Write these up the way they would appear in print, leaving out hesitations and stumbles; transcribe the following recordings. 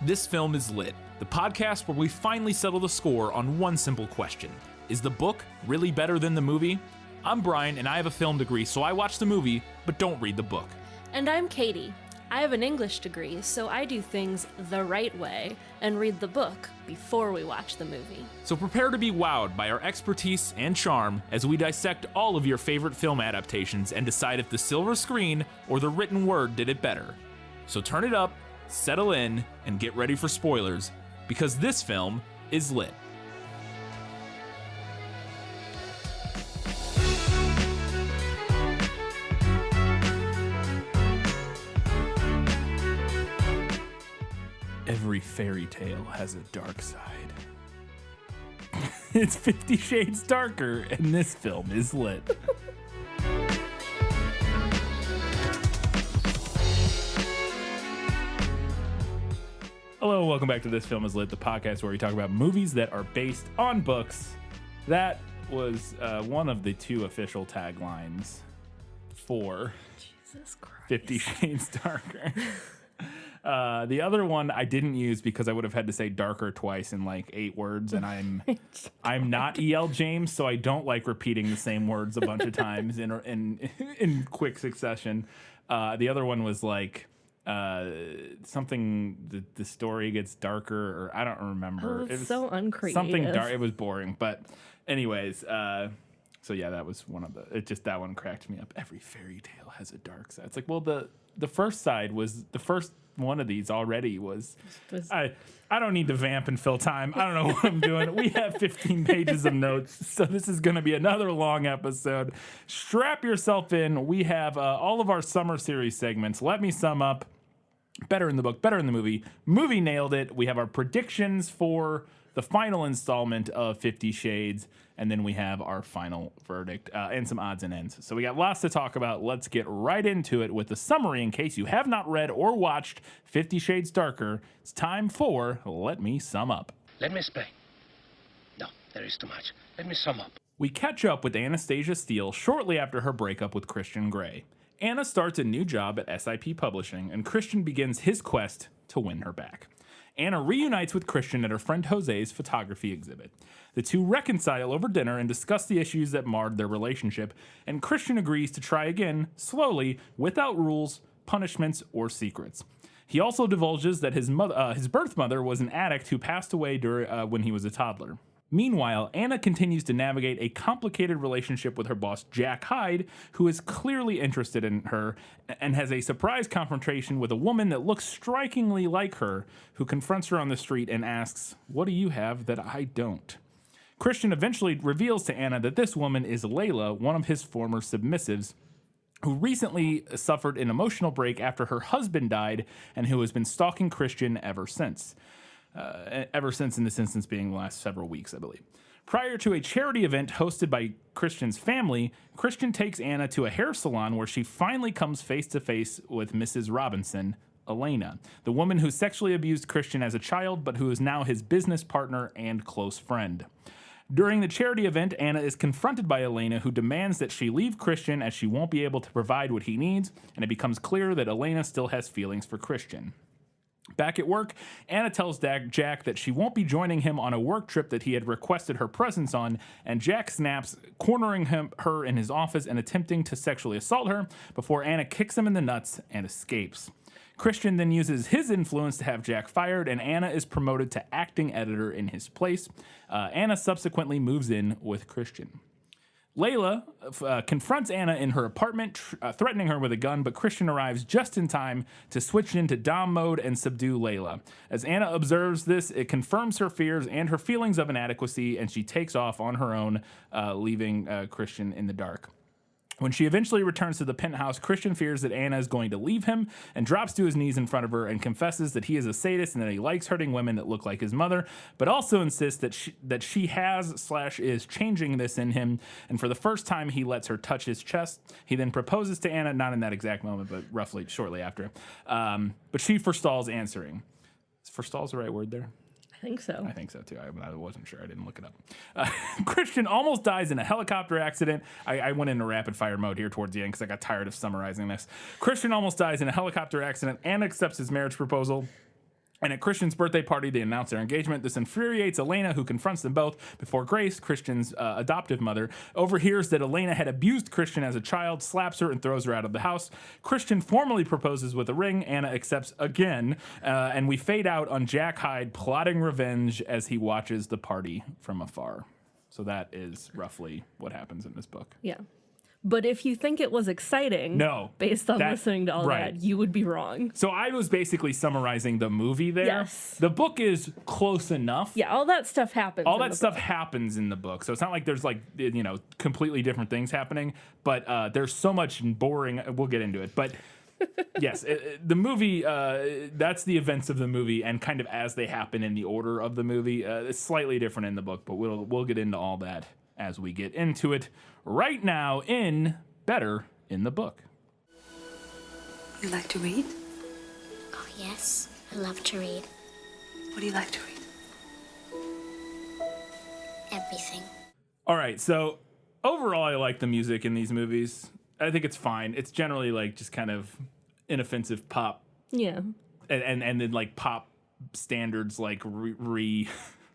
This Film is Lit, the podcast where we finally settle the score on one simple question. Is the book really better than the movie? I'm Bryan, and I have a film degree, so I watch the movie, but don't read the book. And I'm Katie. I have an English degree, so I do things the right way and read the book before we watch the movie. So prepare to be wowed by our expertise and charm as we dissect all of your favorite film adaptations and decide if the silver screen or the written word did it better. So turn it up, settle in, and get ready for spoilers, because this film is lit. Every fairy tale has a dark side. It's 50 Shades Darker, and this film is lit. Hello, welcome back to This Film is Lit, the podcast where we talk about movies that are based on books. That was one of the two official taglines for Jesus Christ. 50 Shades Darker. The other one I didn't use because I would have had to say darker twice in like 8 words, and I'm not E.L. James, so I don't like repeating the same words a bunch of times in quick succession. The other one was like something the story gets darker, or I don't remember. Oh, it was so uncreative. Something dark. It was boring, but anyways. So yeah, that was one of the. It just that one cracked me up. Every fairy tale has a dark side. It's like, well, the first side was the first one of these already was. I don't need to vamp and fill time. I don't know what I'm doing. We have 15 pages of notes, so this is going to be another long episode. Strap yourself in. We have all of our summer series segments. Let me sum up. Better in the book, better in the movie. Movie nailed it. We have our predictions for the final installment of 50 Shades, and then we have our final verdict and some odds and ends. So we got lots to talk about. Let's get right into it with the summary in case you have not read or watched 50 Shades Darker. It's time for Let Me Sum Up. Let me explain. No, there is too much. Let me sum up. We catch up with Anastasia Steele shortly after her breakup with Christian Grey. Anna starts a new job at SIP Publishing, and Christian begins his quest to win her back. Anna reunites with Christian at her friend Jose's photography exhibit. The two reconcile over dinner and discuss the issues that marred their relationship, and Christian agrees to try again, slowly, without rules, punishments, or secrets. He also divulges that his birth mother was an addict who passed away when he was a toddler. Meanwhile, Anna continues to navigate a complicated relationship with her boss, Jack Hyde, who is clearly interested in her and has a surprise confrontation with a woman that looks strikingly like her, who confronts her on the street and asks, "What do you have that I don't?" Christian eventually reveals to Anna that this woman is Layla, one of his former submissives, who recently suffered an emotional break after her husband died and who has been stalking Christian ever since. In this instance being the last several weeks, I believe. Prior to a charity event hosted by Christian's family, Christian takes Anna to a hair salon where she finally comes face to face with Mrs. Robinson, Elena, the woman who sexually abused Christian as a child, but who is now his business partner and close friend. During the charity event, Anna is confronted by Elena, who demands that she leave Christian as she won't be able to provide what he needs, and it becomes clear that Elena still has feelings for Christian. Back at work, Anna tells Jack that she won't be joining him on a work trip that he had requested her presence on, and Jack snaps, cornering her in his office and attempting to sexually assault her before Anna kicks him in the nuts and escapes. Christian then uses his influence to have Jack fired, and Anna is promoted to acting editor in his place. Anna subsequently moves in with Christian. Layla confronts Anna in her apartment, threatening her with a gun, but Christian arrives just in time to switch into Dom mode and subdue Layla. As Anna observes this, it confirms her fears and her feelings of inadequacy, and she takes off on her own, leaving Christian in the dark. When she eventually returns to the penthouse, Christian fears that Anna is going to leave him and drops to his knees in front of her and confesses that he is a sadist and that he likes hurting women that look like his mother, but also insists that she has/is changing this in him, and for the first time he lets her touch his chest. He then proposes to Anna, not in that exact moment, but roughly shortly after. But she forestalls answering. Is forestall the right word there? think so. I think so, too. I wasn't sure. I didn't look it up. Christian almost dies in a helicopter accident. I went into rapid-fire mode here towards the end because I got tired of summarizing this. Christian almost dies in a helicopter accident and accepts his marriage proposal. And at Christian's birthday party, they announce their engagement. This infuriates Elena, who confronts them both before Grace, Christian's adoptive mother, overhears that Elena had abused Christian as a child, slaps her, and throws her out of the house. Christian formally proposes with a ring. Anna accepts again, and we fade out on Jack Hyde plotting revenge as he watches the party from afar. So that is roughly what happens in this book. Yeah. But if you think it was exciting, based on listening to all that, you would be wrong. So I was basically summarizing the movie there. Yes. The book is close enough. Yeah, all that stuff happens. All that stuff happens in the book. So it's not like there's completely different things happening, but there's so much boring. We'll get into it. But yes, the movie, that's the events of the movie and kind of as they happen in the order of the movie. It's slightly different in the book, but we'll get into all that as we get into it right now in Better in the Book. You like to read? Oh, yes. I love to read. What do you like to read? Everything. All right, so overall, I like the music in these movies. I think it's fine. It's generally like just kind of inoffensive pop. Yeah. And then like pop standards like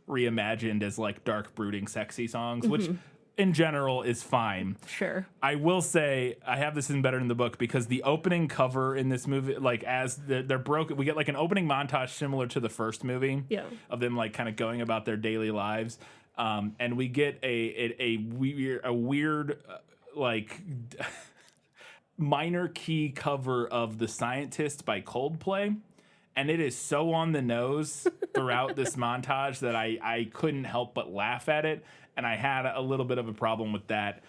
reimagined as like dark, brooding, sexy songs, which in general is fine. Sure. I will say I have this in Better in the Book because the opening cover in this movie, like as they're broken, we get like an opening montage similar to the first movie of them like kind of going about their daily lives. And we get a weird like minor key cover of The Scientist by Coldplay. And it is so on the nose throughout this montage that I couldn't help but laugh at it. And I had a little bit of a problem with that.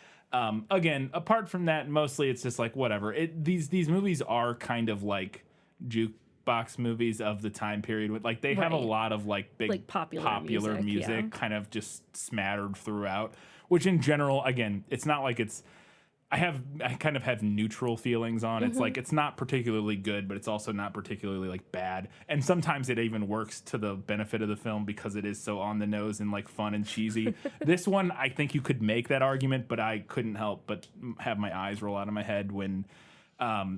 Again, apart from that, mostly it's just like, whatever. These movies are kind of like jukebox movies of the time period. Like they have a lot of like big like popular music kind of just smattered throughout. Which in general, again, it's not like it's... I kind of have neutral feelings on it. It's like it's not particularly good, but it's also not particularly like bad. And sometimes it even works to the benefit of the film because it is so on the nose and like fun and cheesy. This one, I think you could make that argument, but I couldn't help but have my eyes roll out of my head when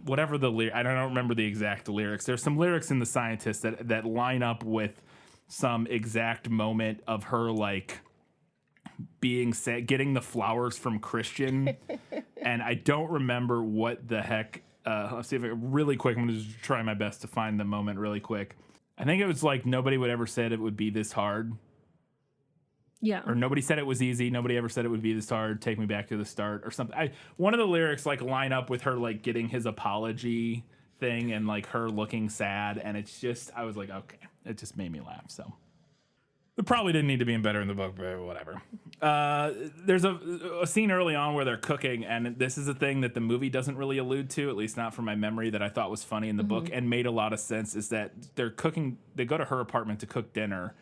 whatever the lyric. I don't remember the exact lyrics. There's some lyrics in The Scientist that line up with some exact moment of her like getting the flowers from Christian. And I don't remember what the heck. Let's see if really quick. I'm going to just try my best to find the moment really quick. I think it was like nobody would ever said it would be this hard. Yeah. Or nobody said it was easy. Nobody ever said it would be this hard. Take me back to the start or something. One of the lyrics like line up with her like getting his apology thing and like her looking sad. And it's just, I was like, okay, it just made me laugh. So. It probably didn't need to be in Better in the Book, but whatever. There's a scene early on where they're cooking, and this is a thing that the movie doesn't really allude to, at least not from my memory, that I thought was funny in the book and made a lot of sense, is that they're cooking, they go to her apartment to cook dinner,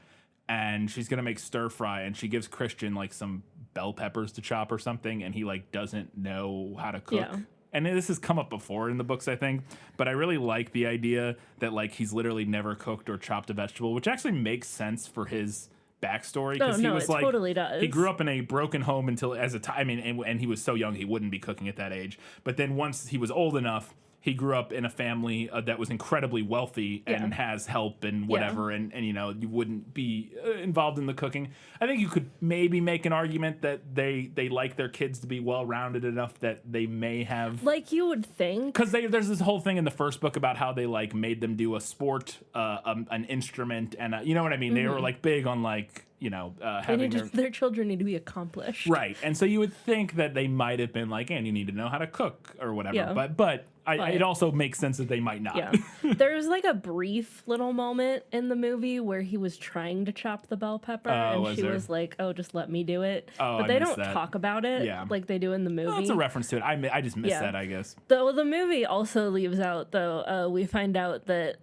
and she's going to make stir fry, and she gives Christian like some bell peppers to chop or something, and he like doesn't know how to cook. Yeah. And this has come up before in the books, I think, but I really like the idea that like he's literally never cooked or chopped a vegetable, which actually makes sense for his backstory. Because he was like, totally does. He grew up in a broken home until and he was so young he wouldn't be cooking at that age. But then once he was old enough, he grew up in a family that was incredibly wealthy and has help and whatever, and you know, you wouldn't be involved in the cooking. I think you could maybe make an argument that they like their kids to be well-rounded enough that they may have... Like you would think. Because there's this whole thing in the first book about how they like made them do a sport, an instrument, and you know what I mean? They were like big on like, you know, having their children need to be accomplished. Right. And so you would think that they might have been like, and you need to know how to cook or whatever. Yeah. But it also makes sense that they might not. Yeah. There's like a brief little moment in the movie where he was trying to chop the bell pepper and she was like, oh, just let me do it. Oh, but they don't talk about it like they do in the movie. Well, it's a reference to it. I just missed that, I guess. Though the movie also leaves out, though, we find out that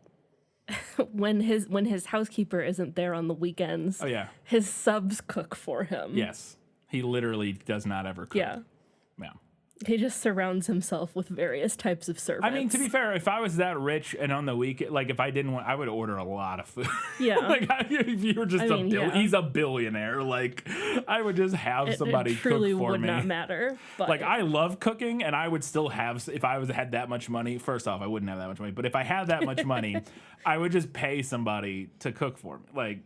when his housekeeper isn't there on the weekends, his subs cook for him. Yes. He literally does not ever cook. Yeah. Yeah. He just surrounds himself with various types of servants. I mean, to be fair, if I was that rich and on the week, like if I didn't want, I would order a lot of food. Yeah. Like if you were just he's a billionaire. Like I would just have somebody it truly cook for would me. not matter. But Like I love cooking, and I would still have if I had that much money. First off, I wouldn't have that much money, but if I had that much money, I would just pay somebody to cook for me. Like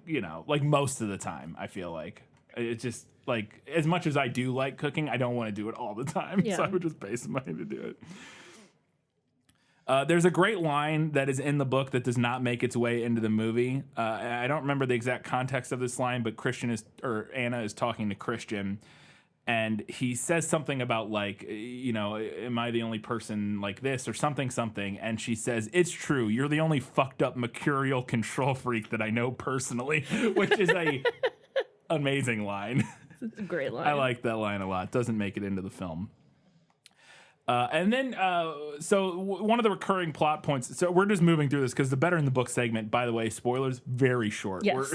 like most of the time, I feel like it's just. Like, as much as I do like cooking, I don't want to do it all the time. Yeah. So I would just pay somebody to do it. There's a great line that is in the book that does not make its way into the movie. I don't remember the exact context of this line, but Anna is talking to Christian, and he says something about, like, am I the only person like this or something. And she says, it's true. You're the only fucked up mercurial control freak that I know personally, which is a amazing line. it's a great line. I like that line a lot. Doesn't make it into the film. And then, one of the recurring plot points. So we're just moving through this because the Better in the Book segment, by the way, spoilers, very short. Yes.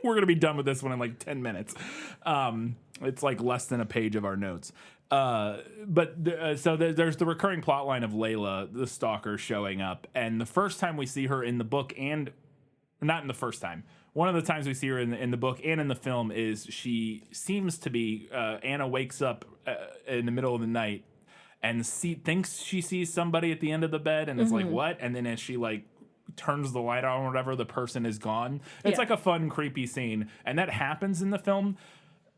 We're going to be done with this one in like 10 minutes. It's like less than a page of our notes. There's the recurring plot line of Layla, the stalker, showing up. And the first time we see her in the book, and not in the first time, one of the times we see her in the book and in the film is she seems to be, Anna wakes up in the middle of the night and thinks she sees somebody at the end of the bed and is like, what? And then as she like turns the light on or whatever, the person is gone. It's like a fun, creepy scene. And that happens in the film.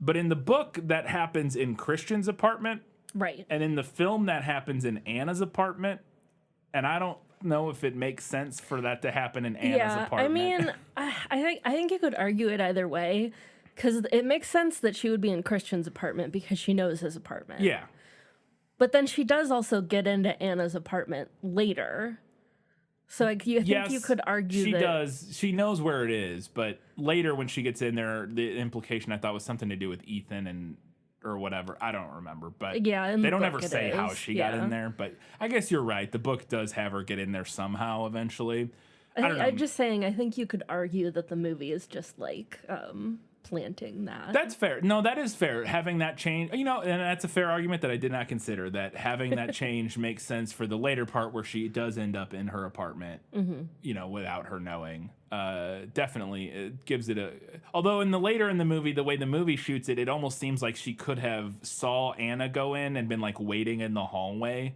But in the book, that happens in Christian's apartment. Right. And in the film, that happens in Anna's apartment. And I don't know if it makes sense for that to happen in Anna's apartment. I mean, I think you could argue it either way, because it makes sense that she would be in Christian's apartment because she knows his apartment. Yeah. But then she does also get into Anna's apartment later. So I think you could argue she that... does. She knows where it is, but later when she gets in there, the implication I thought was something to do with Ethan or whatever. I don't remember, but yeah, they don't ever say how she got in there. But I guess you're right. The book does have her get in there somehow eventually. I'm just saying, I think you could argue that the movie is just like planting that. That's fair. No, that is fair. Having that change, and that's a fair argument that I did not consider, that having that change makes sense for the later part where she does end up in her apartment, without her knowing. Definitely it gives it although later in the movie, the way the movie shoots it, it almost seems like she could have saw Anna go in and been like waiting in the hallway.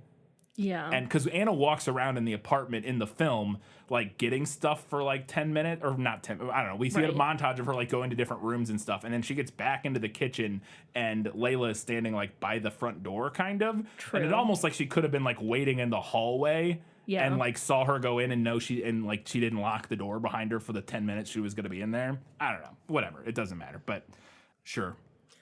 Yeah. And because Anna walks around in the apartment in the film, like getting stuff for like 10 minutes, or not 10, I don't know. We see a montage of her like going to different rooms and stuff. And then she gets back into the kitchen and Layla is standing like by the front door kind of. True. And it almost like she could have been like waiting in the hallway. Yeah. And like saw her go in and she didn't lock the door behind her for the 10 minutes she was going to be in there. I don't know. Whatever. It doesn't matter. But sure.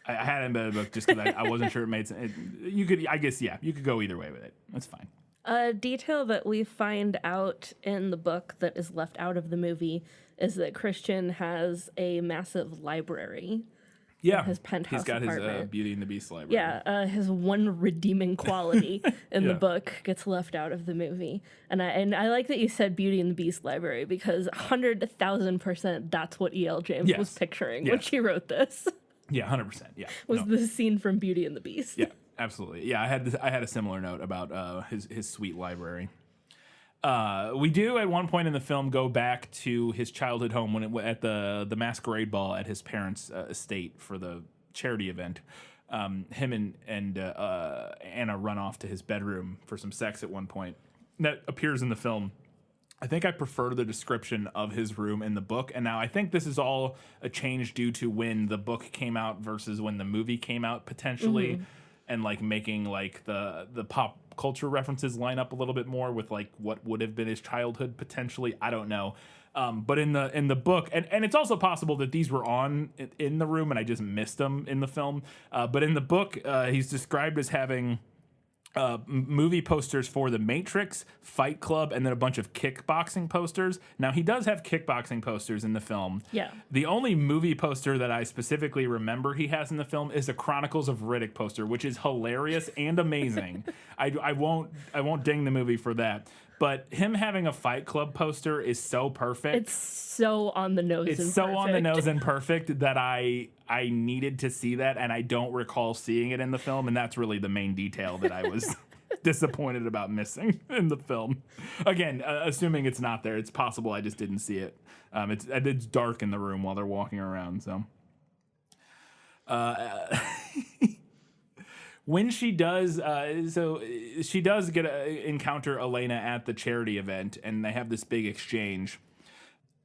I had it in the book just because I wasn't sure it made sense. You could go either way with it. That's fine. A detail that we find out in the book that is left out of the movie is that Christian has a massive library. Yeah, his penthouse he's got apartment. His Beauty and the Beast library. Yeah, his one redeeming quality in the book gets left out of the movie, and I like that you said Beauty and the Beast library because 100,000% that's what E.L. James was picturing when she wrote this. Yeah, 100%. Yeah, was the scene from Beauty and the Beast. Yeah, absolutely. Yeah, I had a similar note about his sweet library. We do at one point in the film go back to his childhood home at the masquerade ball at his parents' estate for the charity event. Him and Anna run off to his bedroom for some sex at one point. That appears in the film. I think I prefer the description of his room in the book, and now I think this is all a change due to when the book came out versus when the movie came out potentially, and like making like the pop culture references line up a little bit more with like what would have been his childhood potentially. I don't know, but in the book, and it's also possible that these were on in the room and I just missed them in the film. But in the book, he's described as having movie posters for The Matrix, Fight Club, and then a bunch of kickboxing posters. Now, he does have kickboxing posters in the film. Yeah. The only movie poster that I specifically remember he has in the film is a Chronicles of Riddick poster, which is hilarious and amazing. I won't ding the movie for that. But him having a Fight Club poster is so perfect. It's so on the nose. It's so on the nose and perfect that I needed to see that, and I don't recall seeing it in the film, and that's really the main detail that I was disappointed about missing in the film. Again, assuming it's not there, it's possible I just didn't see it. It's dark in the room while they're walking around, so. When she does, she does get encounter Elena at the charity event, and they have this big exchange.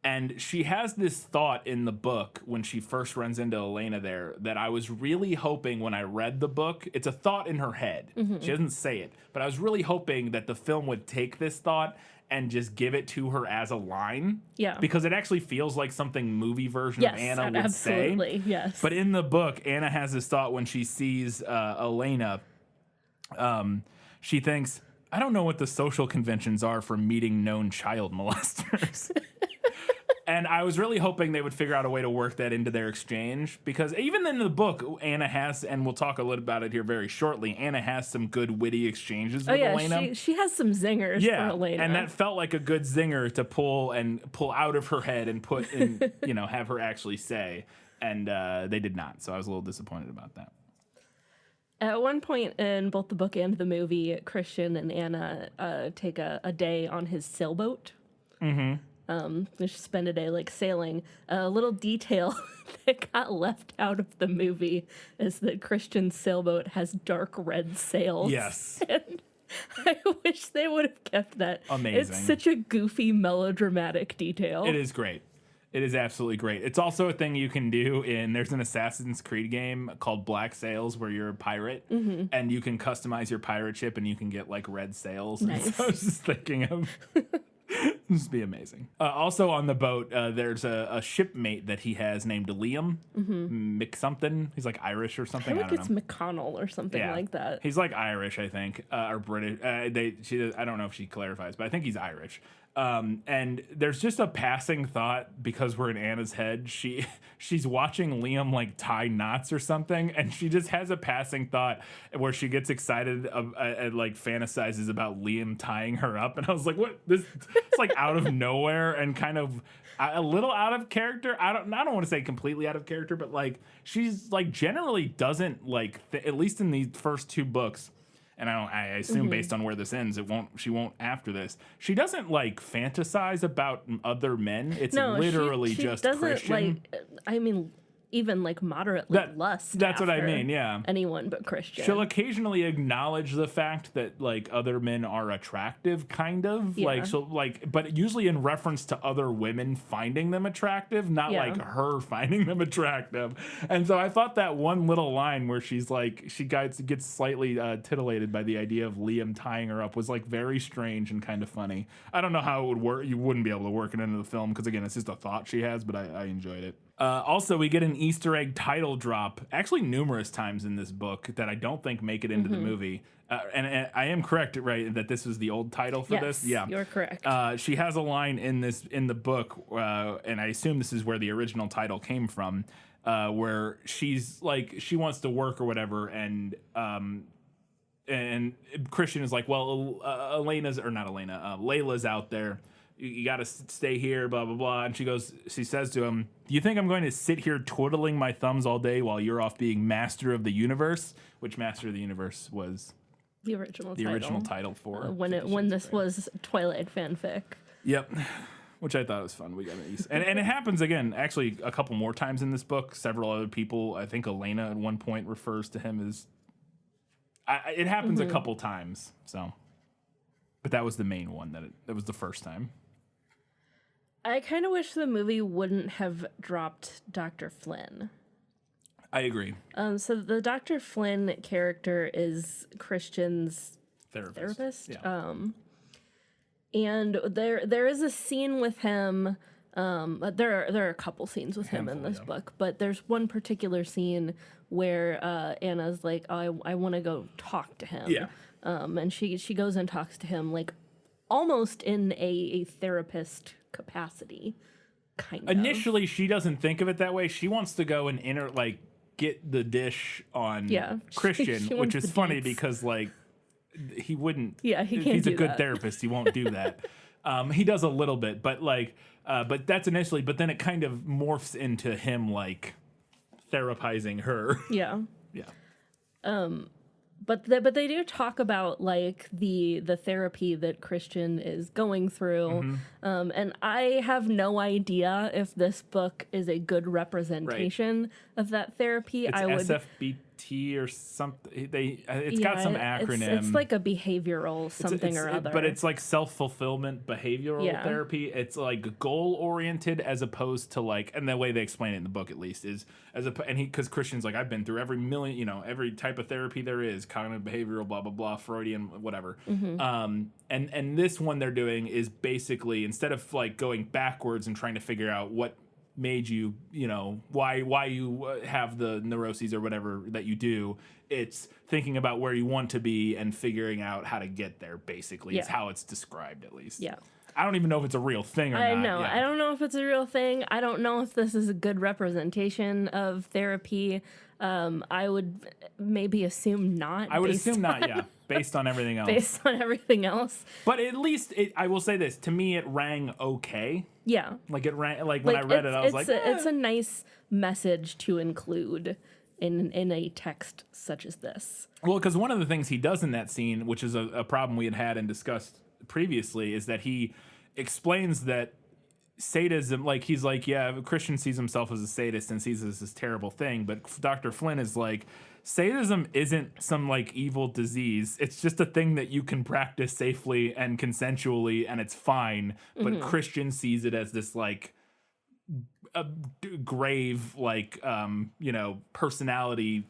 And she has this thought in the book when she first runs into Elena there that I was really hoping when I read the book. It's a thought in her head. Mm-hmm. She doesn't say it, but I was really hoping that the film would take this thought and just give it to her as a line. Yeah. Because it actually feels like something movie version of Anna would absolutely, say. Yes. But in the book, Anna has this thought when she sees Elena. She thinks, I don't know what the social conventions are for meeting known child molesters. And I was really hoping they would figure out a way to work that into their exchange, because even in the book, Anna has, and we'll talk a little about it here very shortly, Anna has some good witty exchanges with Elena. She has some zingers for Elena. And that felt like a good zinger to pull out of her head and put in, have her actually say. And they did not. So I was a little disappointed about that. At one point in both the book and the movie, Christian and Anna take a day on his sailboat. Mm-hmm. They spend a day sailing. A little detail that got left out of the movie is that Christian's sailboat has dark red sails. Yes. And I wish they would have kept that. Amazing. It's such a goofy, melodramatic detail. It is great. It is absolutely great. It's also a thing you can do there's an Assassin's Creed game called Black Sails where you're a pirate, and you can customize your pirate ship and you can get red sails. Nice. So I was just thinking of... This would be amazing. Also on the boat, there's a shipmate that he has named Liam McSomething. He's Irish or something. I think it's McConnell or something like that. He's Irish, I think, or British. I don't know if she clarifies, but I think he's Irish. And there's just a passing thought, because we're in Anna's head. She's watching Liam tie knots or something, and she just has a passing thought where she gets excited and fantasizes about Liam tying her up. And I was like, what? This it's out of nowhere and kind of a little out of character. I don't want to say completely out of character, but she's generally doesn't at least in the first two books. And I assume based on where this ends, she won't after this. She doesn't fantasize about other men. It's literally she just doesn't, Christian. Even moderately lust. That's what I mean. Yeah. Anyone but Christian. She'll occasionally acknowledge the fact that other men are attractive, kind of. Yeah. But usually in reference to other women finding them attractive, not her finding them attractive. And so I thought that one little line where she's she gets slightly titillated by the idea of Liam tying her up was very strange and kind of funny. I don't know how it would work. You wouldn't be able to work it into the film because again, it's just a thought she has, but I enjoyed it. Also, we get an Easter egg title drop, actually numerous times in this book that I don't think make it into the movie. And I am correct, right, that this was the old title for this? Yeah, you're correct. She has a line in the book, and I assume this is where the original title came from, where she's she wants to work or whatever, and Christian is well, Layla's out there. You got to stay here, blah, blah, blah. And she says to him, do you think I'm going to sit here twiddling my thumbs all day while you're off being master of the universe? Which master of the universe was the original title for when this was Twilight fanfic. Yep. Which I thought was fun. We got and it happens again, actually a couple more times in this book. Several other people, I think Elena at one point refers to him as, it happens a couple times. So, but that was the main one that was the first time. I kind of wish the movie wouldn't have dropped Dr. Flynn. I agree. So the Dr. Flynn character is Christian's therapist. Yeah. And there is a scene with him. There are a couple scenes with him in this book, but there's one particular scene where Anna's oh, I want to go talk to him. Yeah. And she goes and talks to him almost in a therapist capacity, kind of. Initially, she doesn't think of it that way. She wants to go and get the dish on Christian, which is funny because he wouldn't. Yeah, he if can't he's do a good that. therapist, he won't do that. He does a little bit, but but that's initially. But then it kind of morphs into him like therapizing her. Yeah. Yeah. But they do talk about like the therapy that Christian is going through, and I have no idea if this book is a good representation of that therapy. It's I would SFBT or something. It's got some acronym. It's like a behavioral something or other. But it's like self-fulfillment behavioral therapy. It's like goal-oriented as opposed to like, and the way they explain it in the book at least is because Christian's like, I've been through every type of therapy there is, cognitive behavioral, blah blah blah, Freudian, whatever. And this one they're doing is basically, instead of like going backwards and trying to figure out what made you, why you have the neuroses or whatever that you do, it's thinking about where you want to be and figuring out how to get there, basically. Is how it's described, at least. Yeah. I don't even know if it's a real thing or I not. know. Yeah. I don't know if it's a real thing. I don't know if this is a good representation of therapy. I would maybe assume not. I would assume not, yeah, based on everything else. Based on everything else. But at least, I will say this, to me it rang okay. Yeah. Like it rang, like when I read it, I was like, it's a nice message to include in a text such as this. Well, because one of the things he does in that scene, which is a problem we had and discussed previously, is that he explains that sadism, like he's like, yeah, Christian sees himself as a sadist and sees this terrible thing, but Dr. Flynn is like, sadism isn't some like evil disease. It's just a thing that you can practice safely and consensually, and it's fine. But Christian sees it as this like a grave, like personality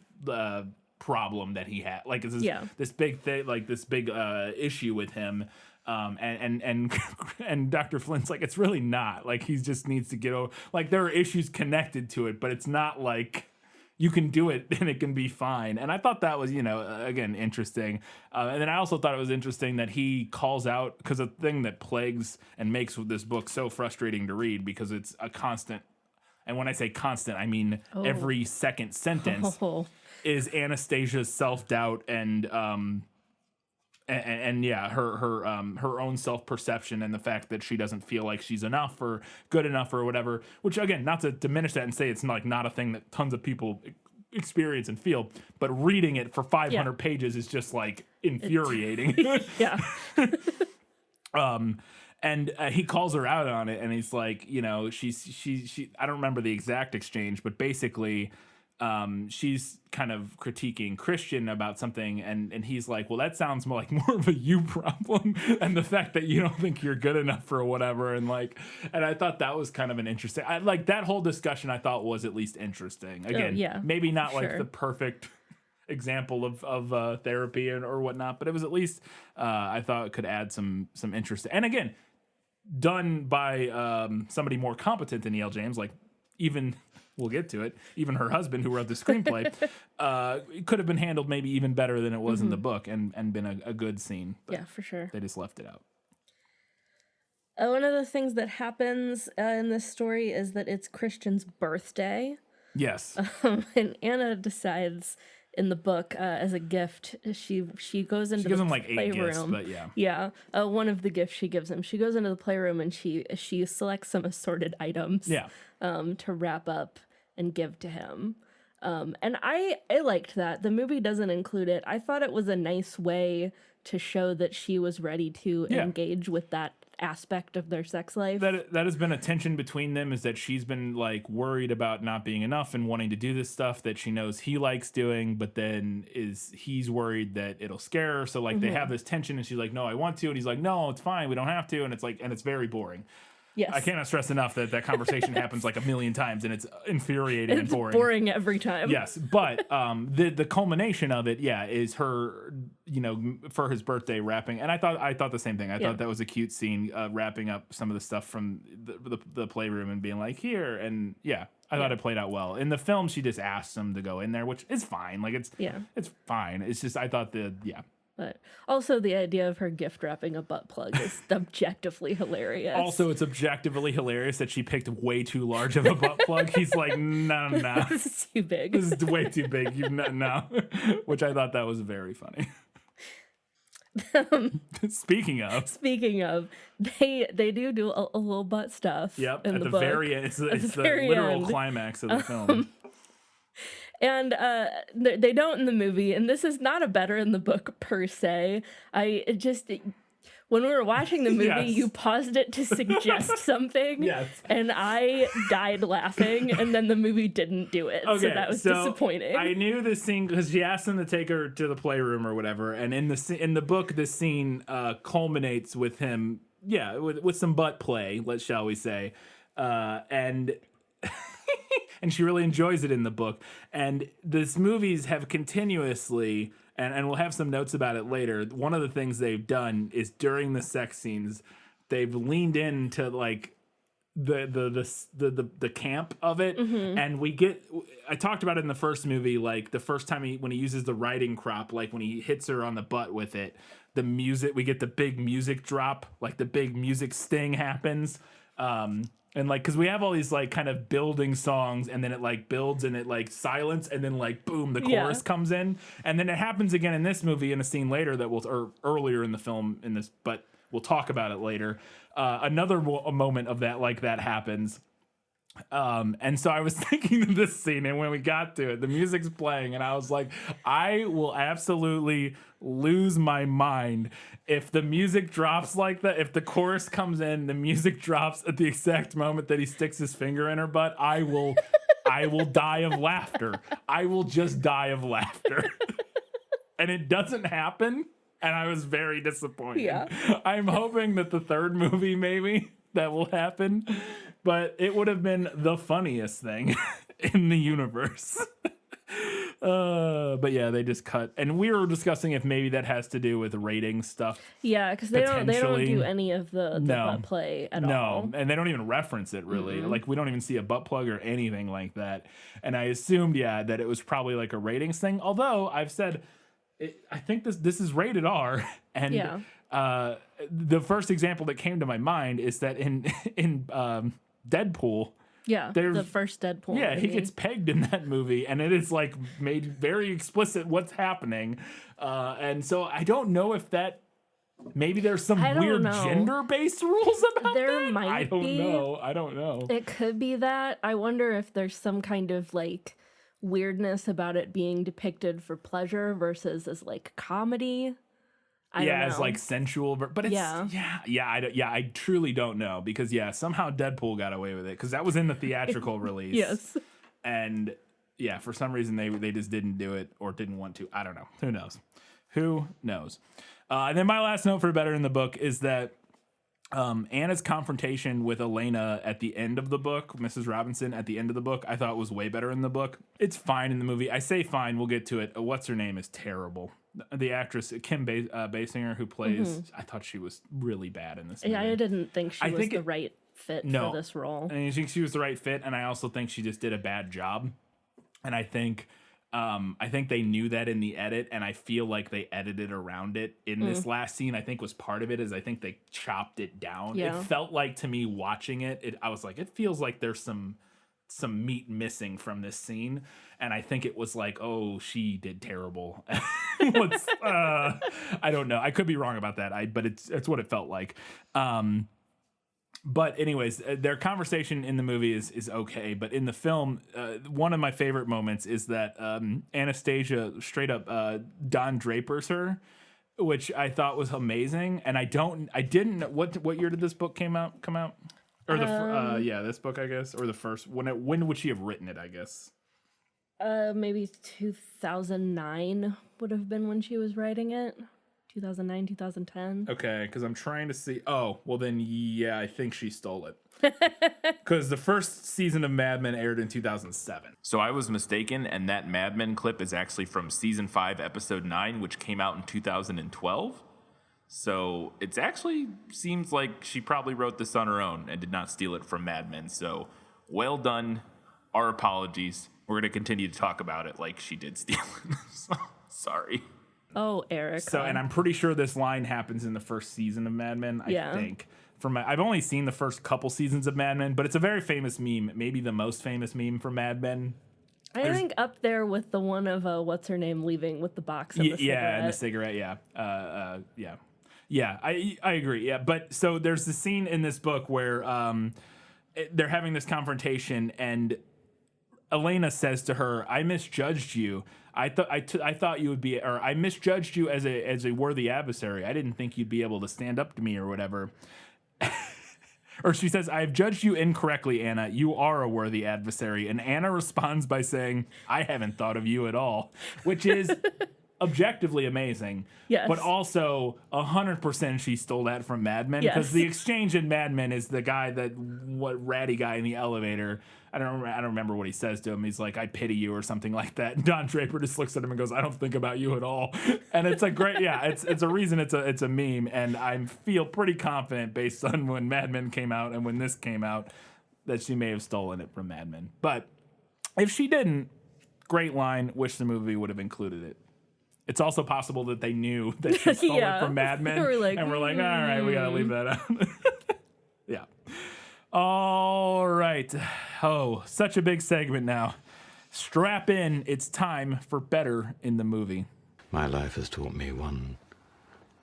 problem that he had. Like it's this big thing, like this big issue with him. And Dr. Flynn's like, it's really not. Like he just needs to get over. Like there are issues connected to it, but it's not like you can do it and it can be fine. And I thought that was, again, interesting. And then I also thought it was interesting that he calls out, because a thing that plagues and makes this book so frustrating to read, because it's a constant. And when I say constant, I mean every second sentence is Anastasia's self-doubt and her own self-perception, and the fact that she doesn't feel like she's enough or good enough or whatever, which again, not to diminish that and say it's not a thing that tons of people experience and feel, but reading it for 500 pages is just like infuriating. Yeah. And he calls her out on it, and he's like, she I don't remember the exact exchange, but basically she's kind of critiquing Christian about something, and he's like, well, that sounds more of a you problem, and the fact that you don't think you're good enough or whatever, and I thought that was kind of an interesting, that whole discussion I thought was at least interesting. Again, maybe not like the perfect example of therapy or whatnot, but it was at least I thought it could add some interest, and again, done by somebody more competent than E.L. James, like even. We'll get to it. Even her husband, who wrote the screenplay, could have been handled maybe even better than it was in the book, and been a good scene. But yeah, for sure. They just left it out. One of the things that happens in this story is that it's Christian's birthday. Yes. And Anna decides in the book, as a gift, she goes into the playroom. 8 gifts, but yeah. Yeah, one of the gifts she gives him. She goes into the playroom and she selects some assorted items. Yeah. To wrap up and give to him. And I liked that. The movie doesn't include it. I thought it was a nice way to show that she was ready to engage with that aspect of their sex life. That has been a tension between them, is that she's been like worried about not being enough and wanting to do this stuff that she knows he likes doing, but then he's worried that it'll scare her. So like they have this tension, and she's like, no, I want to. And he's like, no, it's fine. We don't have to. And it's like, and it's very boring. Yes. I cannot stress enough that conversation happens like a million times, and it's infuriating and boring. Boring every time. Yes, but the culmination of it, is her, for his birthday wrapping. And I thought the same thing. I thought that was a cute scene, wrapping up some of the stuff from the playroom and being like, here, and I thought it played out well. In the film, she just asked him to go in there, which is fine. Like it's fine. It's just I thought But also the idea of her gift wrapping a butt plug is objectively hilarious. Also, it's objectively hilarious that she picked way too large of a butt plug. He's like, no. This is too big. This is way too big. No. Which I thought that was very funny. Speaking of, they do a little butt stuff. Yep, in at the book. very end. It's the very literal end. climax of the film. And they don't in the movie, and this is not a better in the book per se. When we were watching the movie, Yes. you paused it to suggest something, Yes. and I died laughing, and then the movie didn't do it, so that was disappointing. I knew this scene because she asked him to take her to the playroom or whatever, and in the book, this scene culminates with him, with some butt play, shall we say, and. And she really enjoys it in the book. And these movies have continuously, and we'll have some notes about it later. One of the things they've done is during the sex scenes, they've leaned into like the camp of it. Mm-hmm. And I talked about it in the first movie, like the first time when he uses the riding crop, like when he hits her on the butt with it, the music, we get the big music drop, like the big music sting happens. And like, cause we have all these like kind of building songs, and then it like builds and it like silence, and then like boom, the chorus comes in, and then it happens again in this movie in a scene later or earlier in the film but we'll talk about it later. Another moment of that happens. And so I was thinking of this scene, and when we got to it, the music's playing, and I was like, I will absolutely lose my mind if the music drops like that. If the chorus comes in, the music drops at the exact moment that he sticks his finger in her butt, I will die of laughter. I will just die of laughter. And it doesn't happen, and I was very disappointed. Yeah. I'm hoping that the third movie maybe that will happen, but it would have been the funniest thing in the universe. But yeah, they just cut, and we were discussing if maybe that has to do with rating stuff. Yeah, because they don't do any of the butt play at all. No, and they don't even reference it really. Mm-hmm. Like we don't even see a butt plug or anything like that. And I assumed that it was probably like a ratings thing. Although I've said, I think this is rated R, and the first example that came to my mind is that in Deadpool. Yeah, the first Deadpool. Yeah, he gets pegged in that movie, and it is like made very explicit what's happening. And so I don't know if that maybe there's some weird gender-based rules about there that. Might I don't be. know. I don't know. It could be that. I wonder if there's some kind of like weirdness about it being depicted for pleasure versus as like comedy. I don't know. As like sensual, but it's I truly don't know because somehow Deadpool got away with it because that was in the theatrical release. Yes, and for some reason they just didn't do it or didn't want to. I don't know. Who knows? And then my last note for better in the book is that Anna's confrontation with Elena at the end of the book, Mrs. Robinson at the end of the book, I thought was way better in the book. It's fine in the movie. I say fine. We'll get to it. What's her name is terrible. The actress Kim Basinger, who plays, I thought she was really bad in this movie. Yeah, I didn't think she was the right fit for this role. I think she was the right fit, and I also think she just did a bad job. And I think they knew that in the edit, and I feel like they edited around it in this last scene. I think was part of it is I think they chopped it down. Yeah. It felt like to me watching it, I was like, it feels like there's some meat missing from this scene, and I think it was like, oh, she did terrible. I don't know. I could be wrong about that. But it's what it felt like. But anyways, their conversation in the movie is okay. But in the film, one of my favorite moments is that Anastasia straight up Don Drapers her, which I thought was amazing. And I didn't. What year did this book come out? Or this book, I guess, or the first. When would she have written it? I guess. Maybe 2009 would have been when she was writing it. 2009, 2010. Okay, because I'm trying to see. Oh, well then, I think she stole it. Because the first season of Mad Men aired in 2007. So I was mistaken, and that Mad Men clip is actually from season 5, episode 9, which came out in 2012. So it actually seems like she probably wrote this on her own and did not steal it from Mad Men. So well done. Our apologies. We're going to continue to talk about it like she did steal it. So, sorry. Oh, Eric. So, and I'm pretty sure this line happens in the first season of Mad Men, I think. I've only seen the first couple seasons of Mad Men, but it's a very famous meme, maybe the most famous meme from Mad Men. I think up there with the one of what's her name leaving with the box and the cigarette. Yeah, and the cigarette. Yeah. I agree. Yeah, but so there's the scene in this book where they're having this confrontation, and Elena says to her, "I misjudged you. I thought you would be, or I misjudged you as a worthy adversary. I didn't think you'd be able to stand up to me or whatever." Or she says, "I have judged you incorrectly, Anna. You are a worthy adversary." And Anna responds by saying, "I haven't thought of you at all," which is objectively amazing. Yes. But also 100% she stole that from Mad Men, because Yes. the exchange in Mad Men is the guy ratty guy in the elevator. I don't remember what he says to him. He's like, "I pity you," or something like that. And Don Draper just looks at him and goes, "I don't think about you at all." And it's a great, it's a reason it's a meme. And I feel pretty confident based on when Mad Men came out and when this came out that she may have stolen it from Mad Men. But if she didn't, great line. Wish the movie would have included it. It's also possible that they knew that she stole it from Mad Men, We're like, and we're like, all right, we gotta leave that out. Yeah. All right. Oh, such a big segment now. Strap in. It's time for Better in the Movie. My life has taught me one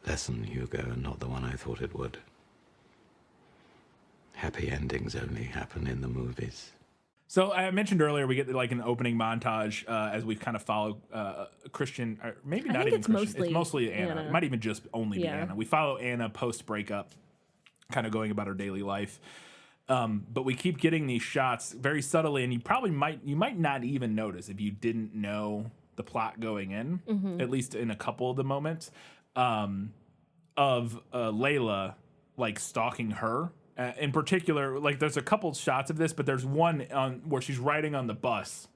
lesson, Hugo, and not the one I thought it would. Happy endings only happen in the movies. So I mentioned earlier we get like an opening montage as we kind of follow Christian, or maybe not even Christian. It's mostly Anna. It might even just only be Anna. We follow Anna post breakup, kind of going about her daily life. But we keep getting these shots very subtly, and you might not even notice if you didn't know the plot going in, at least in a couple of the moments, of Layla like stalking her. In particular, like there's a couple shots of this, but there's one where she's riding on the bus,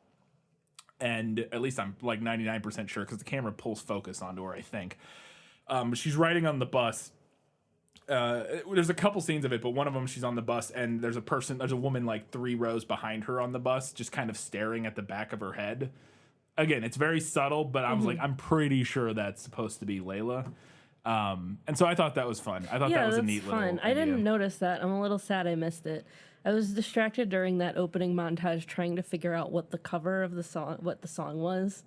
and at least I'm like 99% sure because the camera pulls focus onto her, I think. She's riding on the bus. There's a couple scenes of it, but one of them she's on the bus, and there's a woman like 3 rows behind her on the bus, just kind of staring at the back of her head. Again, it's very subtle, but I was like, I'm pretty sure that's supposed to be Layla. And so I thought that was fun. I thought that was a neat little idea. I didn't notice that. I'm a little sad I missed it. I was distracted during that opening montage trying to figure out what the cover of the song was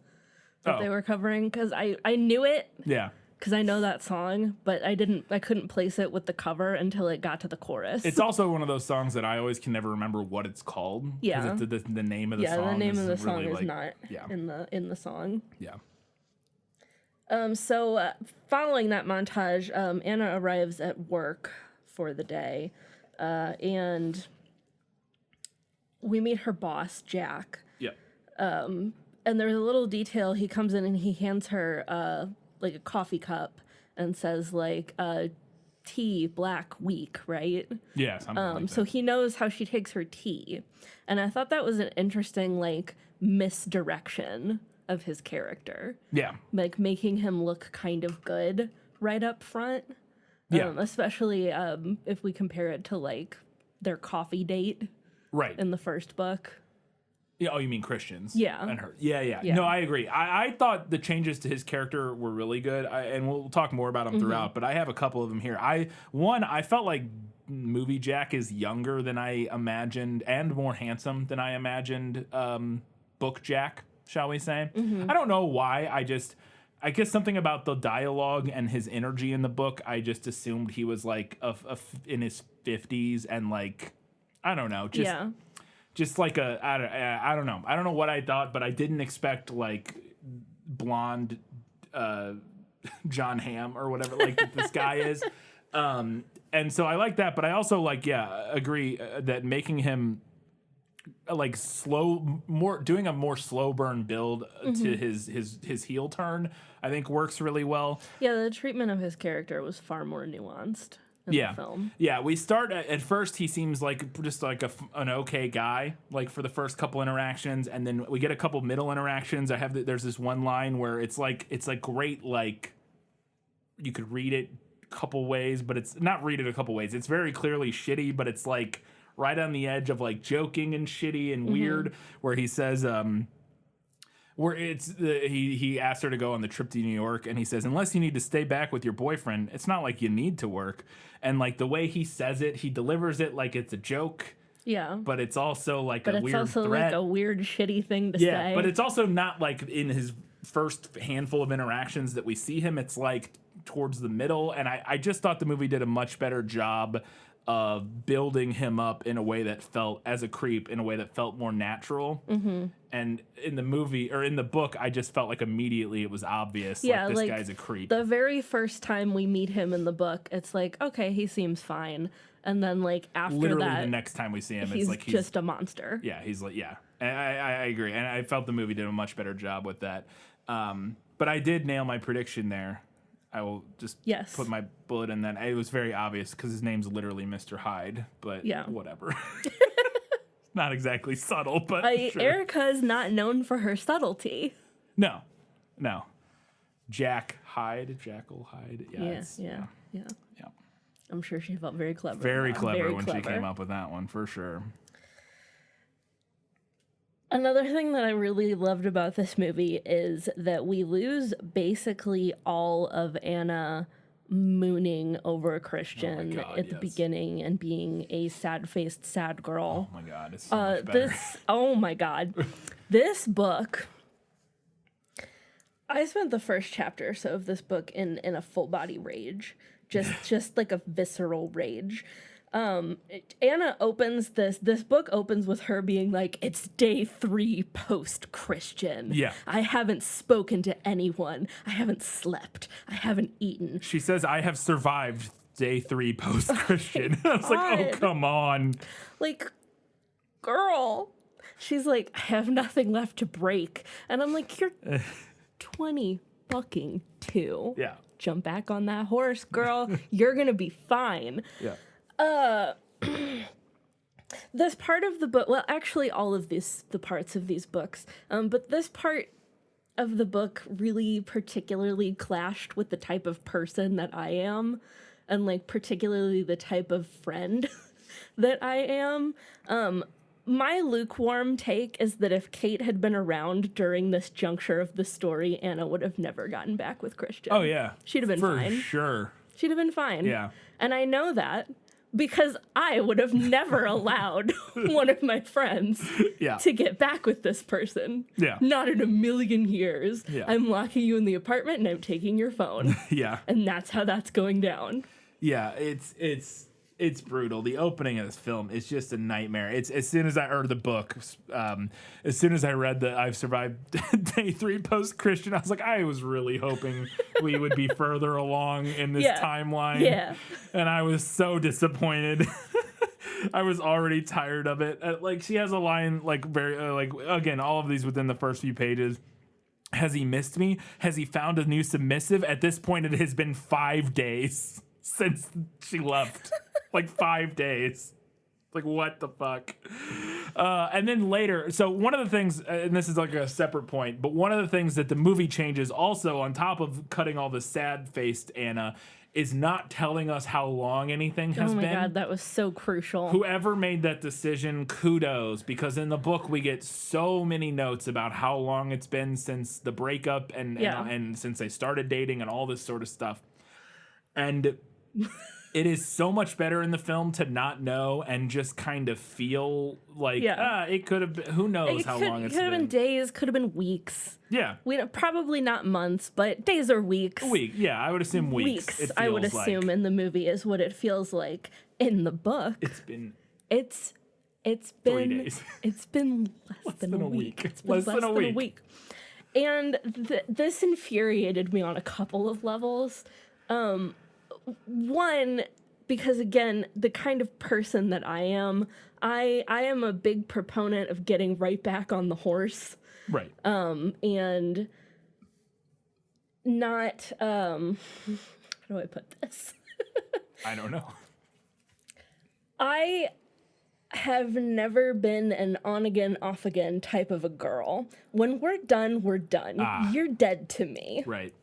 that they were covering, because I knew it. Yeah. Because I know that song, but I couldn't place it with the cover until it got to the chorus. It's also one of those songs that I always can never remember what it's called. Yeah. Because the name of the song. Yeah, the name of the really song is like, not in the song. Yeah. So following that montage, Anna arrives at work for the day, and we meet her boss, Jack. Yeah. And there's a little detail. He comes in and he hands her like a coffee cup and says like tea, black, weak, right? Yeah, something like that. So he knows how she takes her tea. And I thought that was an interesting like misdirection of his character. Yeah. Like making him look kind of good right up front. Yeah. Especially if we compare it to like their coffee date Right. in the first book. Yeah, oh, you mean Christian's? Yeah. And her. Yeah. Yeah. No, I agree. I thought the changes to his character were really good, and we'll talk more about them throughout, but I have a couple of them here. I felt like movie Jack is younger than I imagined and more handsome than I imagined book Jack, shall we say. I don't know why. I guess something about the dialogue and his energy in the book, I just assumed he was like in his 50s and like, I don't know, just like I don't know. I don't know what I thought, but I didn't expect like blonde John Hamm or whatever like this guy is. And so I like that, but I also like, agree that making him like doing a more slow burn build to his heel turn, I think works really well. Yeah, the treatment of his character was far more nuanced in the film. Yeah, we start at first he seems like just like an okay guy, like for the first couple interactions, and then we get a couple middle interactions. There's this one line where it's like great, like you could read it a couple ways, but it's not read it a couple ways. It's very clearly shitty, but it's like right on the edge of like joking and shitty and weird, where he says where he asked her to go on the trip to New York, and he says, unless you need to stay back with your boyfriend, it's not like you need to work. And like the way he says it, he delivers it like it's a joke. Yeah. But it's also like but a it's weird also threat. like a weird, shitty thing to Yeah, say. but it's also not like in his first handful of interactions that we see him. It's like towards the middle. And I just thought the movie did a much better job of building him up in a way that felt, as a creep, in a way that felt more natural. Mm-hmm. And in the movie, or in the book, I just felt like immediately it was obvious, like, this guy's a creep. The very first time we meet him in the book, it's like, okay, he seems fine. And then, like, after literally that, the next time we see him, he's it's like just a monster. Yeah, he's like, yeah. And I agree. And I felt the movie did a much better job with that. But I did nail my prediction there. I will just put my bullet in that. It was very obvious because his name's literally Mr. Hyde, but whatever. Not exactly subtle, but sure. Erica is not known for her subtlety. No. Jackal Hyde. Yeah. I'm sure she felt very clever. Very clever when she came up with that one, for sure. Another thing that I really loved about this movie is that we lose basically all of Anna mooning over Christian at the beginning and being a sad-faced sad girl. Oh my God, it's so much better. Oh my God. This book, I spent the first chapter or so of this book in a full body rage. Just like a visceral rage. Anna opens this book opens with her being like, it's day 3 post-Christian. Yeah. I haven't spoken to anyone. I haven't slept. I haven't eaten. She says, I have survived day 3 post-Christian. I was like, oh, come on. Like, girl. She's like, I have nothing left to break. And I'm like, you're 20 fucking 2. Yeah. Jump back on that horse, girl. You're gonna be fine. Yeah. This part of the book, well, actually all of the parts of these books, but this part of the book really particularly clashed with the type of person that I am, and like particularly the type of friend that I am. My lukewarm take is that if Kate had been around during this juncture of the story, Anna would have never gotten back with Christian. Oh, yeah. She'd have been fine. For sure. She'd have been fine. Yeah. And I know that because I would have never allowed one of my friends to get back with this person. Yeah. Not in a million years. Yeah. I'm locking you in the apartment and I'm taking your phone. Yeah. And that's how that's going down. Yeah, it's brutal. The opening of this film is just a nightmare. It's as soon as I read the book, as soon as I read that I've survived day 3 post-Christian, I was like, I was really hoping we would be further along in this timeline. Yeah. And I was so disappointed. I was already tired of it. Like, she has a line, like, very, like, again, all of these within the first few pages. Has he missed me? Has he found a new submissive? At this point, it has been 5 days since she left. Like 5 days. Like, what the fuck? And then later, so one of the things, and this is like a separate point, but one of the things that the movie changes also, on top of cutting all the sad-faced Anna, is not telling us how long anything has been. Oh my God, that was so crucial. Whoever made that decision, kudos, because in the book we get so many notes about how long it's been since the breakup and since they started dating and all this sort of stuff. And it is so much better in the film to not know and just kind of feel like, it could have been, who knows how long it's been. It could have been days, could have been weeks. Yeah. Probably not months, but days or weeks. Yeah, I would assume weeks. Weeks, I would assume, in the movie is what it feels like. In the book, it's been 3 days. It's been less than a week. It's been less than a week. And this infuriated me on a couple of levels. One, because again, the kind of person that I am a big proponent of getting right back on the horse. Right. And not, how do I put this? I don't know. I have never been an on again, off again type of a girl. When we're done, we're done. You're dead to me. Right.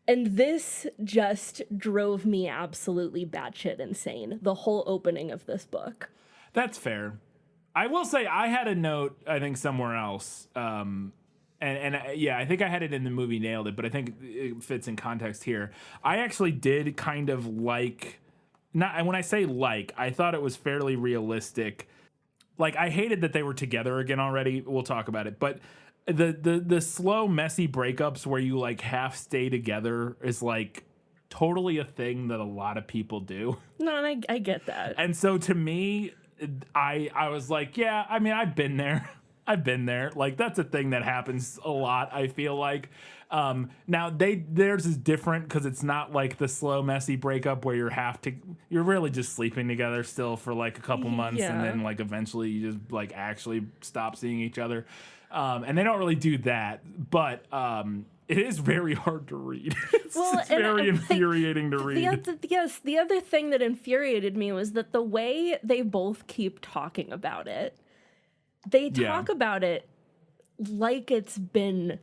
And this just drove me absolutely batshit insane, the whole opening of this book. That's fair. I will say I had a note, I think, somewhere else. I think I had it in the movie, nailed it, but I think it fits in context here. I actually did kind of like not, when I say like, I thought it was fairly realistic. Like, I hated that they were together again already. We'll talk about it. But the slow, messy breakups where you like half stay together is like totally a thing that a lot of people do. No, and I get that. And so to me, I was like, yeah, I mean, I've been there. I've been there. Like, that's a thing that happens a lot, I feel like. Now theirs is different because it's not like the slow, messy breakup where you're really just sleeping together still for like a couple months, and then like eventually you just like actually stop seeing each other. And they don't really do that, but it is very hard to read. It's very infuriating to read. The other thing that infuriated me was that the way they both keep talking about it, they talk about it like it's been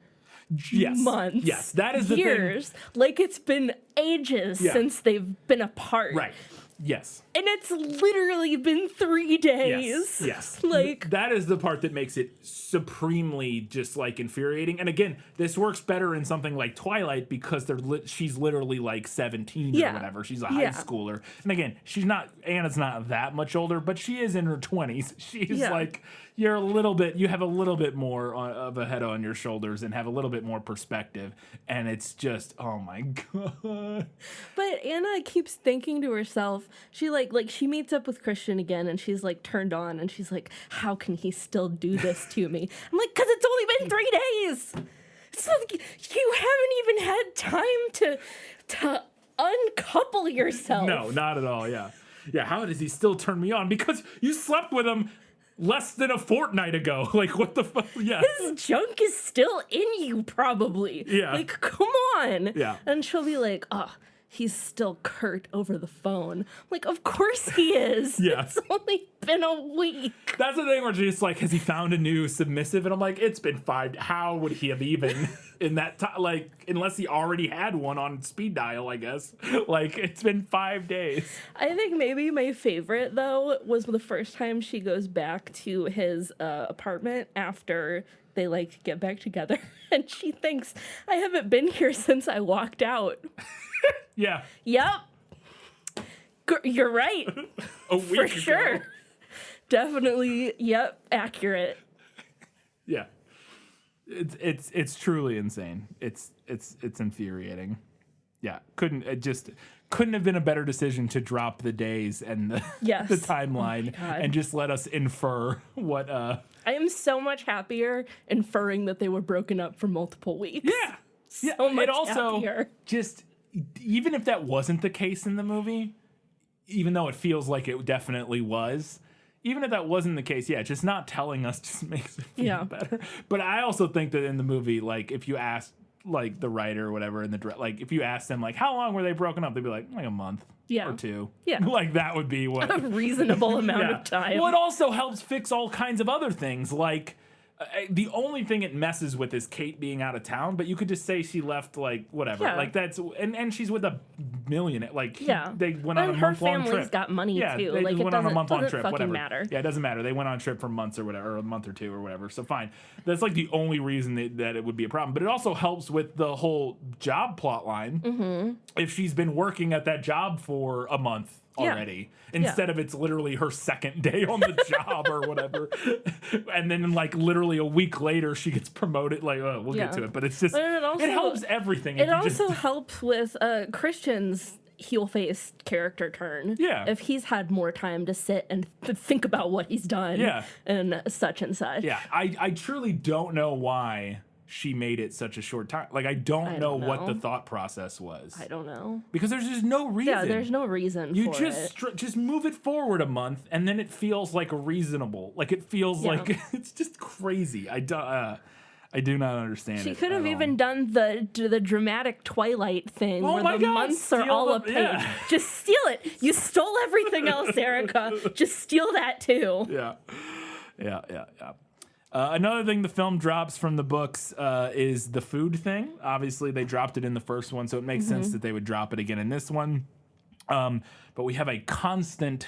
months. Yes, that is years, the thing. like it's been ages since they've been apart. Right. Yes. And it's literally been 3 days. Yes. Like, that is the part that makes it supremely just like infuriating. And again, this works better in something like Twilight because she's literally like 17 or whatever. She's a high schooler. And again, Anna's not that much older, but she is in her 20s. She's like, you have a little bit more of a head on your shoulders and have a little bit more perspective. And it's just, oh my God. But Anna keeps thinking to herself, she she meets up with Christian again and she's like turned on and she's like, how can he still do this to me? I'm like, because it's only been 3 days. So you haven't even had time to uncouple yourself. No, not at all. Yeah. Yeah. How does he still turn me on? Because you slept with him less than a fortnight ago. Like, what the fuck? Yeah. His junk is still in you, probably. Yeah. Like, come on. Yeah. And she'll be like, he's still curt over the phone. Like, of course he is. Yeah. It's only been a week. That's the thing where she's like, has he found a new submissive? And I'm like, it's been 5. How would he have even in that time? Like, unless he already had one on speed dial, I guess. Like, it's been 5 days. I think maybe my favorite, though, was the first time she goes back to his apartment after they like get back together. And she thinks, I haven't been here since I walked out. Yeah. Yep. You're right. A week For ago. sure. Definitely. Yep. Accurate. Yeah. It's truly insane. It's infuriating. Yeah. Couldn't have been a better decision to drop the days and the timeline and just let us infer what I am so much happier inferring that they were broken up for multiple weeks. Yeah. So much it also happier. just, even if that wasn't the case in the movie, even though it feels like it definitely was, even if that wasn't the case, just not telling us just makes it feel better. But I also think that in the movie, like, if you ask like the writer or whatever like if you ask them like how long were they broken up, they'd be like a month or 2. Yeah. Like that would be what a reasonable amount of time. Well, it also helps fix all kinds of other things, like the only thing it messes with is Kate being out of town, but you could just say she left, like, whatever. Yeah. Like, that's... And she's with a millionaire. Like, they went on a month-long trip. Her family's got money, too. They like, went on a month-long trip, whatever. Matter. Yeah, it doesn't matter. They went on a trip for months or whatever, or a month or 2 or whatever. So, fine. That's, like, the only reason that it would be a problem. But it also helps with the whole job plot line. Mm-hmm. If she's been working at that job for a month already, instead of it's literally her second day on the job or whatever, and then like literally a week later she gets promoted. Like, we'll get to it, but it's just it helps everything. It also helps with Christian's heel-faced character turn. Yeah, if he's had more time to sit and think about what he's done. Yeah, and such and such. Yeah, I truly don't know why she made it such a short time. Like, I don't know what the thought process was. I don't know. Because there's just no reason. Yeah, there's no reason you for just move it forward a month, and then it feels like reasonable. Like, it feels like it's just crazy. I do not understand. She could have even done the dramatic Twilight thing where the months are all a page. Yeah. Just steal it. You stole everything else, Erica. Just steal that too. Yeah. Another thing the film drops from the books is the food thing. Obviously, they dropped it in the first one, so it makes sense that they would drop it again in this one. But we have a constant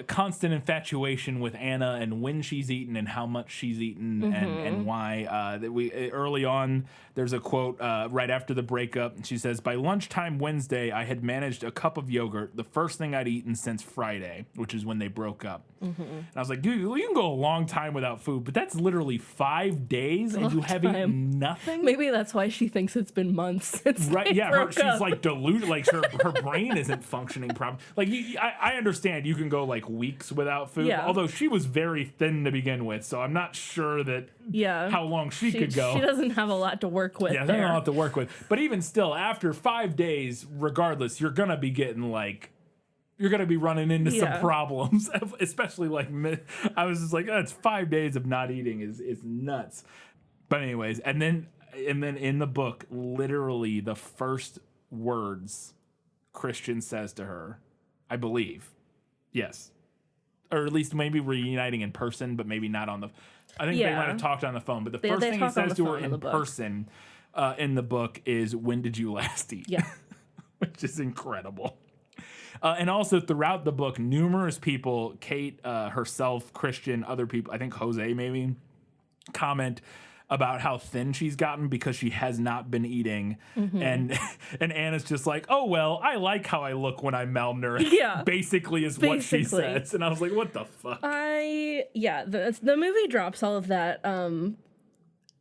constant infatuation with Anna and when she's eaten and how much she's eaten and why. That we early on, there's a quote right after the breakup. She says, "By lunchtime Wednesday, I had managed a cup of yogurt, the first thing I'd eaten since Friday," which is when they broke up. And I was like, dude, you can go a long time without food, but that's literally 5 days and you have eaten nothing? Maybe that's why she thinks it's been months since Right, they yeah, broke she's up. like deluded, like her brain isn't functioning properly. Like, I understand you can go like weeks without food, although she was very thin to begin with, so I'm not sure that how long she could go. She doesn't have a lot to work with. Yeah, there's not a lot to work with. But even still, after 5 days, regardless, you're gonna be getting like, you're gonna be running into some problems, especially like I was just like, oh, it's 5 days of not eating is nuts. But anyways, and then in the book, literally the first words Christian says to her, I believe, yes, or at least maybe reuniting in person, but maybe not on the. I think they might have talked on the phone, but the first thing he says to her in person in the book is, "When did you last eat?" Yeah, which is incredible. And also throughout the book, numerous people, Kate herself, Christian, other people, I think Jose maybe, comment about how thin she's gotten because she has not been eating. And Anna's just like, oh, well, I like how I look when I'm malnourished. Yeah. Basically is what she says. And I was like, what the fuck? The movie drops all of that. And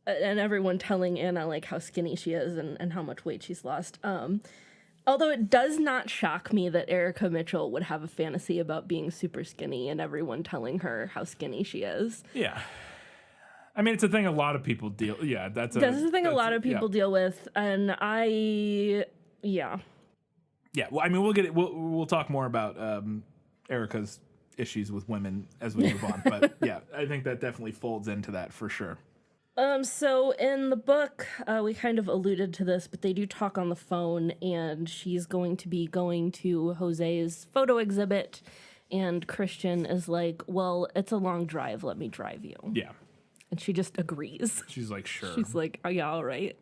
everyone telling Anna like how skinny she is and how much weight she's lost. Although it does not shock me that Erica Mitchell would have a fantasy about being super skinny and everyone telling her how skinny she is. Yeah. I mean, it's a thing a lot of people deal. Yeah, that's a thing a lot of people deal with, and yeah. Well, I mean, we'll get it. We'll talk more about Erica's issues with women as we move on, but yeah, I think that definitely folds into that for sure. So in the book, we kind of alluded to this, but they do talk on the phone, and she's going to be going to Jose's photo exhibit, and Christian is like, well, it's a long drive. Let me drive you. Yeah. And she just agrees. She's like, sure. She's like, oh, yeah, all right.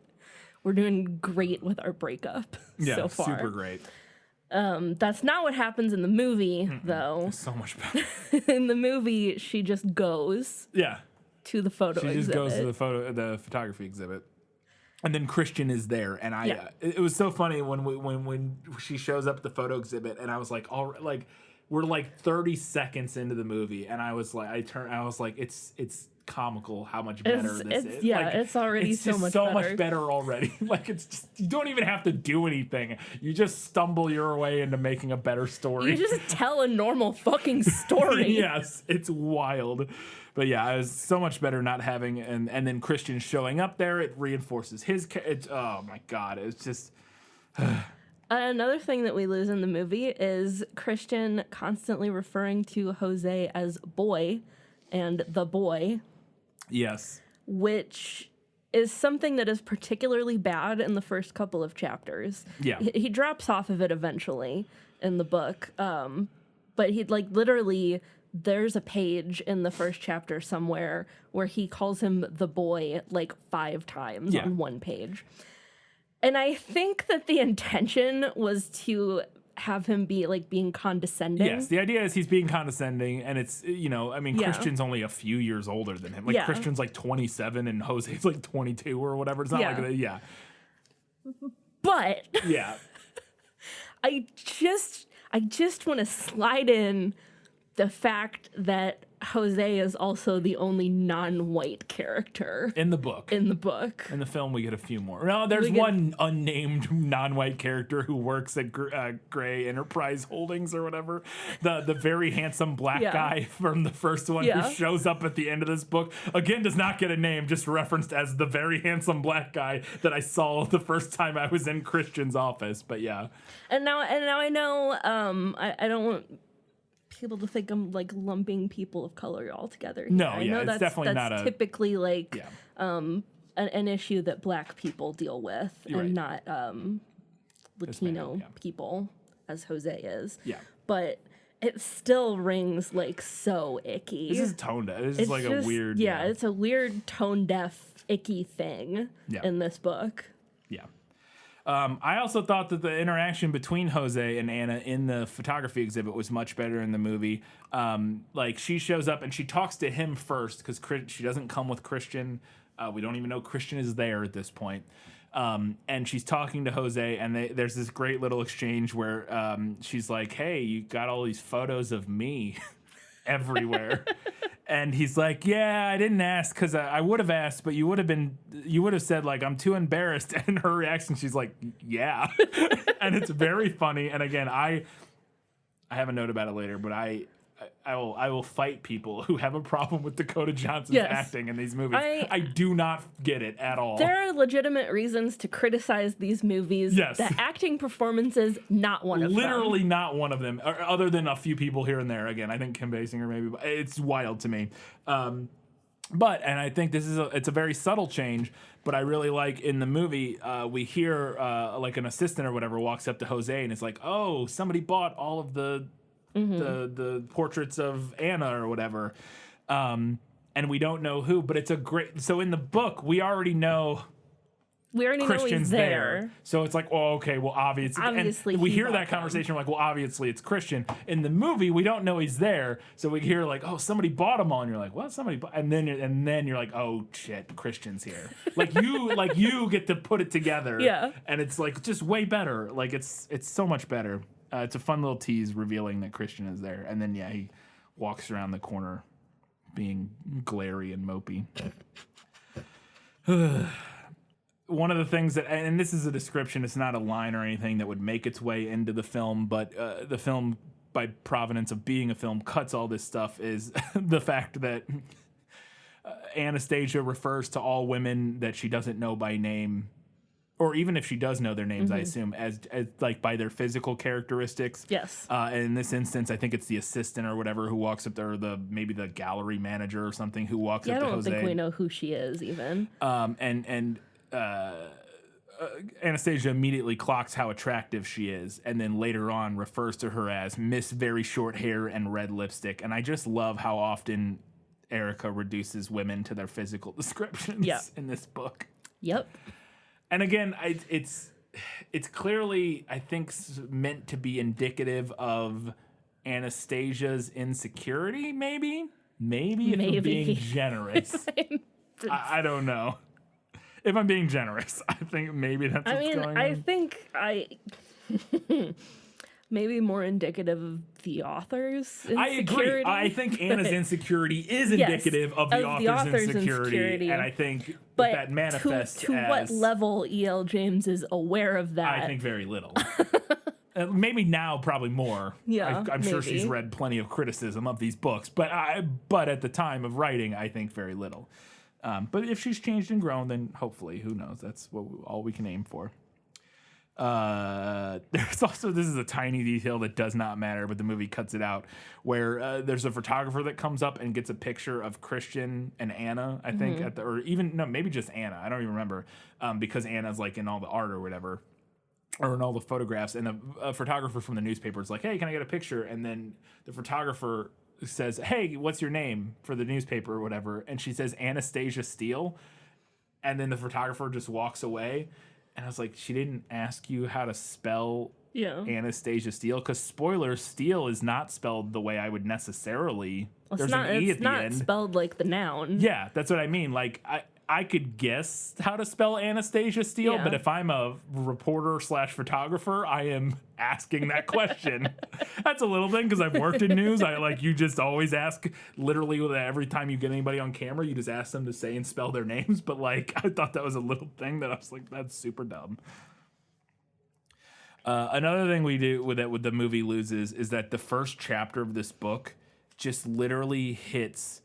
We're doing great with our breakup so far. Super great. That's not what happens in the movie, though. It's so much better. In the movie, she just goes. Yeah. To the photo exhibit. She just goes to the photography exhibit. And then Christian is there, and it was so funny when she shows up at the photo exhibit, and I was like, we're like 30 seconds into the movie, and I was like, it's comical how much better this is. Yeah, like, it's already so much better. much better already. Like, it's just, you don't even have to do anything. You just stumble your way into making a better story. You just tell a normal fucking story. Yes, it's wild. But yeah, it was so much better not having, and then Christian showing up there, it reinforces his, oh my God, it's just. Another thing that we lose in the movie is Christian constantly referring to Jose as boy and the boy. Yes. Which is something that is particularly bad in the first couple of chapters. Yeah. He drops off of it eventually in the book. But he'd like literally, there's a page in the first chapter somewhere where he calls him the boy like 5 times on one page. And I think that the intention was to have him be like being condescending. Yes, the idea is he's being condescending, and it's, I mean, Christian's only a few years older than him. Like, Christian's like 27 and Jose's like 22 or whatever. It's not like that. But yeah. I just want to slide in the fact that Jose is also the only non-white character in the book. In the book. In the film, we get a few more. No, there's one unnamed non-white character who works at Gray Enterprise Holdings or whatever. The very handsome black guy from the first one who shows up at the end of this book. Again, does not get a name, just referenced as the very handsome black guy that I saw the first time I was in Christian's office. But yeah. And now I know I don't want people to think I'm like lumping people of color all together. No, I know it's definitely not a typically like an issue that black people deal with. You're and not Latino people as Jose is. Yeah. But it still rings like so icky. This is tone deaf. This is like just, a weird. Yeah, it's a weird tone deaf icky thing in this book. Yeah. I also thought that the interaction between Jose and Anna in the photography exhibit was much better in the movie. Like, she shows up and she talks to him first because she doesn't come with Christian. We don't even know Christian is there at this point. And she's talking to Jose, and there's this great little exchange where she's like, hey, you got all these photos of me everywhere. And he's like, yeah, I didn't ask because I would have asked, but you would have said, like, I'm too embarrassed. And her reaction, she's like, yeah. And it's very funny. And again, I have a note about it later, but I will fight people who have a problem with Dakota Johnson's acting in these movies. I do not get it at all. There are legitimate reasons to criticize these movies. Yes. The acting performances, not one of them. Literally not one of them, other than a few people here and there. Again, I think Kim Basinger maybe. But it's wild to me. And I think it's a very subtle change, but I really like in the movie, we hear like an assistant or whatever walks up to Jose and is like, oh, somebody bought all of the portraits of Anna or whatever. And we don't know who, but it's a great, so in the book, we already know Christian's know he's there. So it's like, oh, okay, well, obviously we hear that conversation, we're like, well, obviously it's Christian. In the movie, we don't know he's there, so we hear like, oh, somebody bought them all, and you're like, well, somebody bought, and then you're like, oh shit, Christian's here. Like you get to put it together, and it's like just way better. Like it's so much better. It's a fun little tease revealing that Christian is there, and then he walks around the corner, being glary and mopey. One of the things that, and this is a description, it's not a line or anything that would make its way into the film, but the film, by provenance of being a film, cuts all this stuff, is the fact that Anastasia refers to all women that she doesn't know by name, or even if she does know their names, I assume, as like by their physical characteristics. Yes. And in this instance, I think it's the assistant or whatever who walks up there, or maybe the gallery manager or something who walks up to Jose. I don't think we know who she is even. Anastasia immediately clocks how attractive she is, and then later on refers to her as Miss Very Short Hair and Red Lipstick. And I just love how often Erica reduces women to their physical descriptions in this book. Yep. And again, it's clearly, I think, meant to be indicative of Anastasia's insecurity, maybe if I'm being generous. I don't know. If I'm being generous, I think maybe that's what's going on. I think maybe more indicative of the author's insecurity. I agree. I think Anna's insecurity is indicative of the author's insecurity. And I think that manifests to what level E.L. James is aware of that. I think very little. Maybe now, probably more. Yeah, I'm sure she's read plenty of criticism of these books, but at the time of writing, I think very little. But if she's changed and grown, then hopefully, who knows? That's all we can aim for. There's also, this is a tiny detail that does not matter, but the movie cuts it out, where there's a photographer that comes up and gets a picture of Christian and Anna, I think, maybe just Anna. I don't even remember, because Anna's like in all the art or whatever, or in all the photographs, and a photographer from the newspaper is like, hey, can I get a picture? And then the photographer says, hey, what's your name for the newspaper or whatever? And she says Anastasia Steele, and then the photographer just walks away. And I was like, she didn't ask you how to spell Anastasia Steele, because spoiler, Steele is not spelled the way I would necessarily. There's an E at the end. It's not spelled like the noun. Yeah, that's what I mean. Like I could guess how to spell Anastasia Steele, but if I'm a reporter / photographer, I am asking that question. That's a little thing, because I've worked in news. You just always ask, literally every time you get anybody on camera, you just ask them to say and spell their names. But I thought that was a little thing that I was like, that's super dumb. Another thing we do with the movie loses is that the first chapter of this book just literally hits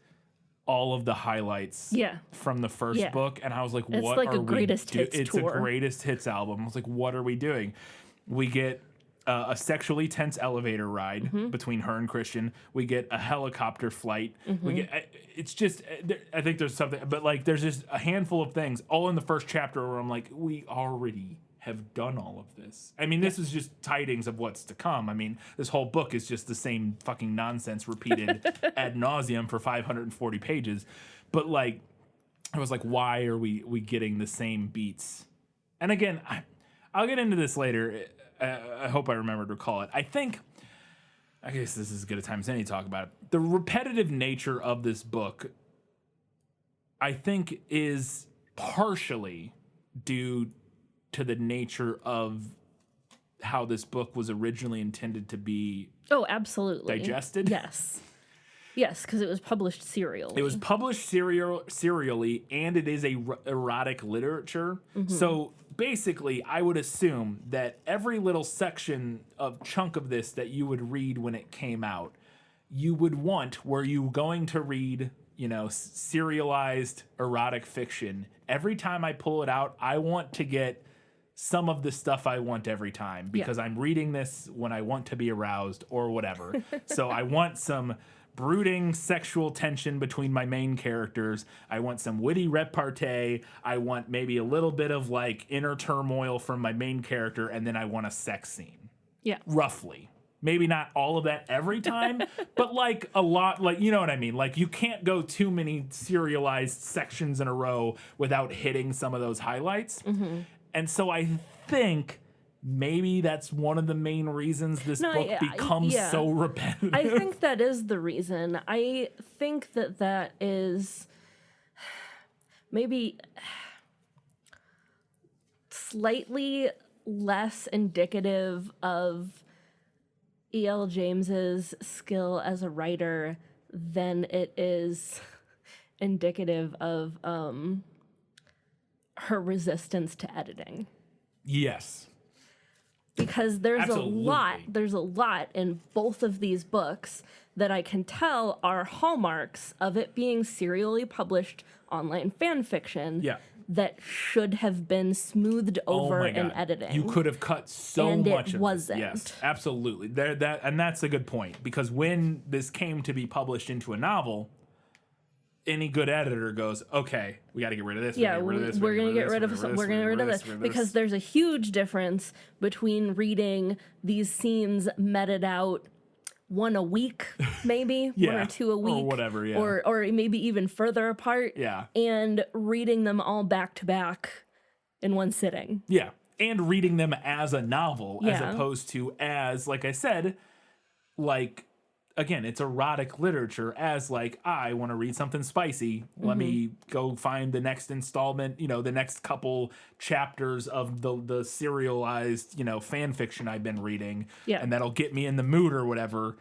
all of the highlights from the first book, and I was like, it's what like are a greatest we hits It's tour. a greatest hits album. I was like, what are we doing? We get a sexually tense elevator ride between her and Christian. We get a helicopter flight. We get it's just, I think there's something, but there's just a handful of things all in the first chapter where I'm like, we already have done all of this. I mean, this is just tidings of what's to come. I mean, this whole book is just the same fucking nonsense repeated ad nauseum for 540 pages. But I was like, why are we getting the same beats? And again, I'll get into this later. I hope I remember to recall it. I guess this is as good a time as any to talk about it. The repetitive nature of this book, I think, is partially due to the nature of how this book was originally intended to be absolutely digested. Yes, because it was published serially. It was published serially, and it is erotic literature. Mm-hmm. So basically, I would assume that every little section of chunk of this that you would read when it came out, you would want, were you going to read, serialized erotic fiction, every time I pull it out, I want to get some of the stuff I want every time because I'm reading this when I want to be aroused or whatever. So I want some brooding sexual tension between my main characters. I want some witty repartee. I want maybe a little bit of like inner turmoil from my main character, and then I want a sex scene. Yeah. Roughly. Maybe not all of that every time, but like a lot, like, you know what I mean? Like you can't go too many serialized sections in a row without hitting some of those highlights. Mm-hmm. And so I think maybe that's one of the main reasons this book becomes so repetitive. I think that is the reason. I think that is maybe slightly less indicative of E.L. James's skill as a writer than it is indicative of her resistance to editing. Yes. Because there's a lot in both of these books that I can tell are hallmarks of it being serially published online fan fiction that should have been smoothed over in editing. You could have cut so much of it wasn't. Yes, absolutely. And that's a good point, because when this came to be published into a novel, any good editor goes, okay, we got to get rid of this. Yeah, we're going to get rid of this because there's a huge difference between reading these scenes meted out one a week, maybe one or two a week, or whatever, or maybe even further apart, and reading them all back to back in one sitting. Yeah, and reading them as a novel as opposed to as, like I said, like, again, it's erotic literature as like, I want to read something spicy. Let me go find the next installment, the next couple chapters of the serialized, fan fiction I've been reading. Yeah. And that'll get me in the mood or whatever.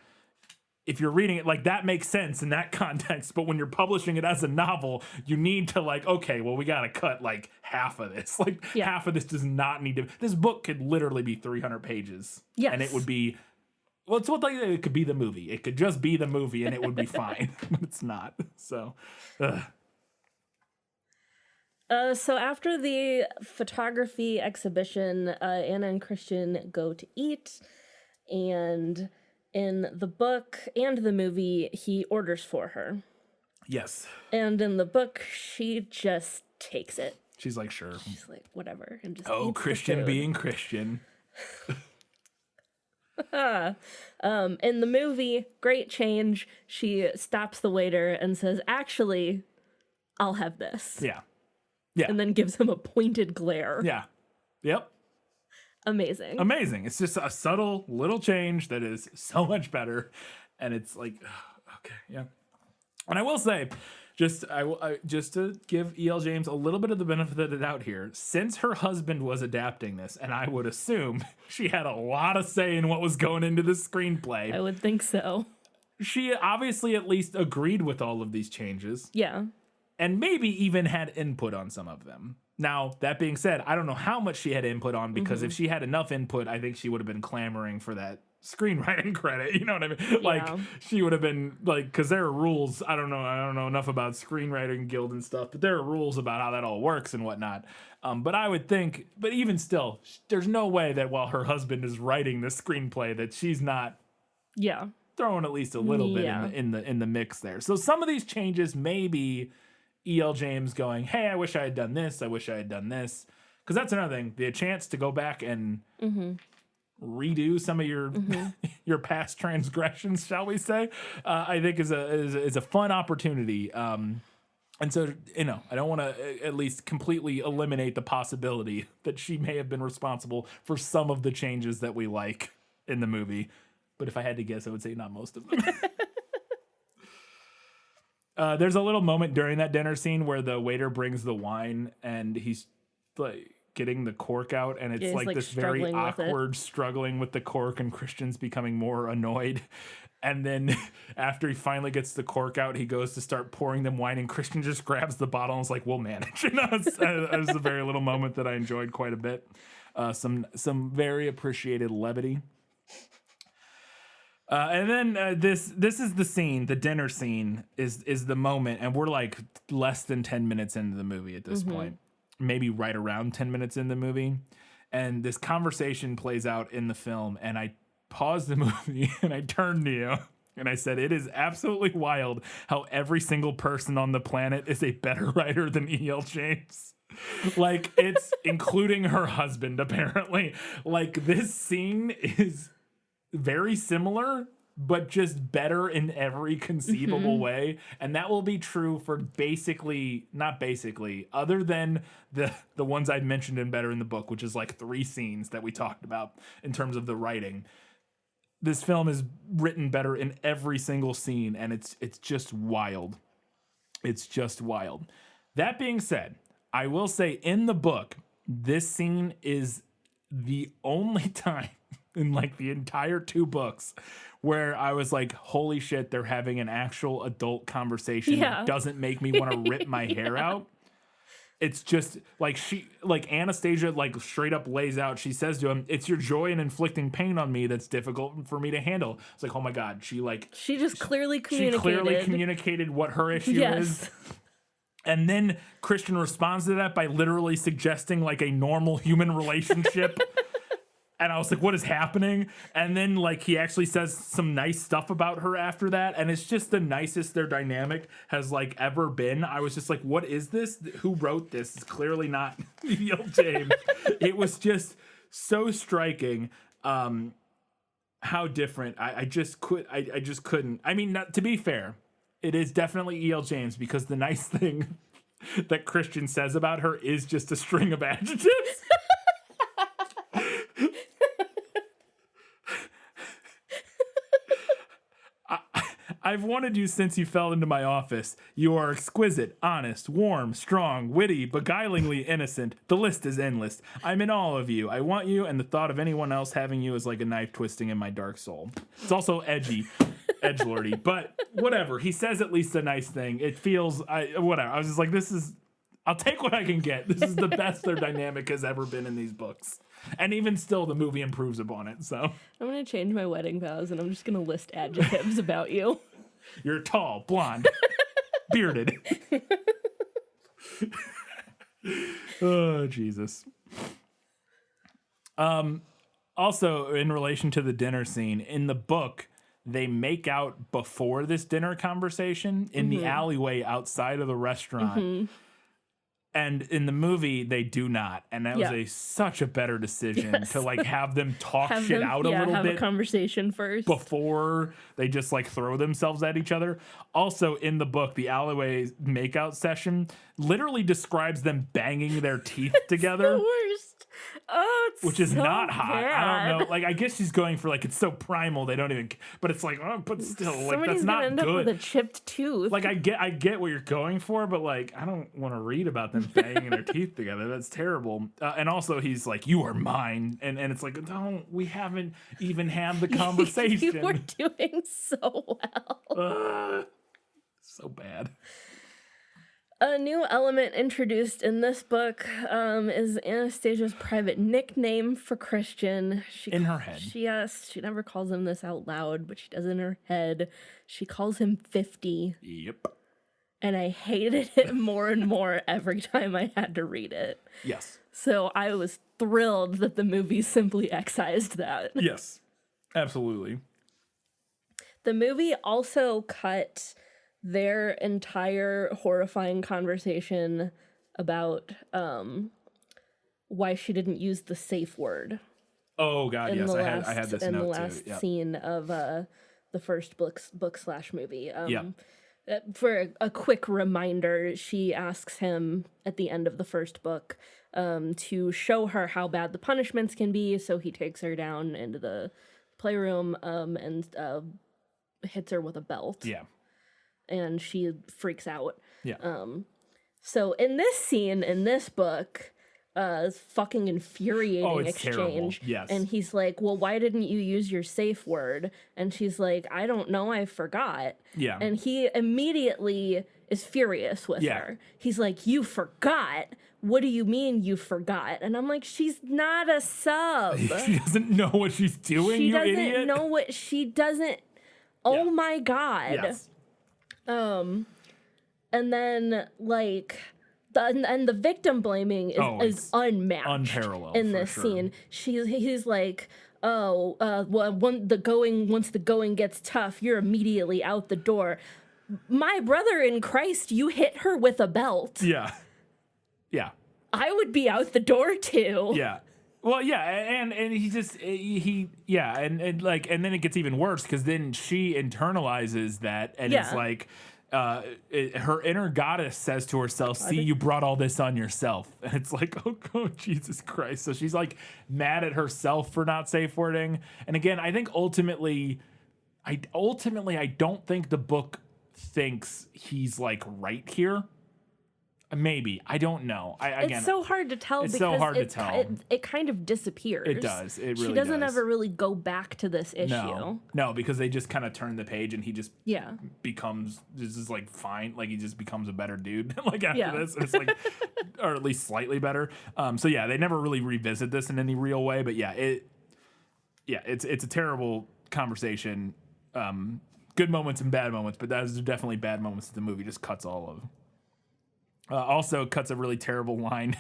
If you're reading it, like, that makes sense in that context. But when you're publishing it as a novel, you need to like, okay, well, we got to cut like half of this. Like half of this does not need to, this book could literally be 300 pages. Yes. And it would be, well, it's what like it could be the movie. It could just be the movie, and it would be fine. But it's not. So, so after the photography exhibition, Anna and Christian go to eat, and in the book and the movie, he orders for her. Yes. And in the book, she just takes it. She's like, sure. She's like, whatever, and just eats Christian being Christian. In the movie, great change. She stops the waiter and says, actually, I'll have this. Yeah. Yeah. And then gives him a pointed glare. Yeah. Yep. Amazing. It's just a subtle little change that is so much better. And it's like, okay, yeah. And I will say, just to give E.L. James a little bit of the benefit of the doubt here, since her husband was adapting this, and I would assume she had a lot of say in what was going into the screenplay. I would think so. She obviously at least agreed with all of these changes. Yeah. And maybe even had input on some of them. Now, that being said, I don't know how much she had input on, because if she had enough input, I think she would have been clamoring for that screenwriting credit. You know what I mean? Like, she would have been like, because there are rules. I don't know enough about screenwriting guild and stuff, but there are rules about how that all works and whatnot. But I would think, but even still, there's no way that while her husband is writing the screenplay that she's not throwing at least a little bit in the mix there. So some of these changes may be E.L. James going, hey, I wish I had done this. I wish I had done this. Because that's another thing. The chance to go back and redo some of your your past transgressions, shall we say, I think is a fun opportunity. And so, I don't want to at least completely eliminate the possibility that she may have been responsible for some of the changes that we like in the movie. But if I had to guess, I would say not most of them. There's a little moment during that dinner scene where the waiter brings the wine and he's like getting the cork out, and it's like this very awkward struggling with the cork, and Christian's becoming more annoyed. And then after he finally gets the cork out, he goes to start pouring them wine, and Christian just grabs the bottle and is like, we'll manage. It was a very little moment that I enjoyed quite a bit. Some very appreciated levity. And then this is the scene, the dinner scene is the moment, and we're like less than 10 minutes into the movie at this point, maybe right around 10 minutes in the movie. And this conversation plays out in the film, and I paused the movie and I turned to you and I said, it is absolutely wild how every single person on the planet is a better writer than E.L. James. Like, it's including her husband, apparently. Like, this scene is very similar, but just better in every conceivable way. And that will be true for other than the ones I'd mentioned in Better in the Book, which is like 3 scenes that we talked about in terms of the writing. This film is written better in every single scene, and it's just wild. It's just wild. That being said, I will say in the book, this scene is the only time in like the entire 2 books where I was like, holy shit, they're having an actual adult conversation that doesn't make me want to rip my hair out. It's just like Anastasia like straight up lays out. She says to him, "It's your joy in inflicting pain on me that's difficult for me to handle." It's like, oh my God, she just clearly communicated what her issue is. And then Christian responds to that by literally suggesting like a normal human relationship. And I was like, what is happening? And then like he actually says some nice stuff about her after that. And it's just the nicest their dynamic has like ever been. I was just like, what is this? Who wrote this? It's clearly not E.L. James. It was just so striking how different. I just couldn't. I mean, to be fair, it is definitely E.L. James, because the nice thing that Christian says about her is just a string of adjectives. I've wanted you since you fell into my office. You are exquisite, honest, warm, strong, witty, beguilingly innocent. The list is endless. I'm in awe of you. I want you, and the thought of anyone else having you is like a knife twisting in my dark soul. It's also edgelordy, but whatever. He says at least a nice thing. It feels, whatever. I was just like, I'll take what I can get. This is the best their dynamic has ever been in these books. And even still, the movie improves upon it. So I'm going to change my wedding vows, and I'm just going to list adjectives about you. You're tall, blonde, bearded. Oh, Jesus. Also, in relation to the dinner scene, in the book, they make out before this dinner conversation in the alleyway outside of the restaurant. And in the movie, they do not. And that was such a better decision to like have them talk out a little bit. Have a conversation first before they just like throw themselves at each other. Also, in the book, the alleyway makeout session literally describes them banging their teeth together. The worst. Oh, it's which is so not hot. bad. I don't know. Like, I guess she's going for like, it's so primal they don't even. But it's like, oh, but still, like that's not end good. Up with a chipped tooth. Like I get what you're going for, but like I don't want to read about them banging their teeth together. That's terrible. And also, he's like, "You are mine," and it's like, no, we haven't even had the conversation. You were doing so well. So bad. A new element introduced in this book is Anastasia's private nickname for Christian. In her head. She never calls him this out loud, but she does in her head. She calls him 50. Yep. And I hated it more and more every time I had to read it. Yes. So I was thrilled that the movie simply excised that. Yes, absolutely. The movie also cut their entire horrifying conversation about why she didn't use the safe word. Oh God, yes, I had this in note the last too. Yep. scene of the first book/movie. For a quick reminder, she asks him at the end of the first book to show her how bad the punishments can be. So he takes her down into the playroom and hits her with a belt. Yeah. And she freaks out. Yeah. So in this scene, in this book, fucking infuriating it's exchange. terrible. Yes. And he's like, well, why didn't you use your safe word? And she's like, I don't know, I forgot. Yeah. And he immediately is furious with her. He's like, you forgot? What do you mean you forgot? And I'm like, she's not a sub. She doesn't know what she's doing, She you doesn't idiot. know what she doesn't. Oh my God. Yes. And then like the victim blaming is unmatched, unparalleled in this scene. He's like, once the going gets tough, you're immediately out the door. My brother in Christ, you hit her with a belt. Yeah. Yeah. I would be out the door too. Yeah. Well, yeah, and he just and then it gets even worse because then she internalizes that and it's like her inner goddess says to herself, "See, you brought all this on yourself," and it's like, oh Jesus Christ! So she's like mad at herself for not safe wording. And again, I think ultimately, I don't think the book thinks he's like right here. Maybe. I don't know. It's so hard to tell because it kind of disappears. It does. It really does. She doesn't ever really go back to this issue. No, because they just kind of turn the page and he just becomes just like fine. Like he just becomes a better dude like after this. And it's like, or at least slightly better. So yeah, they never really revisit this in any real way. But it's a terrible conversation. Good moments and bad moments, but those are definitely bad moments that the movie just cuts all of. Also cuts a really terrible line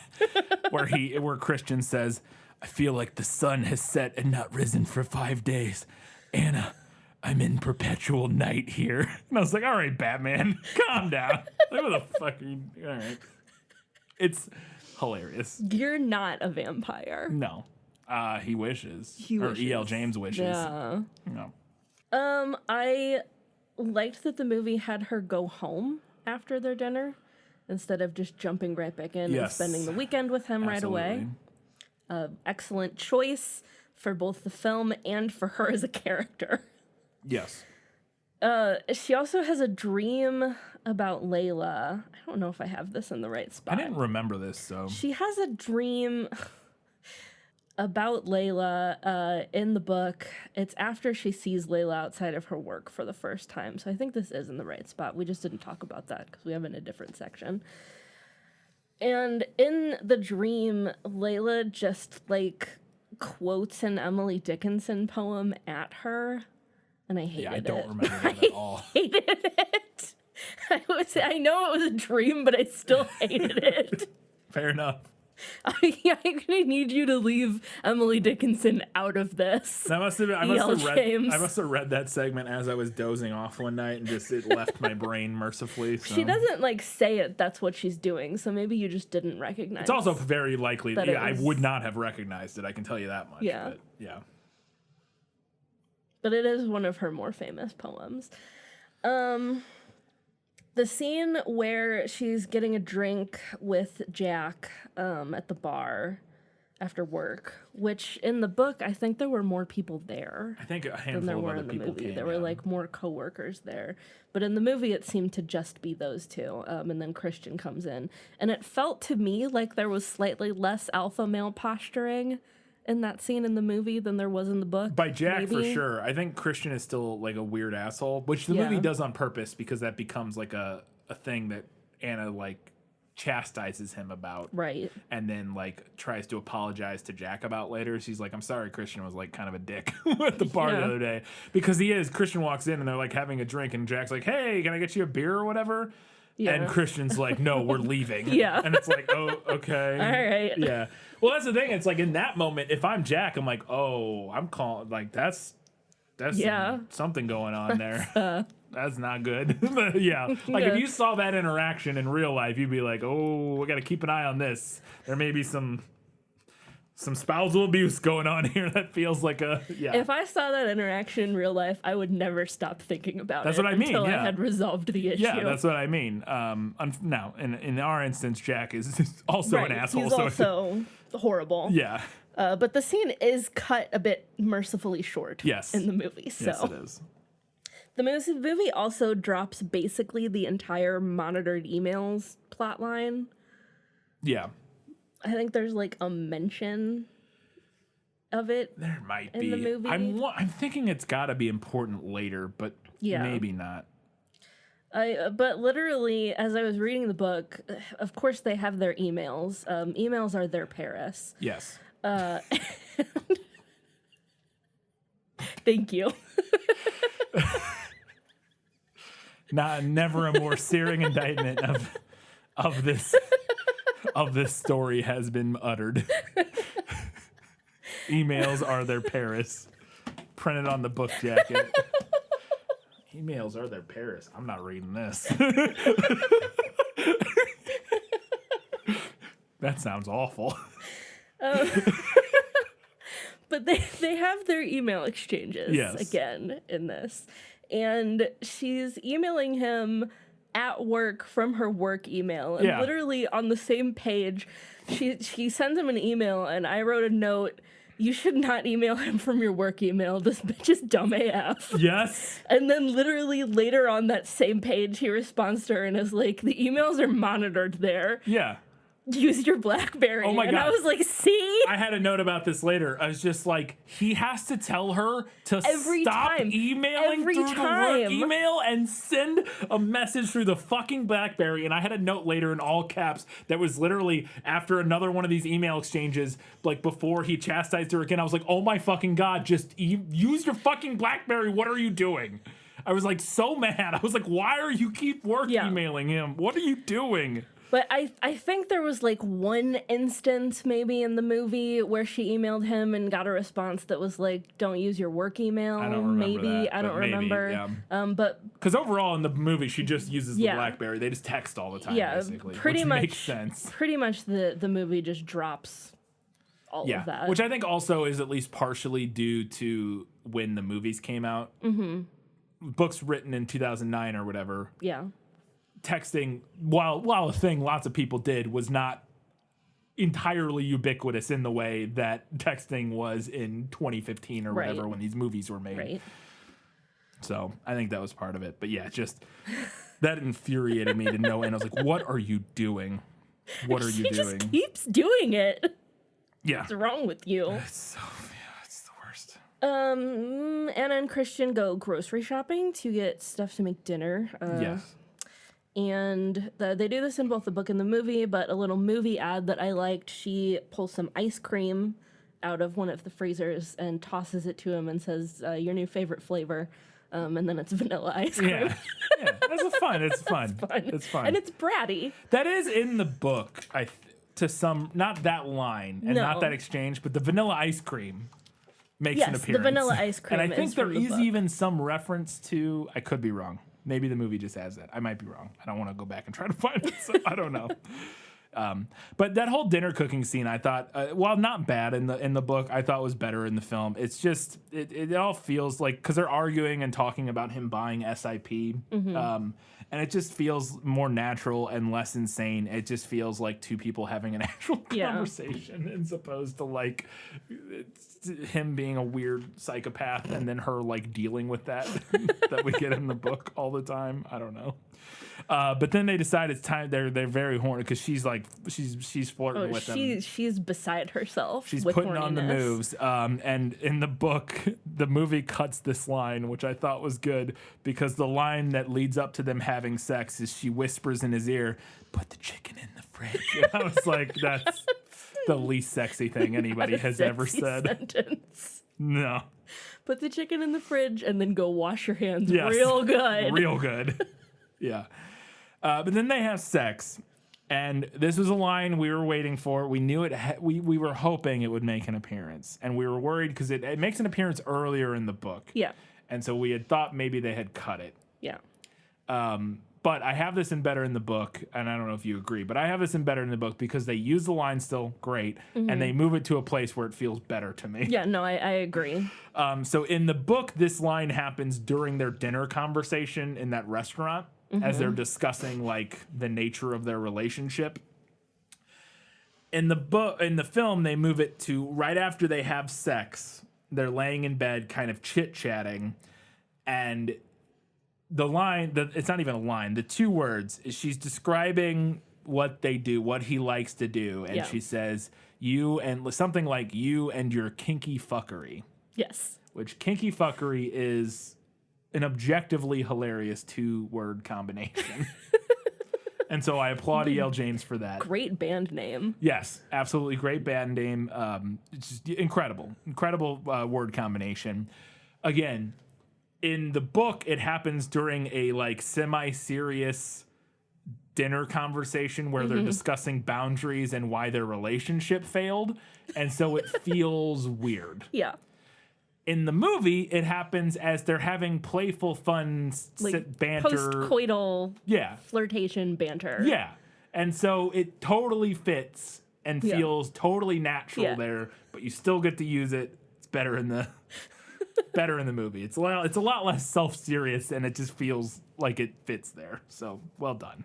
where Christian says, "I feel like the sun has set and not risen for 5 days. Anna, I'm in perpetual night here." And I was like, all right, Batman, calm down. Like, what the fuck are you... All right. It's hilarious. You're not a vampire. No. He wishes. He wishes. Or E.L. James wishes. Yeah. No. I liked that the movie had her go home after their dinner, instead of just jumping right back in and spending the weekend with him right away. Excellent choice for both the film and for her as a character. Yes. She also has a dream about Layla. I don't know if I have this in the right spot. I didn't remember this, so... She has a dream about Layla in the book. It's after she sees Layla outside of her work for the first time. So I think this is in the right spot. We just didn't talk about that because we have it in a different section. And in the dream, Layla just like quotes an Emily Dickinson poem at her. And I hated it. Yeah, I don't remember that at all. I hated it. I know it was a dream, but I still hated it. Fair enough. I'm gonna need you to leave Emily Dickinson out of this. That must have been, I must have read that segment as I was dozing off one night and just it left my brain mercifully. So. She doesn't like say it. That's what she's doing. So maybe you just didn't recognize. It's also very likely that I would not have recognized it. I can tell you that much. Yeah. But, yeah. But it is one of her more famous poems. The scene where she's getting a drink with Jack at the bar after work, which in the book, I think there were more people there. I think a handful than there of were other in the people movie. came, There were like more coworkers there. But in the movie, it seemed to just be those two. And then Christian comes in. And it felt to me like there was slightly less alpha male posturing in that scene in the movie than there was in the book. By Jack, maybe. for sure. I think Christian is still like a weird asshole, which the movie does on purpose because that becomes like a thing that Anna like chastises him about. Right. And then like tries to apologize to Jack about later. She's like, I'm sorry, Christian was like kind of a dick at the bar the other day. Because he is. Christian walks in and they're like having a drink and Jack's like, hey, can I get you a beer or whatever? Yeah. And Christian's like, no, we're leaving. Yeah. And it's like, oh, okay. All right. Yeah. Well, that's the thing. It's like in that moment, if I'm Jack, I'm like, oh, I'm calling, like, that's something going on there. That's not good. Yeah. Like if you saw that interaction in real life, you'd be like, oh, we got to keep an eye on this. There may be some some spousal abuse going on here. That feels like If I saw that interaction in real life, I would never stop thinking about That's it what I mean, until I yeah. had resolved the issue. Yeah, that's what I mean. Now, in our instance, Jack is also right. an asshole. He's also horrible. Yeah. But the scene is cut a bit mercifully short in the movie. So. Yes, it is. The movie also drops basically the entire monitored emails plotline. Yeah. I think there's like a mention of it. There might in be. the movie. I'm thinking it's got to be important later, but maybe not. But literally, as I was reading the book, of course they have their emails. Emails are their Paris. Yes. Thank you. Never a more searing indictment of this story has been uttered. Emails are their Paris. Printed on the book jacket. Emails are their Paris. I'm not reading this. That sounds awful. But they have their email exchanges again in this. And she's emailing him at work from her work email. And literally on the same page, she sends him an email, and I wrote a note, "You should not email him from your work email. This bitch is dumb AF." Yes. And then literally later on that same page, he responds to her and is like, "The emails are monitored there. Yeah. Use your BlackBerry." Oh my God. And I was like, see? I had a note about this later. I was just like, he has to tell her to stop emailing through the work email and send a message through the fucking BlackBerry. And I had a note later in all caps that was literally after another one of these email exchanges, like before he chastised her again. I was like, oh my fucking God, just use your fucking BlackBerry. What are you doing? I was like so mad. I was like, why are you keep emailing him? What are you doing? But I think there was like one instance maybe in the movie where she emailed him and got a response that was like, "Don't use your work email." I don't remember I don't remember. Yeah. But because overall in the movie she just uses the BlackBerry. They just text all the time. Yeah, basically, pretty which much makes sense. Pretty much the movie just drops all of that, which I think also is at least partially due to when the movies came out. Mm-hmm. Books written in 2009 or whatever. Yeah. Texting, while a thing lots of people did, was not entirely ubiquitous in the way that texting was in 2015 or whatever when these movies were made. Right. So I think that was part of it. But yeah, just that infuriated me to no end. I was like, what are you doing? What are you doing? She just keeps doing it. Yeah. What's wrong with you? It's the worst. Anna and Christian go grocery shopping to get stuff to make dinner. Yes. And they do this in both the book and the movie, but a little movie ad that I liked, she pulls some ice cream out of one of the freezers and tosses it to him and says, "Your new favorite flavor." And then it's vanilla ice cream. Yeah. It's fun. It's fun. It's fun. And it's bratty. That is in the book, to some, not that line and not that exchange, but the vanilla ice cream makes an appearance. The vanilla ice cream. And I think there is book. even some reference to, I could be wrong. Maybe the movie just has that. I might be wrong. I don't want to go back and try to find it, so I don't know. But that whole dinner cooking scene, I thought, while not bad in the book, I thought was better in the film. It's just, it all feels like, because they're arguing and talking about him buying SIP, and it just feels more natural and less insane. It just feels like two people having an actual conversation, as opposed to like him being a weird psychopath and then her like dealing with that that we get in the book all the time. I don't know. But then they decide it's time. They're very horny because she's like she's flirting with them. She's beside herself. She's with putting horniness. on the moves. And in the book, the movie cuts this line, which I thought was good because the line that leads up to them having sex is she whispers in his ear, "Put the chicken in the fridge." And I was like, that's the least sexy thing anybody has ever said. Sentence. No. Put the chicken in the fridge and then go wash your hands real good. Real good. Yeah. But then they have sex, and this was a line we were waiting for. We knew it. We were hoping it would make an appearance, and we were worried because it makes an appearance earlier in the book. Yeah. And so we had thought maybe they had cut it. Yeah. But I have this in better in the book, and I don't know if you agree, but I have this in better in the book because they use the line still great, and they move it to a place where it feels better to me. Yeah, no, I agree. So in the book, this line happens during their dinner conversation in that restaurant as they're discussing like the nature of their relationship. In the film, they move it to right after they have sex. They're laying in bed, kind of chit-chatting, and the line, it's not even a line, the two words, is she's describing what they do, what he likes to do, and she says, you and something like you and your kinky fuckery. Yes. Which kinky fuckery is an objectively hilarious 2-word combination. And so I applaud E.L. James for that. Great band name. Yes, absolutely great band name. It's just incredible word combination. Again, in the book, it happens during a like semi-serious dinner conversation where they're discussing boundaries and why their relationship failed, and so it feels weird. Yeah. In the movie, it happens as they're having playful, fun banter. Post-coital flirtation banter. Yeah. And so it totally fits and feels totally natural there, but you still get to use it. It's better in the movie. It's a lot less self-serious, and it just feels like it fits there. So well done.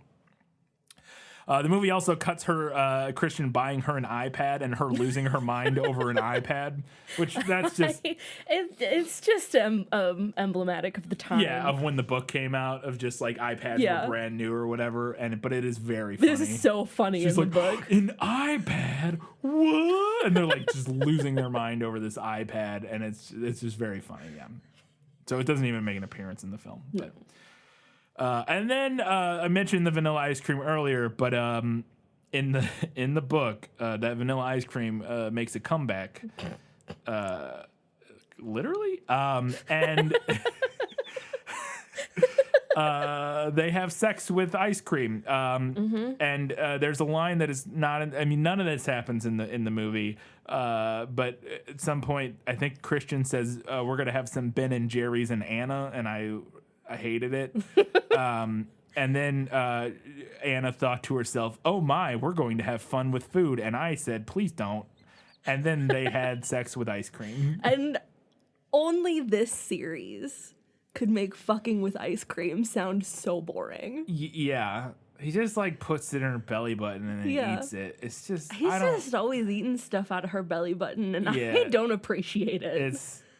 The movie also cuts her Christian buying her an iPad and her losing her mind over an iPad, which that's just it's just emblematic of the time. Yeah, of when the book came out, of just like iPads were brand new or whatever, but it is very funny. This is so funny. She's in like, the book. An iPad? What? And they're like just losing their mind over this iPad, and it's just very funny. Yeah. So it doesn't even make an appearance in the film. No. But. And then I mentioned the vanilla ice cream earlier, but in the book, that vanilla ice cream makes a comeback, literally, and they have sex with ice cream, and there's a line that is not. I mean, none of this happens in the movie, but at some point, I think Christian says we're gonna have some Ben and Jerry's and Anna, and I hated it. And then Anna thought to herself, oh my, we're going to have fun with food. And I said, please don't. And then they had sex with ice cream. And only this series could make fucking with ice cream sound so boring. Yeah. He just like puts it in her belly button and then eats it. It's just, He's just always eating stuff out of her belly button, and I don't appreciate it.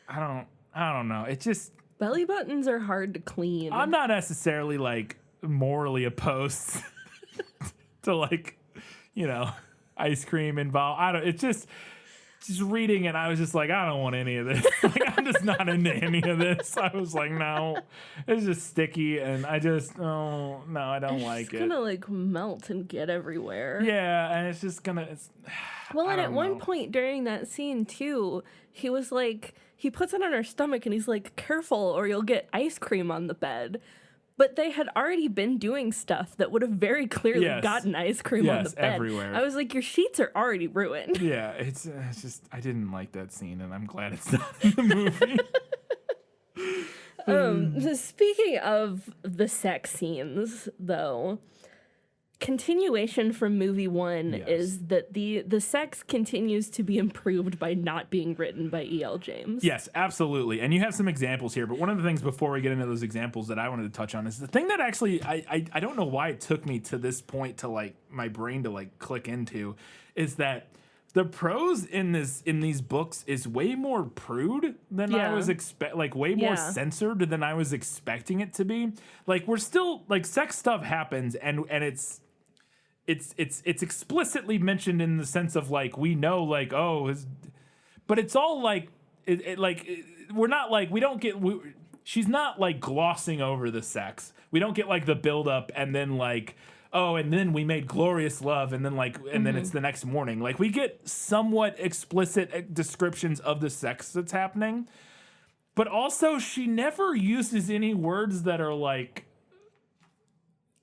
I don't know. It just, belly buttons are hard to clean. I'm not necessarily like morally opposed to like, ice cream involved. It's just reading it, I was just like, I don't want any of this. Like, I'm just not into any of this. I was like, no, it's just sticky, and I just, no, I don't like it. It's gonna like melt and get everywhere. Yeah, and it's just gonna. Well, and at one point during that scene too, he was like, he puts it on her stomach, and he's like, careful, or you'll get ice cream on the bed. But they had already been doing stuff that would have very clearly gotten ice cream on the bed. Everywhere. I was like, your sheets are already ruined. Yeah, it's just, I didn't like that scene, and I'm glad it's not in the movie. So speaking of the sex scenes, though, continuation from movie one is that the sex continues to be improved by not being written by E.L. James. Yes, absolutely. And you have some examples here, but one of the things before we get into those examples that I wanted to touch on is the thing that actually, I don't know why it took me to this point to like my brain to like click into, is that the prose in these books is way more prude than I was way more censored than I was expecting it to be. Like, we're still, like, sex stuff happens, and it's explicitly mentioned in the sense of like, we know, like, but it's all like we're not like, we don't get, she's not like glossing over the sex. We don't get like the build up and then like, and then we made glorious love, and then like, and then it's the next morning. Like, we get somewhat explicit descriptions of the sex that's happening, but also she never uses any words that are like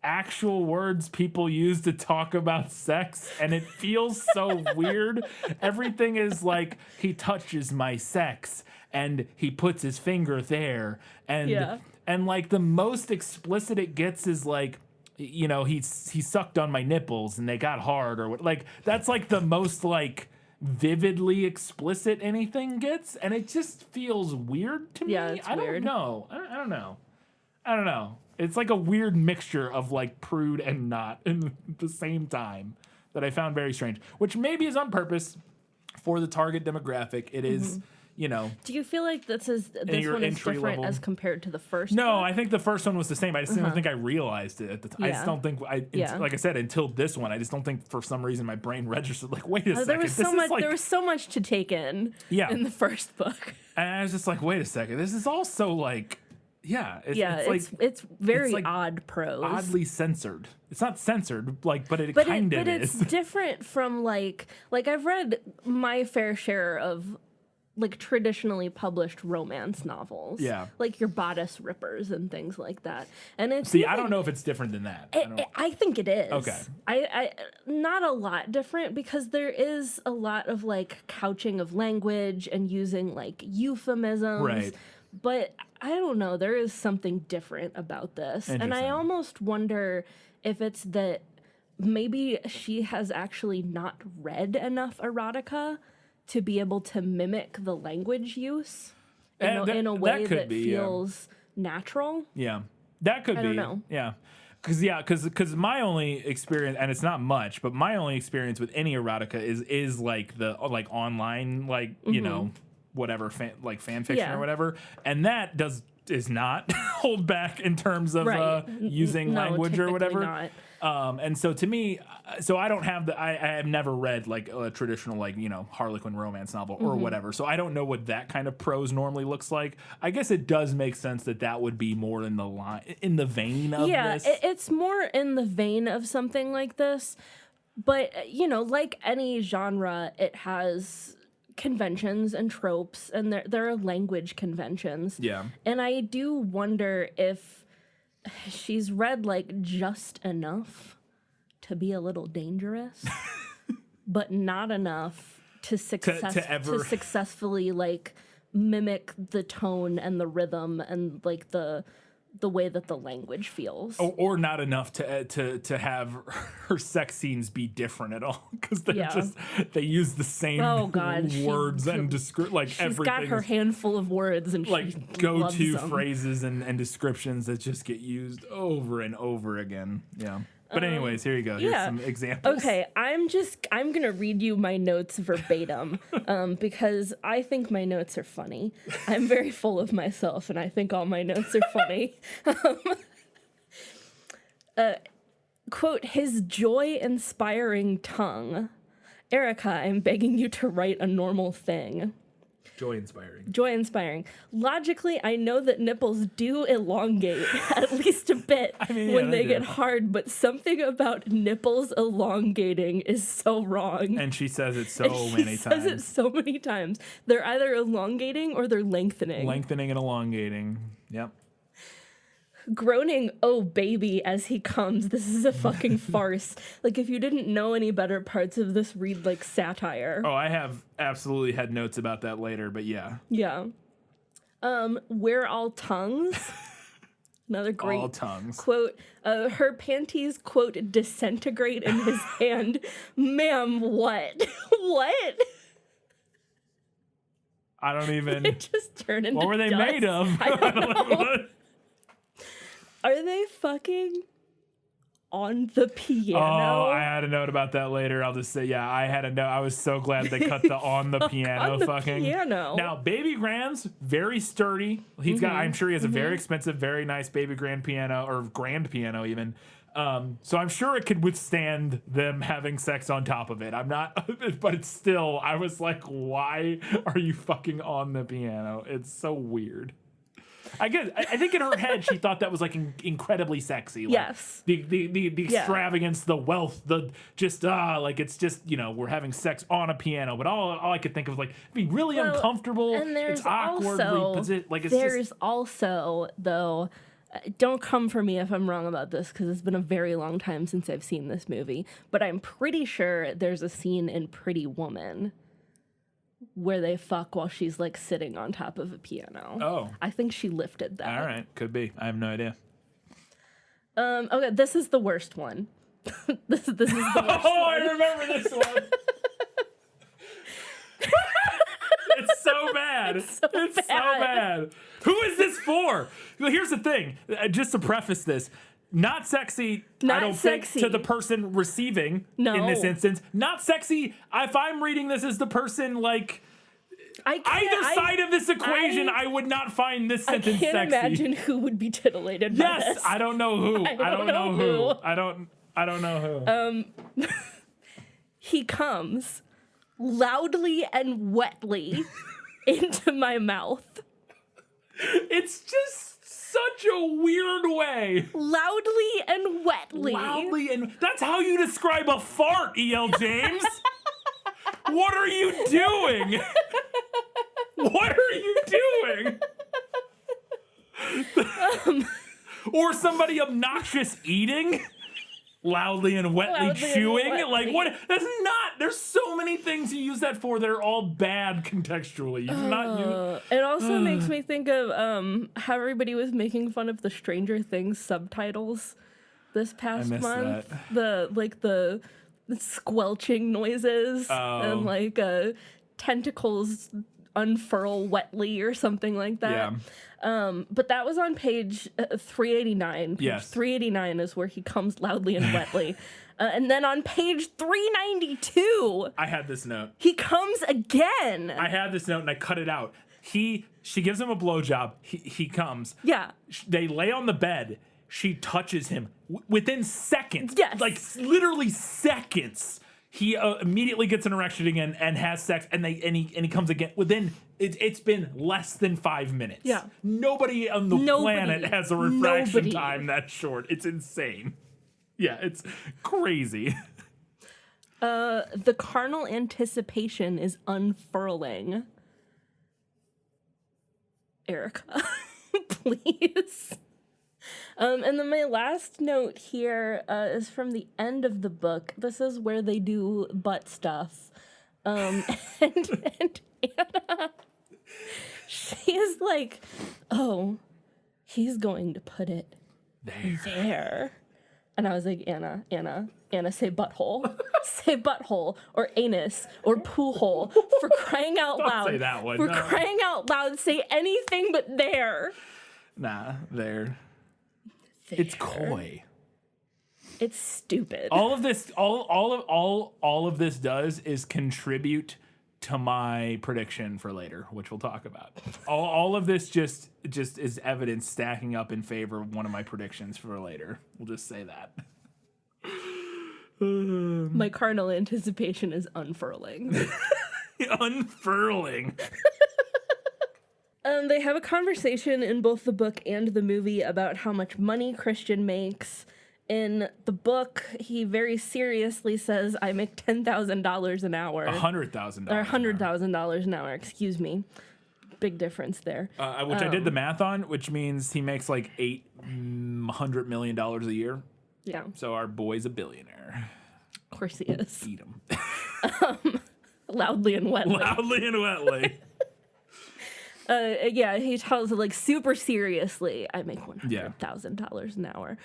actual words people use to talk about sex, and it feels so weird. Everything is like, he touches my sex and he puts his finger there, and like the most explicit it gets is like, you know, he sucked on my nipples and they got hard, or what. Like, that's like the most like vividly explicit anything gets, and it just feels weird to me. Yeah, it's weird. Don't know. I don't know. It's like a weird mixture of like prude and not in the same time that I found very strange, which maybe is on purpose for the target demographic. It is, you know. Do you feel like this one is different level. as compared to the first No, book? I think the first one was the same. I just don't think I realized it at the time. I just don't think like I said, until this one, I just don't think for some reason my brain registered like, wait a second. There was so much to take in the first book. And I was just like, wait a second. This is also like, it's very odd prose. Oddly censored. It's not censored, like, but it kind of is. But it's different from like I've read my fair share of like traditionally published romance novels. Yeah. Like your Bodice Rippers and things like that. And it's I don't know if it's different than that. I think it is. Okay. I not a lot different, because there is a lot of like couching of language and using like euphemisms. Right. But I don't know, there is something different about this. And I almost wonder if it's that maybe she has actually not read enough erotica to be able to mimic the language use in a way that feels natural. Yeah, that could be. I don't know. Yeah. Because my only experience, and it's not much, but my only experience with any erotica is like the online, like, you know, whatever, fan fiction or whatever. And that is not hold back in terms of using language or whatever. Not. And so to me, I don't have I have never read like a traditional, like, you know, Harlequin romance novel or whatever. So I don't know what that kind of prose normally looks like. I guess it does make sense that would be more in the vein of this. Yeah, it's more in the vein of something like this. But, you know, like any genre, it has conventions and tropes, and there are language conventions. Yeah. And I do wonder if she's read like just enough to be a little dangerous, but not enough to successfully like mimic the tone and the rhythm and like the way that the language feels, or not enough to have her sex scenes be different at all, because they use the same words and like everything. She's got her handful of words and like go-to phrases and descriptions that just get used over and over again. Yeah. But anyways, here you go. Here's some examples. Okay, I'm going to read you my notes verbatim because I think my notes are funny. I'm very full of myself, and I think all my notes are funny. Quote, his joy-inspiring tongue. Erica, I'm begging you to write a normal thing. Joy-inspiring. Logically, I know that nipples do elongate at least a bit when they get hard, but something about nipples elongating is so wrong. And she says it so many times. She says it so many times. They're either elongating or they're lengthening. Lengthening and elongating. Yep. Groaning, oh baby, as he comes. This is a fucking farce. Like, if you didn't know any better parts of this, read like satire. Oh, I have absolutely had notes about that later, but yeah. Yeah. We're all tongues. Another great all tongues. Quote, her panties, quote, disintegrate in his hand. Ma'am, what? What? I don't even. They just turn into What were they dust. made of? I don't know. Are they fucking on the piano? Oh, I had a note about that later. I'll just say, I had a note. I was so glad they cut the on the piano on the fucking. Piano. Now, Baby Grand's very sturdy. He's got, I'm sure he has a very expensive, very nice Baby Grand piano, or grand piano even. So I'm sure it could withstand them having sex on top of it. I'm not, but it's still, I was like, why are you fucking on the piano? It's so weird. I think in her head she thought that was like incredibly sexy. Like, yes. The extravagance, the wealth, the just like it's just, you know, we're having sex on a piano. But all I could think of was like it'd be really uncomfortable. And there's it's awkwardly also though. Don't come for me if I'm wrong about this, because it's been a very long time since I've seen this movie. But I'm pretty sure there's a scene in Pretty Woman where they fuck while she's like sitting on top of a piano. Oh. I think she lifted that. All right. Could be. I have no idea. Okay, this is the worst one. this is the worst one. I remember this one. It's so bad. It's so bad. Who is this for? Well, here's the thing. Just to preface this, not sexy, I don't think, to the person receiving in this instance. Not sexy. If I'm reading this as the person, like, either side of this equation, I would not find this sentence sexy. I can't imagine who would be titillated by this. I don't know who. I don't know who. I don't know who. He comes loudly and wetly into my mouth. It's just such a weird way. Loudly and wetly. That's how you describe a fart, E.L. James. What are you doing? What are you doing? Or somebody obnoxious eating? Loudly and wetly chewing? Like, what? That's not. There's so many things you use that for that are all bad contextually. It also makes me think of how everybody was making fun of the Stranger Things subtitles this past month. The squelching noises and like tentacles unfurl wetly or something like that. Yeah. But that was on page 389. Page 389 is where he comes loudly and wetly. And then on page 392, I had this note. He comes again. I had this note and I cut it out. She gives him a blowjob. He comes. Yeah. They lay on the bed. She touches him within seconds. Yes. Like literally seconds. He immediately gets an erection again and has sex, and he comes again within. It's been less than 5 minutes. Yeah. Nobody on the planet has a refraction time that short. It's insane. Yeah, it's crazy. The carnal anticipation is unfurling. Erica, please. And then my last note here is from the end of the book. This is where they do butt stuff. And Anna, she is like, oh, he's going to put it there. And I was like, Anna, say butthole. Say butthole or anus or poo hole. For crying out loud. Don't say that one. For crying out loud, say anything but there. Nah, there. It's coy. It's stupid. All of this, all of this does is contribute to my prediction for later, which we'll talk about. All of this just is evidence stacking up in favor of one of my predictions for later. We'll just say that. My carnal anticipation is unfurling. Unfurling. They have a conversation in both the book and the movie about how much money Christian makes. In the book, he very seriously says, I make $10,000 an hour. $100,000. Or $100,000 an hour, excuse me. Big difference there. Which I did the math on, which means he makes like $800 million a year. Yeah. So our boy's a billionaire. Of course he is. Eat him. Loudly and wetly. Loudly and wetly. Yeah, he tells it like super seriously, I make $100,000 an hour.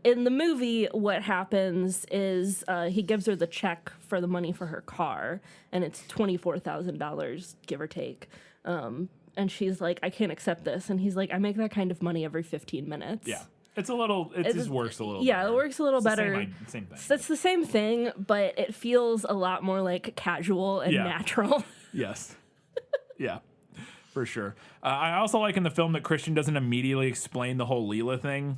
In the movie, what happens is he gives her the check for the money for her car, and it's $24,000, give or take. And she's like, I can't accept this. And he's like, I make that kind of money every 15 minutes. Yeah. It just works a little better. It works a little better. Same thing. It's the same thing, but it feels a lot more like casual and natural. Yes. Yeah. For sure. I also like in the film that Christian doesn't immediately explain the whole Leela thing.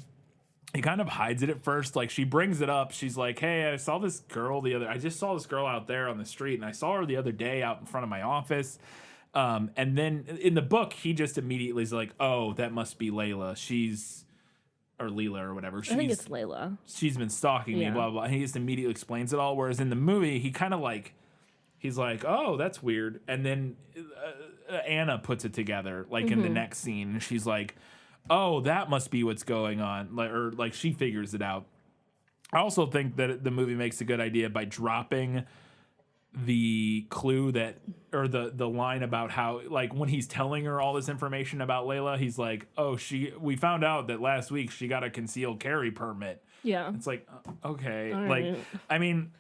He kind of hides it at first. Like, she brings it up. She's like, hey, I just saw this girl out there on the street, and I saw her the other day out in front of my office. And then in the book, he just immediately is like, oh, that must be Layla. Or Leela or whatever. I think it's Layla. She's been stalking me, blah, blah, blah. And he just immediately explains it all. Whereas in the movie, he kind of like, he's like, oh, that's weird. And then Anna puts it together, like in the next scene. And she's like, oh, that must be what's going on. Like she figures it out. I also think that the movie makes a good idea by dropping the clue that, or the line about how, like, when he's telling her all this information about Layla, he's like, oh, we found out that last week she got a concealed carry permit. Yeah. It's like, okay. All like, right. I mean,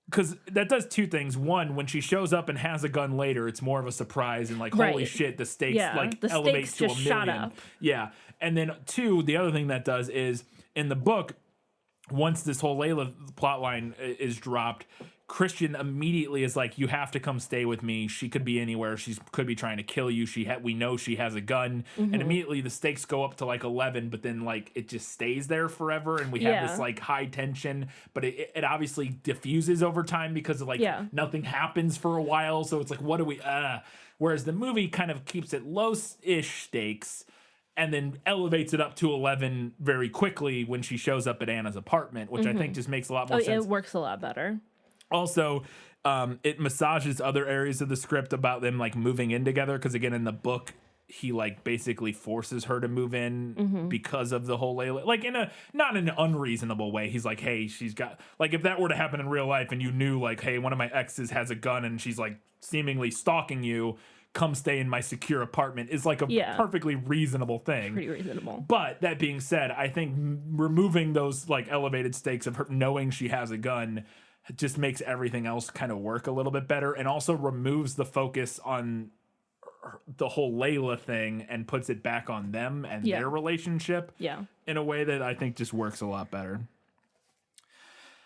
because that does two things. One, when she shows up and has a gun later, it's more of a surprise and like, holy shit, the stakes the elevate stakes to just $1 shot million. up. Yeah. And then two, the other thing that does is in the book, once this whole Layla plot line is dropped, Christian immediately is like, you have to come stay with me. She could be anywhere. She could be trying to kill you. We know she has a gun. And immediately the stakes go up to like 11, but then like it just stays there forever. And we have this like high tension, but it obviously diffuses over time because of like nothing happens for a while. So it's like, what do we, whereas the movie kind of keeps it low-ish stakes and then elevates it up to 11 very quickly when she shows up at Anna's apartment, which I think just makes a lot more sense. It works a lot better. Also, it massages other areas of the script about them like moving in together. Because again, in the book, he like basically forces her to move in because of the whole Layla, like in a not in an unreasonable way. He's like, hey, she's got, like, if that were to happen in real life and you knew like, hey, one of my exes has a gun and she's like seemingly stalking you, come stay in my secure apartment, is like a perfectly reasonable thing. Pretty reasonable. But that being said, I think removing those like elevated stakes of her knowing she has a gun just makes everything else kind of work a little bit better, and also removes the focus on the whole Layla thing and puts it back on them and their relationship in a way that I think just works a lot better.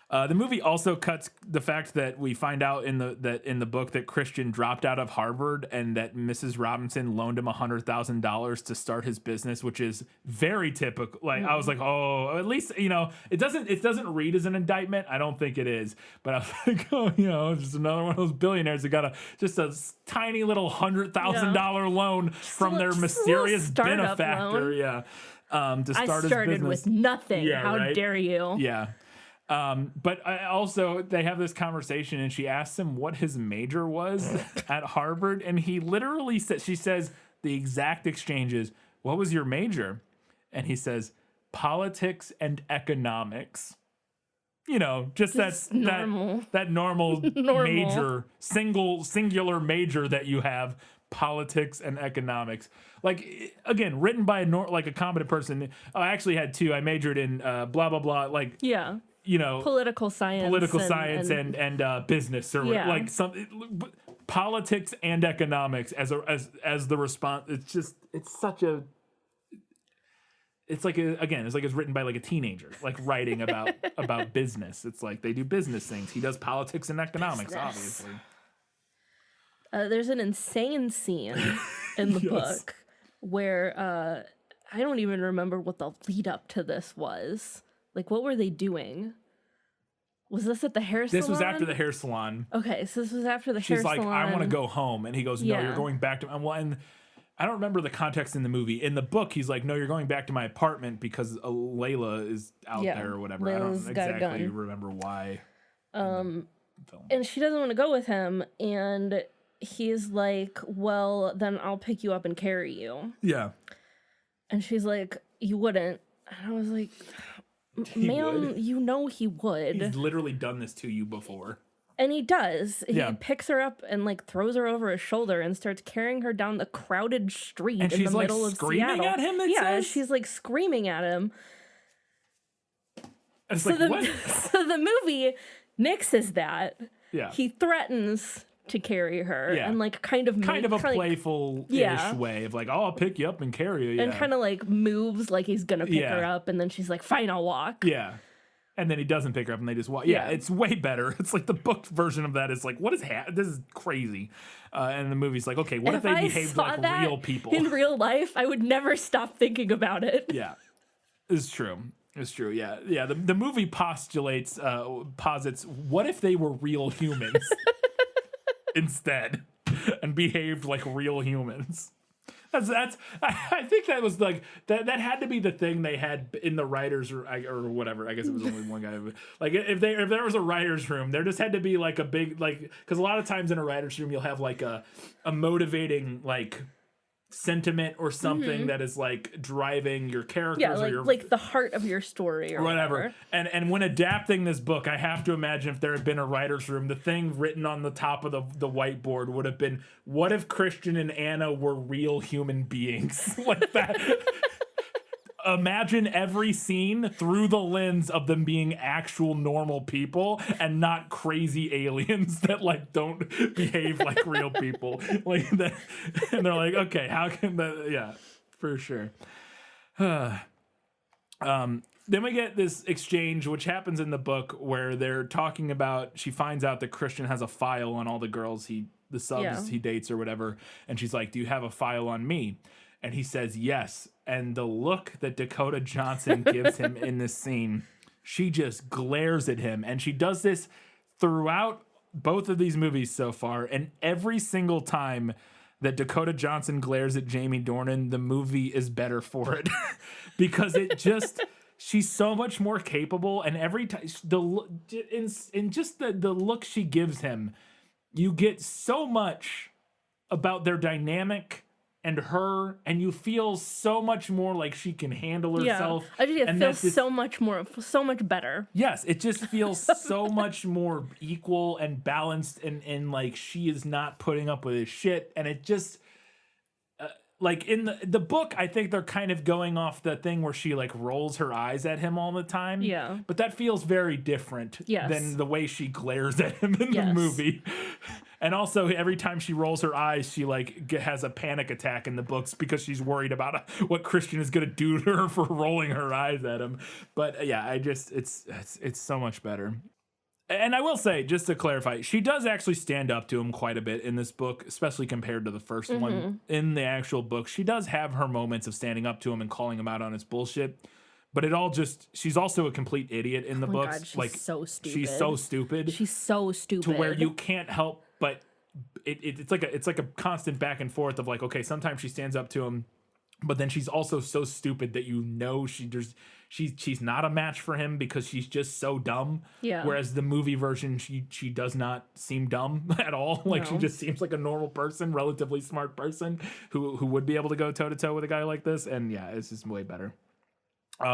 The movie also cuts the fact that we find out in the book that Christian dropped out of Harvard and that Mrs. Robinson loaned him $100,000 to start his business, which is very typical. Like I was like, oh, at least it doesn't read as an indictment. I don't think it is, but I was like, oh, just another one of those billionaires that got just a tiny little $100,000 loan from their mysterious benefactor. Loan. To start his business. I started with nothing. How dare you? Yeah. But also they have this conversation and she asks him what his major was at Harvard. And he literally says, she says the exact exchange is, what was your major? And he says, politics and economics. Just normal. that normal major, singular major that you have, politics and economics. Like, again, written by a competent person. I actually had two. I majored in blah, blah, blah. Like, political science and business, or like some politics and economics as the response. It's like it's written by like a teenager, like writing about business. It's like they do business things. He does politics and economics, obviously. There's an insane scene in the book where I don't even remember what the lead up to this was. Like, what were they doing? Was this at the hair salon? This was after the hair salon. Okay, so this was after the hair salon. She's like, I want to go home. And he goes, no, you're going back to... And I don't remember the context in the movie. In the book, he's like, no, you're going back to my apartment because Layla is out there or whatever. Layla's I don't exactly remember why. And she doesn't want to go with him. And he's like, well, then I'll pick you up and carry you. Yeah. And she's like, you wouldn't. And I was like... Ma'am, he would. He's literally done this to you before. And he does. Yeah. He picks her up and like throws her over his shoulder and starts carrying her down the crowded street in the middle of Seattle. At him, she's like screaming at him. So the movie nixes that. Yeah. He threatens to carry her and like kind of a playful-ish way of like, oh, I'll pick you up and carry you. And kind of like moves like he's gonna pick her up, and then she's like, fine, I'll walk. Yeah. And then he doesn't pick her up and they just walk. Yeah, it's way better. It's like the book version of that is like, what is this is crazy. And the movie's like, okay, what if they behaved like real people? In real life, I would never stop thinking about it. Yeah. It's true. It's true. Yeah. Yeah. The movie posits, what if they were real humans? Instead, and behaved like real humans. I think that was like that had to be the thing they had in the writers or whatever. I guess it was only one guy. Like if there was a writer's room, there just had to be like a big, like, because a lot of times in a writer's room you'll have like a motivating like sentiment or something that is like driving your characters, Yeah, or your like the heart of your story or whatever. And when adapting this book, I have to imagine if there had been a writer's room, the thing written on the top of the whiteboard would have been, what if Christian and Anna were real human beings? Like that. Imagine every scene through the lens of them being actual normal people and not crazy aliens that like don't behave like real people. Like that, and they're like, okay, how can that? Yeah, for sure. Then we get this exchange, which happens in the book, where they're talking about. She finds out that Christian has a file on all the girls the subs he dates or whatever, and she's like, "Do you have a file on me?" And he says yes. And the look that Dakota Johnson gives him in this scene, she just glares at him. And she does this throughout both of these movies so far. And every single time that Dakota Johnson glares at Jamie Dornan, the movie is better for it. Because it just, she's so much more capable. And every time, in just the look she gives him, you get so much about their dynamic and her, and you feel so much more like she can handle herself. Yeah, it feels so much better. Yes, it just feels so much more equal and balanced, and like she is not putting up with his shit, and it just like in the book, I think they're kind of going off the thing where she like rolls her eyes at him all the time. Yeah, but that feels very different than the way she glares at him in the movie. And also, every time she rolls her eyes, she like has a panic attack in the books because she's worried about what Christian is going to do to her for rolling her eyes at him. But yeah, it's so much better. And I will say, just to clarify, she does actually stand up to him quite a bit in this book, especially compared to the first one. In the actual book, she does have her moments of standing up to him and calling him out on his bullshit. But it all just, she's also a complete idiot in the books. God, she's so stupid. She's so stupid. She's so stupid. To where you can't help but it's like a constant back and forth of like, okay, sometimes she stands up to him, but then she's also so stupid that she's not a match for him because she's just so dumb. Yeah. Whereas the movie version, she does not seem dumb at all. Like she just seems like a normal person, relatively smart person who would be able to go toe to toe with a guy like this. And yeah, it's just way better.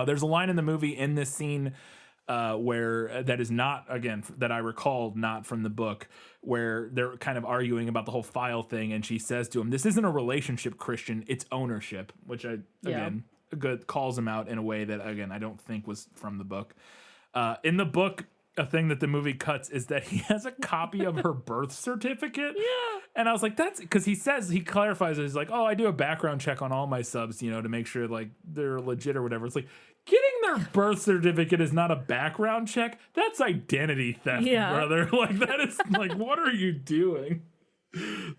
There's a line in the movie in this scene where that is not, again, that I recall, not from the book, where they're kind of arguing about the whole file thing, and she says to him, "This isn't a relationship, Christian, it's ownership," which again calls him out in a way that, again, I don't think was from the book. In the book, a thing that the movie cuts is that he has a copy of her birth certificate. Yeah. And I was like, that's because he clarifies it. He's like, "Oh, I do a background check on all my subs, to make sure like they're legit or whatever." It's like, getting their birth certificate is not a background check. That's identity theft, brother. Like that is like, what are you doing?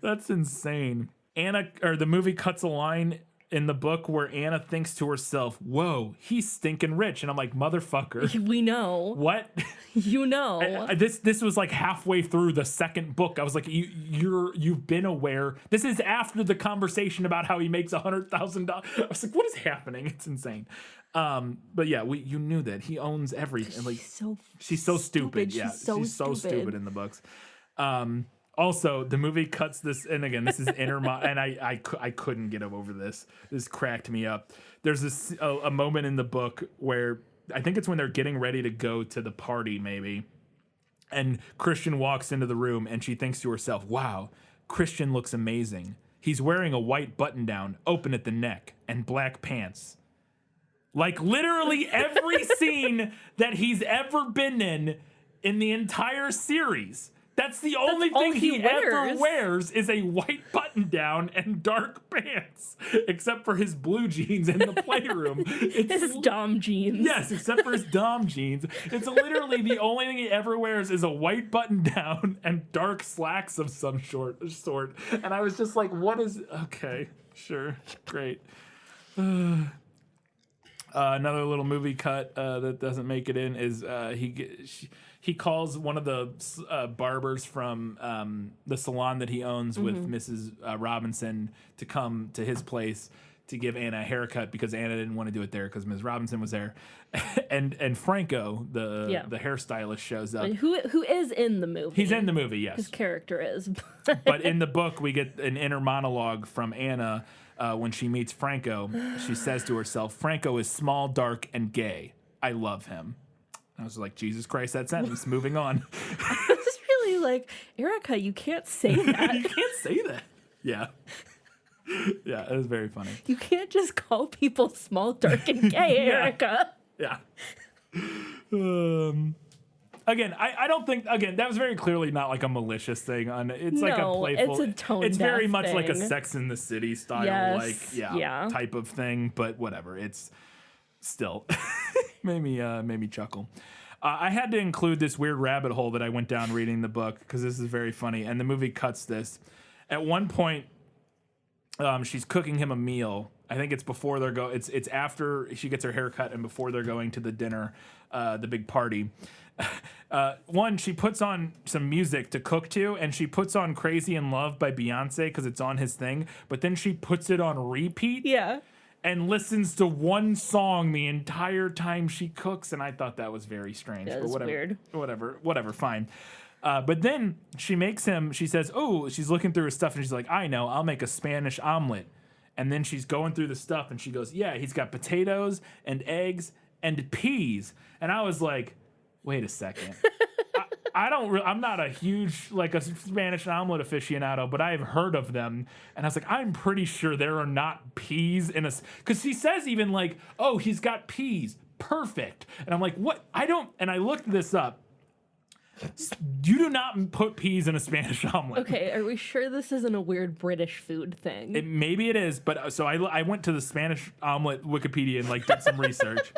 That's insane. The movie cuts a line in the book where Anna thinks to herself, "Whoa, he's stinking rich," and I'm like, "Motherfucker, we know what." This was like halfway through the second book. I was like, you've been aware. This is after the conversation about how he makes $100,000. I was like, what is happening? It's insane. But yeah, you knew that he owns everything. Like she's so stupid. Yeah, she's so stupid in the books. Also, the movie cuts this, and again, this is and I couldn't get over this. This cracked me up. There's a moment in the book where I think it's when they're getting ready to go to the party, maybe, and Christian walks into the room, and she thinks to herself, "Wow, Christian looks amazing. He's wearing a white button-down, open at the neck, and black pants." Like literally every scene that he's ever been in the entire series. That's the only thing he ever wears is a white button down and dark pants, except for his blue jeans in the playroom. It's his Dom jeans. Yes, except for his Dom jeans. It's literally the only thing he ever wears is a white button down and dark slacks of some sort. And I was just like, what is... Okay, sure, great. Another little movie cut that doesn't make it in is he calls one of the barbers from the salon that he owns with Mrs. Robinson to come to his place to give Anna a haircut because Anna didn't want to do it there because Ms. Robinson was there. and Franco, the hairstylist, shows up. Who is in the movie. He's in the movie, yes. His character is. But in the book, we get an inner monologue from Anna when she meets Franco, she says to herself, Franco is small, dark, and gay. I love him. I was like, Jesus Christ, that sentence. Moving on. I was really like, Erica, you can't say that. You can't say that. Yeah. Yeah, it was very funny. You can't just call people small, dark, and gay, Erica. Yeah. Again, I don't think, that was very clearly not like a malicious thing. It's like a playful. It's a tone It's very deaf much like a thing. Sex in the City style, Yes, yeah. type of thing. But whatever, it's still made me chuckle. I had to include this weird rabbit hole that I went down reading the book because this is very funny, and the movie cuts this. At one point, she's cooking him a meal. I think it's before they're It's after she gets her hair cut and before they're going to the dinner, the big party. She puts on some music to cook to, and she puts on "Crazy in Love" by Beyonce because it's on his thing. But then she puts it on repeat. Yeah. And listens to one song the entire time she cooks, and I thought that was very strange. That but is whatever, weird. Whatever, fine. But then she makes him. She says, "Oh," she's looking through his stuff, and she's like, "I know, I'll make a Spanish omelet." And then she's going through the stuff, and she goes, "Yeah, he's got potatoes and eggs and peas." And I was like, "Wait a second." I'm not a huge, like, a Spanish omelet aficionado, but I've heard of them. And I was like, I'm pretty sure there are not peas in a, because she says even like, "Oh, he's got peas. Perfect." And I'm like, what? And I looked this up. You do not put peas in a Spanish omelet. Okay, are we sure this isn't a weird British food thing? Maybe it is, but so I went to the Spanish omelet Wikipedia and like did some research.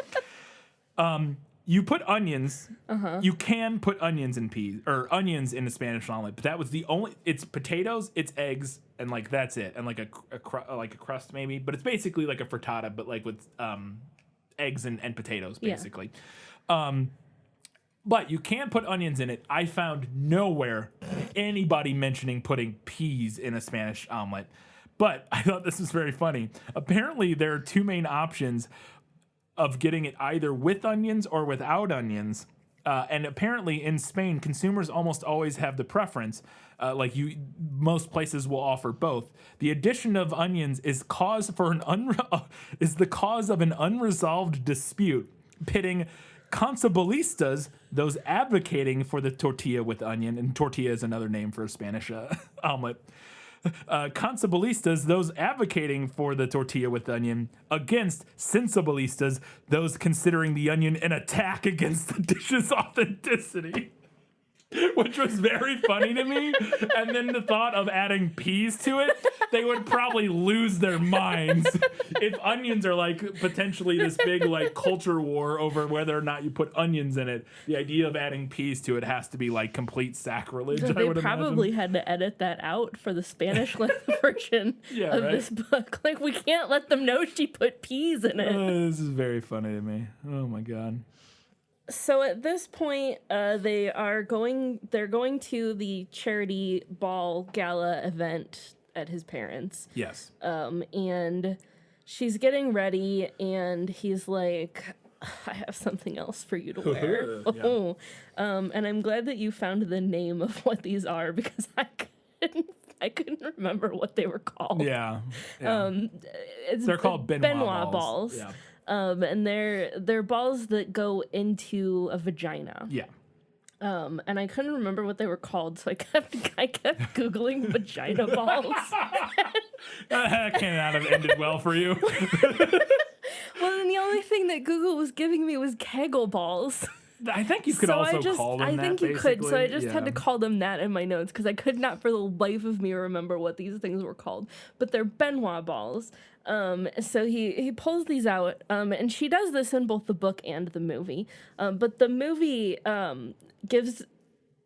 You put onions. You can put onions in peas or onions in a Spanish omelet, but that was the only. It's potatoes, it's eggs, and like that's it, and like a crust maybe. But it's basically like a frittata, but like with eggs and potatoes basically. Yeah. But you can put onions in it. I found nowhere anybody mentioning putting peas in a Spanish omelet. But I thought this was very funny. Apparently, there are two main options of getting it either with onions or without onions. And apparently in Spain, consumers almost always have the preference. Most places will offer both. The addition of onions is the cause of an unresolved dispute, pitting consobolistas, those advocating for the tortilla with onion, and tortilla is another name for a Spanish omelet. Consobolistas, those advocating for the tortilla with onion, against sensibilistas, those considering the onion an attack against the dish's authenticity. Which was very funny to me. And then the thought of adding peas to it, they would probably lose their minds if onions are like potentially this big like culture war over whether or not you put onions in it. The idea of adding peas to it has to be like complete sacrilege. They probably had to edit that out for the Spanish version of this book. Like, we can't let them know she put peas in it. This is very funny to me. Oh my God. So at this point, they're going to the charity ball gala event at his parents'. Yes. And she's getting ready, and he's like, "I have something else for you to wear." Yeah. And I'm glad that you found the name of what these are, because I couldn't remember what they were called. Yeah. They're called Benoit balls. Yeah. And they're balls that go into a vagina. Yeah. And I couldn't remember what they were called, so I kept Googling vagina balls. That cannot have ended well for you. Well, then the only thing that Google was giving me was Kegel balls. I think you could call them that. I think you could, so I just had to Yeah. call them that in my notes because I could not for the life of me remember what these things were called. But they're Benoit balls. So he pulls these out, and she does this in both the book and the movie. But the movie gives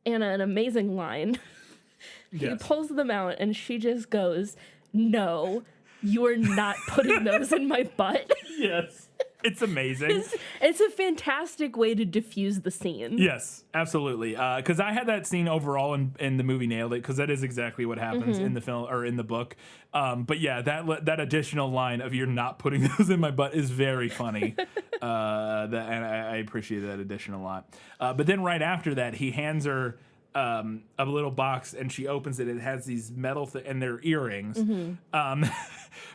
Anna an amazing line. He Yes. pulls them out, and she just goes, "No, you are not putting those in my butt." Yes. It's amazing. It's a fantastic way to diffuse the scene. Yes, absolutely. Because I had that scene overall in the movie nailed it, because that is exactly what happens in the film or in the book. But yeah, that additional line of "you're not putting those in my butt" is very funny. And I appreciate that addition a lot. But then right after that, he hands her a little box, and she opens it. It has these metal and they're earrings.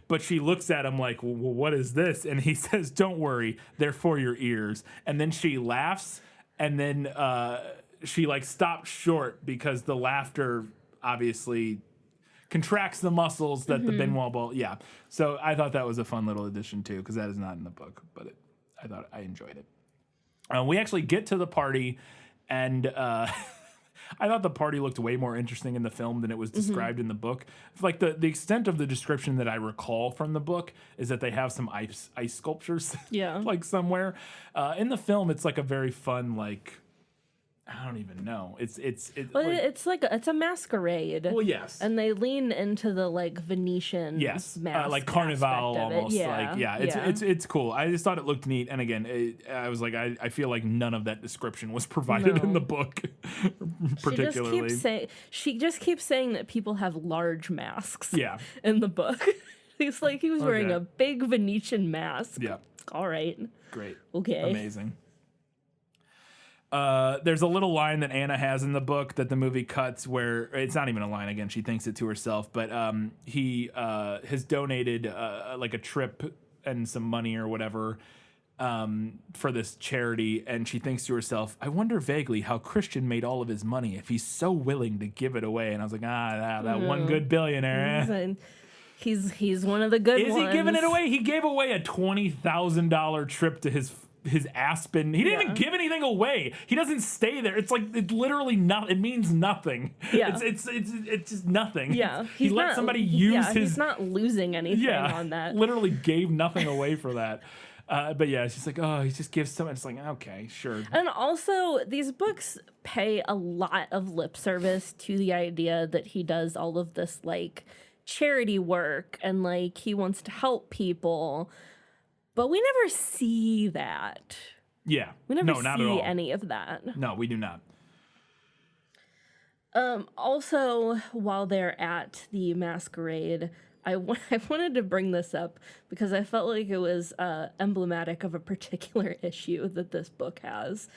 But she looks at him like, well, what is this? And he says, don't worry, they're for your ears. And then she laughs, and then she like stops short because the laughter obviously contracts the muscles that the Benoit ball. Yeah. So I thought that was a fun little addition too, because that is not in the book, but I thought I enjoyed it. We actually get to the party, and I thought the party looked way more interesting in the film than it was described in the book. Like the extent of the description that I recall from the book is that they have some ice sculptures, like somewhere. In the film, it's like a very fun, like, I don't even know. It's a masquerade. Well, yes, and they lean into the like Venetian, mask like Carnival almost. Yeah. It's cool. I just thought it looked neat, and again, I was like, I feel like none of that description was provided in the book, particularly. She just keeps saying that people have large masks. Yeah, in the book, he's like he was wearing a big Venetian mask. Yeah, all right, great, okay, amazing. There's a little line that Anna has in the book that the movie cuts where it's not even a line, again, she thinks it to herself, but he has donated like a trip and some money or whatever for this charity, and she thinks to herself, I wonder vaguely how Christian made all of his money if he's so willing to give it away. And I was like, that one good billionaire. He's one of the good ones. Is he giving it away? He gave away a $20,000 trip to his Aspen. He didn't even give anything away. He doesn't stay there. It's like, it's literally not, it means nothing. Yeah. It's just nothing. Yeah. He let somebody use his. He's not losing anything on that. Literally gave nothing away for that. But yeah, she's like, oh, he just gives someone. It's like, okay, sure. And also, these books pay a lot of lip service to the idea that he does all of this like charity work and like he wants to help people. But we never see that. Yeah. We never not see at all. any of that. No, we do not. Also, while they're at the masquerade, I wanted to bring this up because I felt like it was emblematic of a particular issue that this book has.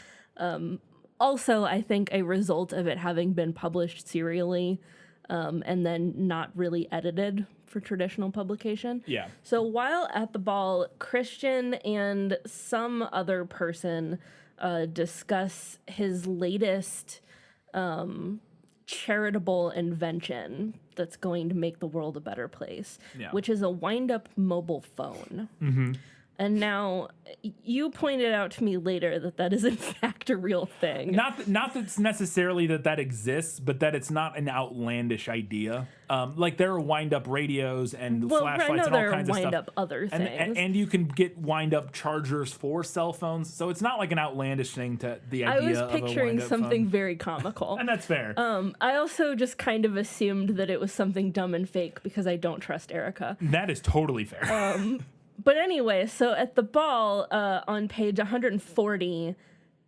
Also, I think a result of it having been published serially and then not really edited for traditional publication. Yeah. So while at the ball, Christian and some other person discuss his latest charitable invention that's going to make the world a better place, which is a wind-up mobile phone. Mm-hmm. And now, you pointed out to me later that is in fact a real thing. Not that it's necessarily that exists, but that it's not an outlandish idea. Like there are wind-up radios and flashlights and all kinds of stuff. Wind-up other things. And you can get wind-up chargers for cell phones. So it's not like an outlandish thing to the idea of a wind-up phone. I was picturing something very comical. And that's fair. I also just kind of assumed that it was something dumb and fake because I don't trust Erica. That is totally fair. But anyway, so at the ball, on page 140,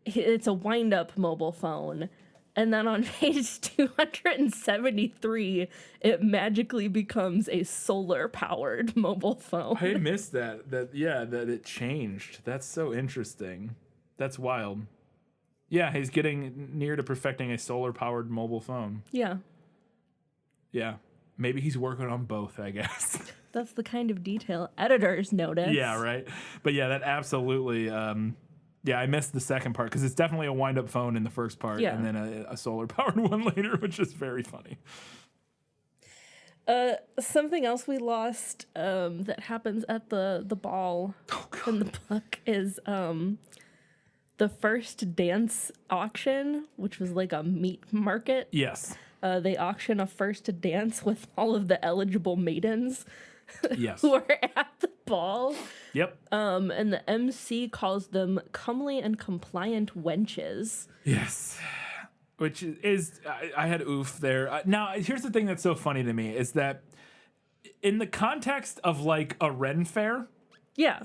it's a wind-up mobile phone. And then on page 273, it magically becomes a solar-powered mobile phone. I missed that. That it changed. That's so interesting. That's wild. Yeah, he's getting near to perfecting a solar-powered mobile phone. Yeah. Yeah. Maybe he's working on both, I guess. That's the kind of detail editors notice. Yeah, right. But yeah, that absolutely. I missed the second part because it's definitely a wind-up phone in the first part, and then a solar-powered one later, which is very funny. Something else we lost that happens at the ball in the book is the first dance auction, which was like a meat market. Yes. They auction a first dance with all of the eligible maidens. Yes. Who are at the ball. Yep. And the MC calls them comely and compliant wenches. Yes. Which is, I had oof there. Now, here's the thing that's so funny to me is that in the context of like a Ren fair. Yeah.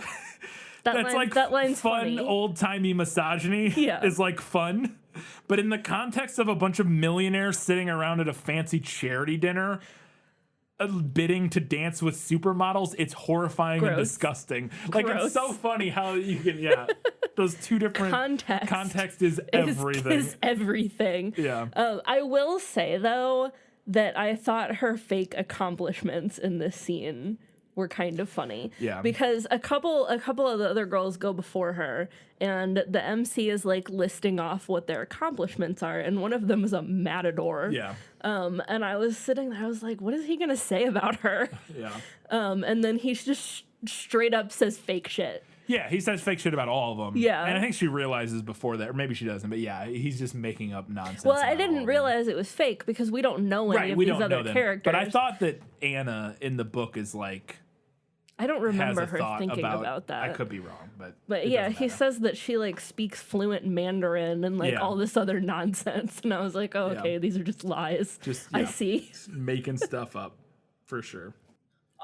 That line's fun, funny. old-timey misogyny is like fun. But in the context of a bunch of millionaires sitting around at a fancy charity dinner, bidding to dance with supermodels, it's horrifying and Gross. disgusting. Like, Gross. it's so funny how you can, those two different context is everything. Is everything. Yeah. I will say though that I thought her fake accomplishments in this scene were kind of funny. Yeah. Because a couple of the other girls go before her, and the MC is like listing off what their accomplishments are, and one of them is a matador. Yeah. And I was sitting there, I was like, what is he gonna say about her? Yeah. And then he just straight up says fake shit. Yeah, he says fake shit about all of them. Yeah. And I think she realizes before that, or maybe she doesn't, but yeah, he's just making up nonsense. Well, I about all didn't of realize it was fake because we don't know any of we these don't other know them. characters. But I thought that Anna in the book is like, I don't has remember a her thought thinking about that. I could be wrong, but it yeah, doesn't he matter. says that she like speaks fluent Mandarin and like Yeah. all this other nonsense, and I was like, oh, okay, these are just lies. I see. Making stuff up for sure.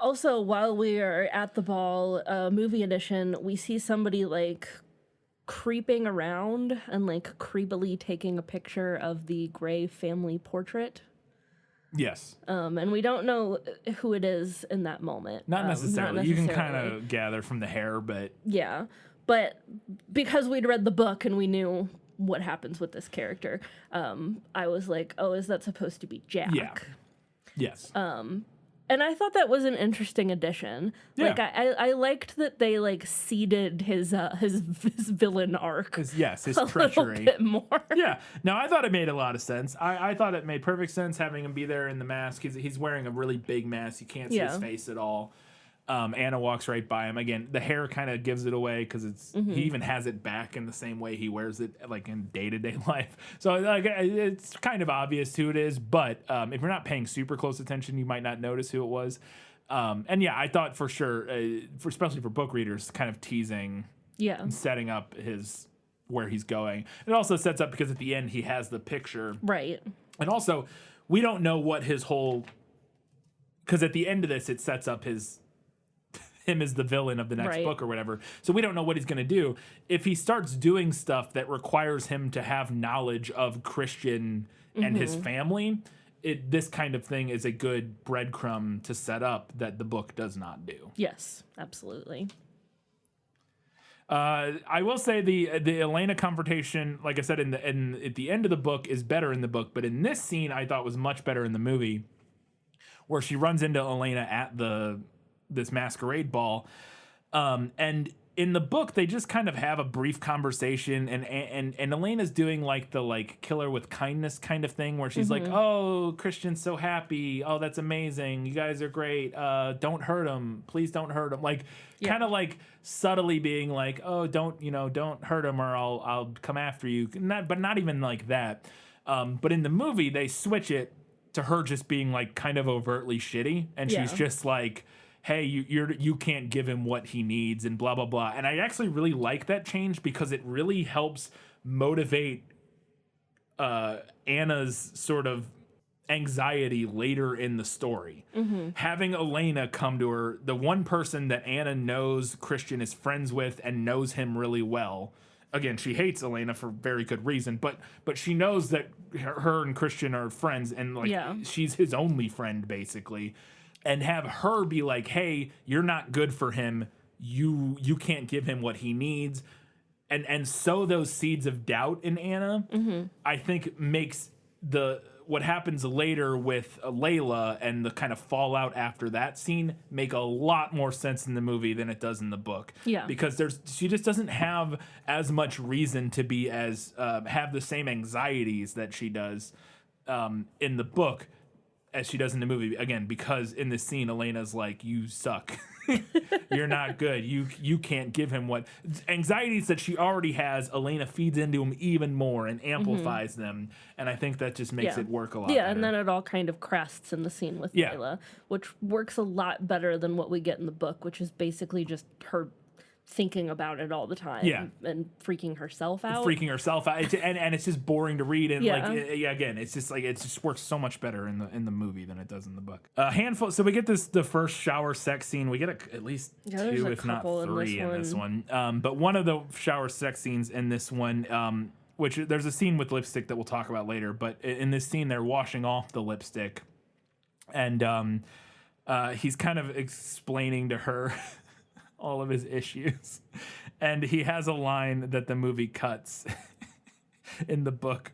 Also, while we are at the ball, movie edition, we see somebody like creeping around and like creepily taking a picture of the Gray family portrait. Yes. And we don't know who it is in that moment. Not necessarily. You can kind of gather from the hair, but yeah. But because we'd read the book and we knew what happens with this character, I was like, oh, is that supposed to be Jack? yeah. Yes. And I thought that was an interesting addition. Yeah. Like I liked that they like seeded his villain arc. His a treachery. little bit more. Yeah. No, I thought it made a lot of sense. I thought it made perfect sense having him be there in the mask. He's wearing a really big mask. You can't see his face at all. Anna walks right by him. Again, the hair kind of gives it away because he even has it back in the same way he wears it like in day-to-day life. So like it's kind of obvious who it is, but if you're not paying super close attention, you might not notice who it was. And yeah, I thought for sure, especially for book readers, kind of teasing, and setting up where he's going. It also sets up because at the end he has the picture, right? And also we don't know what his whole, because at the end of this it sets up him as the villain of the next book or whatever. So we don't know what he's going to do. If he starts doing stuff that requires him to have knowledge of Christian and his family, this kind of thing is a good breadcrumb to set up that the book does not do. Yes, absolutely. I will say the Elena confrontation, like I said, at the end of the book is better in the book, but in this scene I thought was much better in the movie, where she runs into Elena at this masquerade ball, and in the book they just kind of have a brief conversation, and Elena's doing like the kill her with kindness kind of thing, where she's like, oh, Christian's so happy, oh, that's amazing, you guys are great, don't hurt him, please don't hurt him, kind of like subtly being like, oh, don't hurt him or I'll come after you, but not even like that. But in the movie they switch it to her just being like kind of overtly shitty, and she's just like, hey, you can't give him what he needs and blah, blah, blah. And I actually really like that change because it really helps motivate Anna's sort of anxiety later in the story. Having Elena come to her, the one person that Anna knows Christian is friends with and knows him really well. Again, she hates Elena for very good reason, but she knows that her and Christian are friends, and she's his only friend basically. And have her be like, hey, you're not good for him. You can't give him what he needs. And sow those seeds of doubt in Anna, I think makes what happens later with Layla and the kind of fallout after that scene make a lot more sense in the movie than it does in the book. Yeah. Because she just doesn't have as much reason to be have the same anxieties that she does in the book as she does in the movie, again, because in this scene, Elena's like, you suck. You're not good. You can't give him what anxieties that she already has. Elena feeds into him even more and amplifies them. And I think that just makes it work a lot better. And then it all kind of crests in the scene with Layla, which works a lot better than what we get in the book, which is basically just her thinking about it all the time and freaking herself out. And it's just boring to read. And again, it's just like, it just works so much better in the movie than it does in the book. Handful. So we get the first shower sex scene. We get at least two, if not three in this one. But one of the shower sex scenes in this one, which there's a scene with lipstick that we'll talk about later, but in this scene, they're washing off the lipstick. And he's kind of explaining to her all of his issues. And he has a line that the movie cuts in the book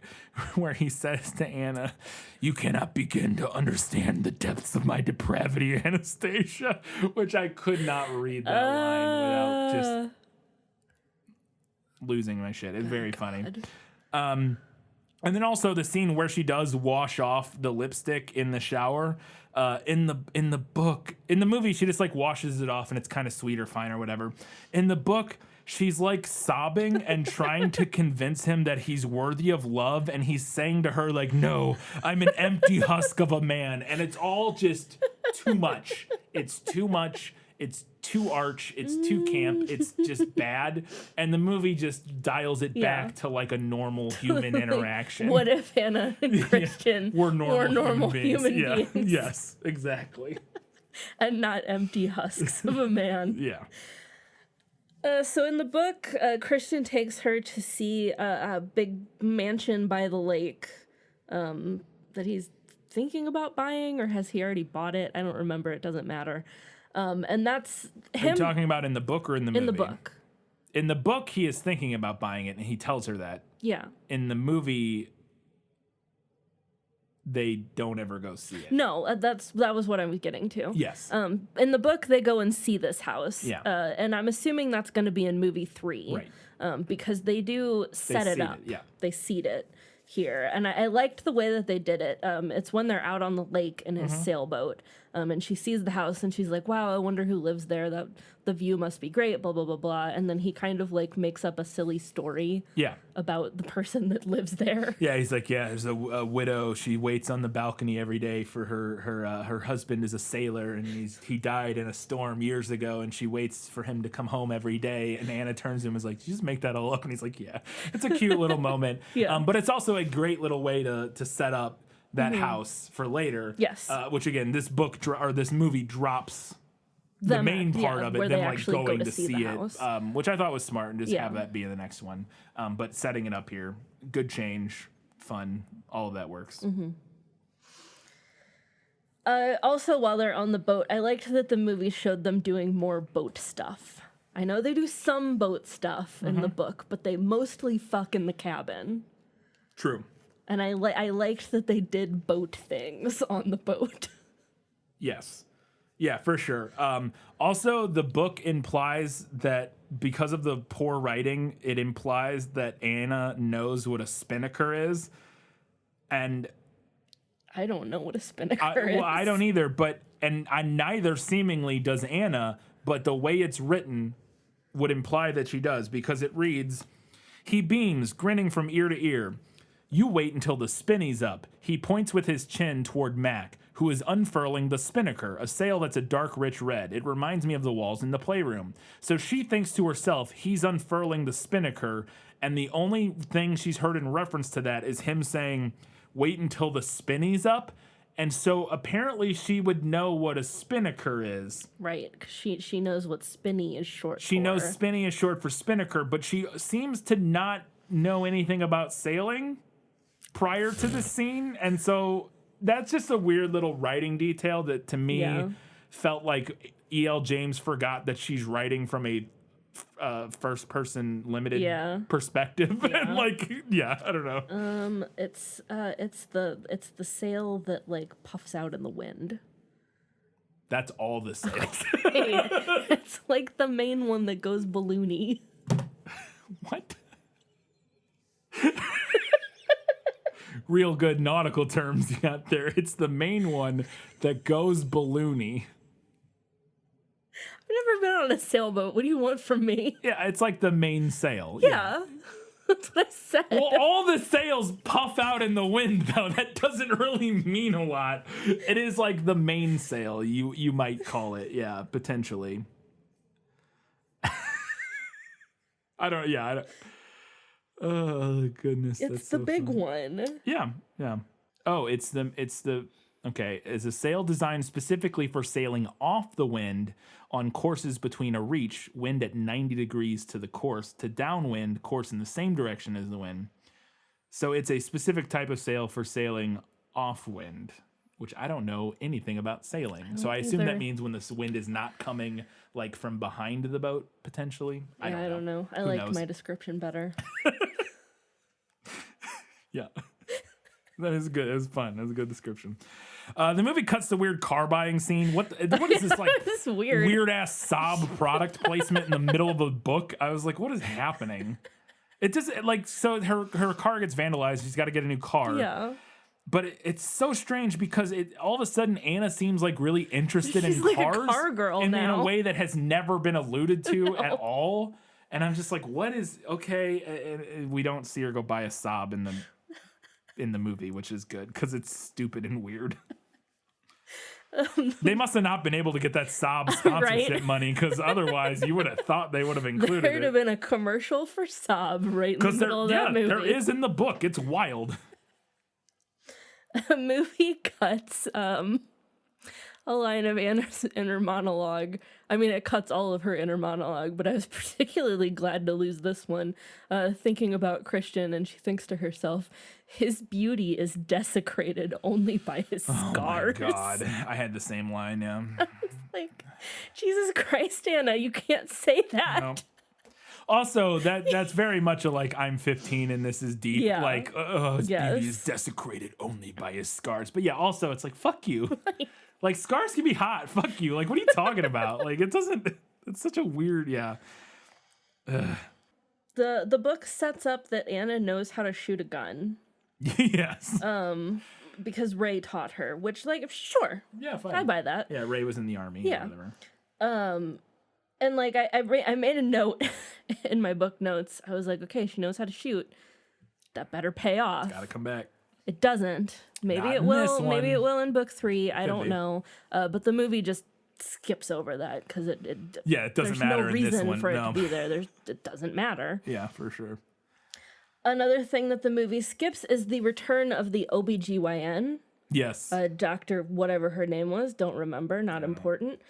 where he says to Anna, "You cannot begin to understand the depths of my depravity, Anastasia," which I could not read that line without just losing my shit. It's very funny. And then also the scene where she does wash off the lipstick in the shower. In the book, in the movie, she just like washes it off and it's kind of sweet or fine or whatever. In the book, she's like sobbing and trying to convince him that he's worthy of love, and he's saying to her like, "No, I'm an empty husk of a man," and it's all just too much. It's too much. It's too arch. It's too camp. It's just bad. And the movie just dials it back to like a normal human interaction. What if Anna and Christian were normal human beings? Yes, exactly. And not empty husks of a man. Yeah. So in the book, Christian takes her to see a big mansion by the lake that he's thinking about buying, or has he already bought it? I don't remember. It doesn't matter. And that's him. Are you talking about in the book or in the movie? In the book. In the book, he is thinking about buying it, and he tells her that. Yeah. In the movie, they don't ever go see it. No, that was what I was getting to. Yes. In the book, they go and see this house. Yeah. And I'm assuming that's going to be in movie 3. Right. Because they do set it up. Yeah. They seed it here. And I liked the way that they did it. It's when they're out on the lake in his sailboat. And she sees the house and she's like, "Wow, I wonder who lives there. That the view must be great, blah, blah, blah, blah." And then he kind of like makes up a silly story about the person that lives there. Yeah, he's like, "Yeah, there's a widow. She waits on the balcony every day for her husband is a sailor, and he died in a storm years ago, and she waits for him to come home every day." And Anna turns to him and is like, "Did you just make that all up?" And he's like, "Yeah." It's a cute little moment. Yeah. But it's also a great little way to set up that house for later. Yes. Which again, this book or this movie drops the main part of it, them like going to see it, which I thought was smart, and just have that be in the next one. But setting it up here, good change, fun, all of that works. Also, while they're on the boat, I liked that the movie showed them doing more boat stuff. I know they do some boat stuff in the book, but they mostly fuck in the cabin. True. And I liked that they did boat things on the boat. Yes. Yeah, for sure. Also, the book implies that because of the poor writing, it implies that Anna knows what a spinnaker is. And I don't know what a spinnaker is. Well, I don't either, and neither seemingly does Anna, but the way it's written would imply that she does, because it reads, "He beams, grinning from ear to ear. You wait until the spinney's up." He points with his chin toward Mac, who is unfurling the spinnaker, a sail that's a dark, rich red. It reminds me of the walls in the playroom. So she thinks to herself, he's unfurling the spinnaker, and the only thing she's heard in reference to that is him saying, "Wait until the spinney's up." And so apparently she would know what a spinnaker is. Right, 'cause she knows what spinny is short for. She knows spinny is short for spinnaker, but she seems to not know anything about sailing prior to the scene, and so that's just a weird little writing detail that to me felt like E.L. James forgot that she's writing from a first person limited perspective. And like, I don't know. It's the sail that like puffs out in the wind. That's all the sails. It's like the main one that goes balloony. What? Real good nautical terms you got there. It's the main one that goes balloony. I've never been on a sailboat. What do you want from me? Yeah, it's like the main sail. Yeah. That's what I said. Well, all the sails puff out in the wind, though. That doesn't really mean a lot. It is like the main sail, you might call it. Yeah, potentially. I don't. Oh goodness, it's that's the so big funny. one. Yeah. Oh, it's the okay. It's a sail designed specifically for sailing off the wind on courses between a reach, wind at 90 degrees to the course, to downwind, course in the same direction as the wind. So it's a specific type of sail for sailing off wind. which I don't know anything about sailing. So I assume that means when the wind is not coming like from behind the boat, potentially. I don't know. I liked my description better. Yeah. That is good. It was fun. That was a good description. The movie cuts the weird car buying scene. What is this like? This is weird ass Saab product placement in the middle of a book. I was like, what is happening? It just so her car gets vandalized. She's got to get a new car. Yeah. But it's so strange because all of a sudden Anna seems like really interested in like cars a car girl in now. a way that has never been alluded to at all. And I'm just like, what is okay? And we don't see her go buy a Saab in the movie, which is good because it's stupid and weird. They must have not been able to get that Saab sponsorship money because otherwise you would have thought they would have included there would have been a commercial for Saab right in the middle of that movie. There is in the book. It's wild. A movie cuts a line of Anna's inner monologue. I mean, it cuts all of her inner monologue, but I was particularly glad to lose this one, thinking about Christian, and she thinks to herself, his beauty is desecrated only by his scars. Oh my God. I had the same line, yeah. I was like, Jesus Christ, Anna, you can't say that. No. Also, that's very much a like I'm 15 and this is deep. Yeah. Like, his beauty is desecrated only by his scars. But yeah, also it's like fuck you. Like scars can be hot. Fuck you. Like what are you talking about? Like it doesn't. It's such a weird. Yeah. Ugh. The book sets up that Anna knows how to shoot a gun. Yes. Because Ray taught her. Which like sure. Yeah, fine. I buy that. Yeah, Ray was in the army. Yeah. Or whatever. And like I made a note in my book notes. I was like, okay, she knows how to shoot. That better pay off. Gotta come back. It doesn't. Maybe Not it in this will. one. Maybe it will in book 3. I don't be. know. But the movie just skips over that because it doesn't there's matter no in reason this one. for it No. to be there. It doesn't matter. Yeah, for sure. Another thing that the movie skips is the return of the OBGYN. Yes. Doctor, whatever her name was, don't remember, not important.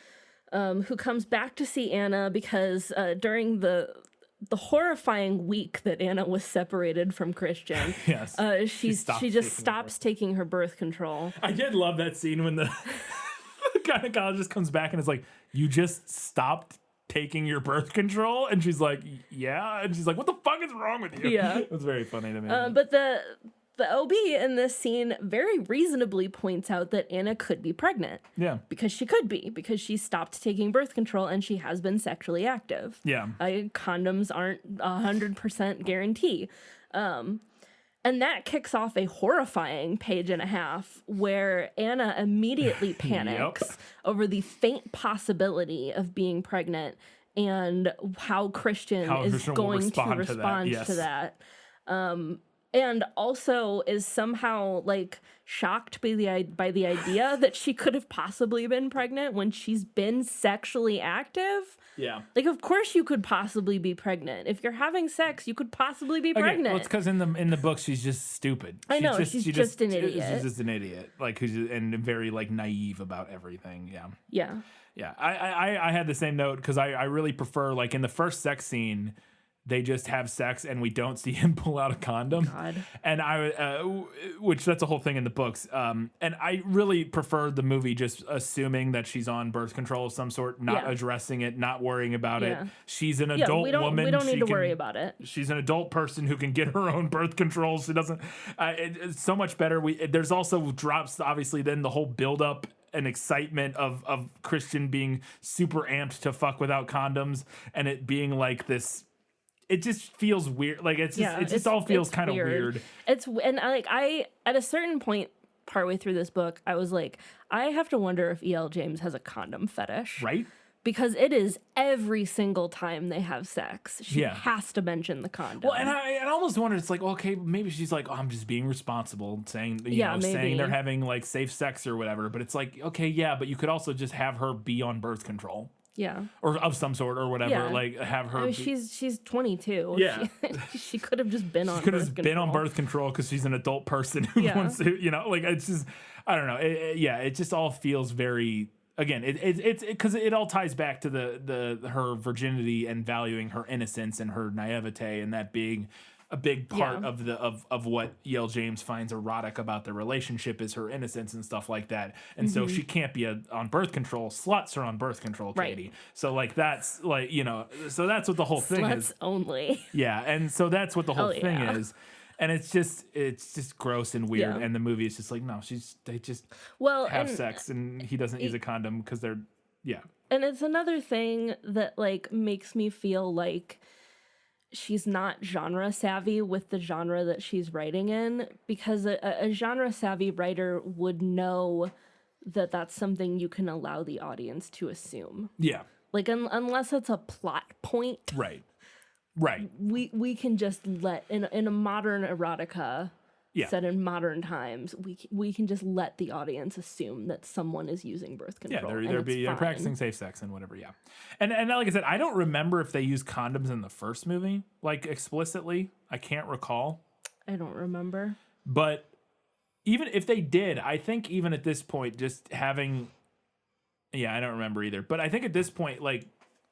Who comes back to see Anna because during the horrifying week that Anna was separated from Christian, Yes. she just stops taking her birth control. I did love that scene when the gynecologist comes back and is like, "You just stopped taking your birth control?" And she's like, "Yeah." And she's like, "What the fuck is wrong with you?" Yeah. It was very funny to me. But the OB in this scene very reasonably points out that Anna could be pregnant. Yeah. Because she could be, because she stopped taking birth control and she has been sexually active. Yeah. Condoms aren't 100% guarantee. And that kicks off a horrifying page and a half where Anna immediately panics over the faint possibility of being pregnant and how Christian is going to respond to that. And also is somehow like shocked by the idea that she could have possibly been pregnant when she's been sexually active. Yeah. Like, of course you could possibly be pregnant. If you're having sex, you could possibly be pregnant. Well, it's because in the book she's just stupid. I know, she's just an idiot. She's just an idiot, like and very like naive about everything. Yeah. Yeah. Yeah. I had the same note because I really prefer like in the first sex scene. They just have sex and we don't see him pull out a condom. God. And which that's a whole thing in the books. And I really prefer the movie just assuming that she's on birth control of some sort, not addressing it, not worrying about it. She's an adult woman. We don't need to worry about it. She's an adult person who can get her own birth control. She doesn't, it's so much better. There's also drops, obviously, then the whole buildup and excitement of Christian being super amped to fuck without condoms and it being like this. It just feels weird. Like it just all feels kind of weird. I at a certain point partway through this book, I was like, I have to wonder if E.L. James has a condom fetish. Right? Because it is every single time they have sex, she has to mention the condom. Well, and I almost wondered, it's like, okay, maybe she's like, oh, I'm just being responsible, saying saying they're having like safe sex or whatever. But it's like, okay, yeah, but you could also just have her be on birth control. Yeah. Or of some sort or whatever. Yeah. Like have her. I mean, she's 22. Yeah. She could have just been on. She could have been on birth control because she's an adult person who wants to. Like it's just, I don't know. It just all feels very. Again, it's because it all ties back to the her virginity and valuing her innocence and her naivete and that being a big part of the of what E.L. James finds erotic about their relationship is her innocence and stuff like that. And so she can't be on birth control. Sluts are on birth control, Katie. Right. So like that's like, you know, so that's what the whole thing is. Sluts only. Yeah, and so that's what the whole thing yeah. is. And it's just gross and weird. Yeah. And the movie is just like, no, they just have sex and he doesn't use a condom because they're And it's another thing that like makes me feel like she's not genre savvy with the genre that she's writing in, because a genre savvy writer would know that that's something you can allow the audience to assume. Yeah. Like unless it's a plot point. Right. We can just let in a modern erotica set in modern times, we can just let the audience assume that someone is using birth control. Yeah, they're practicing safe sex and whatever. Yeah, and like I said, I don't remember if they used condoms in the first movie, like explicitly. I can't recall. I don't remember. But even if they did, I think even at this point, just having, I don't remember either. But I think at this point, like,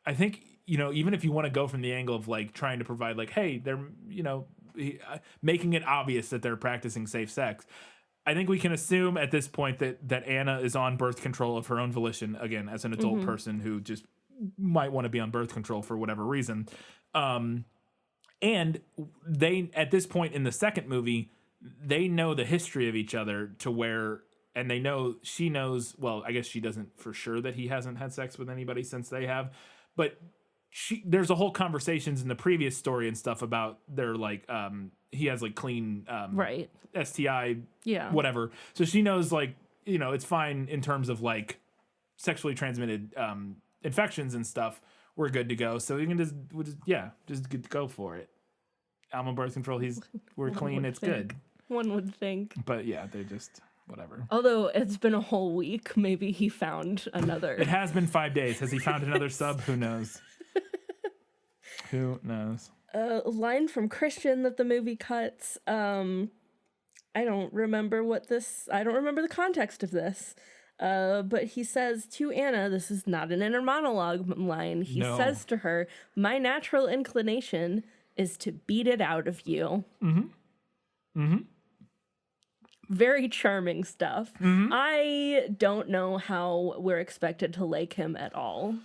I think, you know, even if you want to go from the angle of like trying to provide like, hey, they're, you know, making it obvious that they're practicing safe sex, I think we can assume at this point that Anna is on birth control of her own volition, again, as an adult person who just might want to be on birth control for whatever reason. And they, at this point in the second movie, they know the history of each other to where, and they know, she knows, well, I guess she doesn't for sure that he hasn't had sex with anybody since they have, but there's a whole conversations in the previous story and stuff about their like he has like clean STI whatever, so she knows like, you know, it's fine in terms of like sexually transmitted infections and stuff. We're good to go, so you can just good to go for it. I'm on birth control. We're clean. It's good. One would think, but yeah, they just whatever. Although it's been a whole week, maybe he found another. It has been 5 days. Has he found another sub? Who knows? Who knows? A line from Christian that the movie cuts. I don't remember the context of this. But he says to Anna, this is not an inner monologue line. He says to her, "My natural inclination is to beat it out of you." Very charming stuff. I don't know how we're expected to like him at all.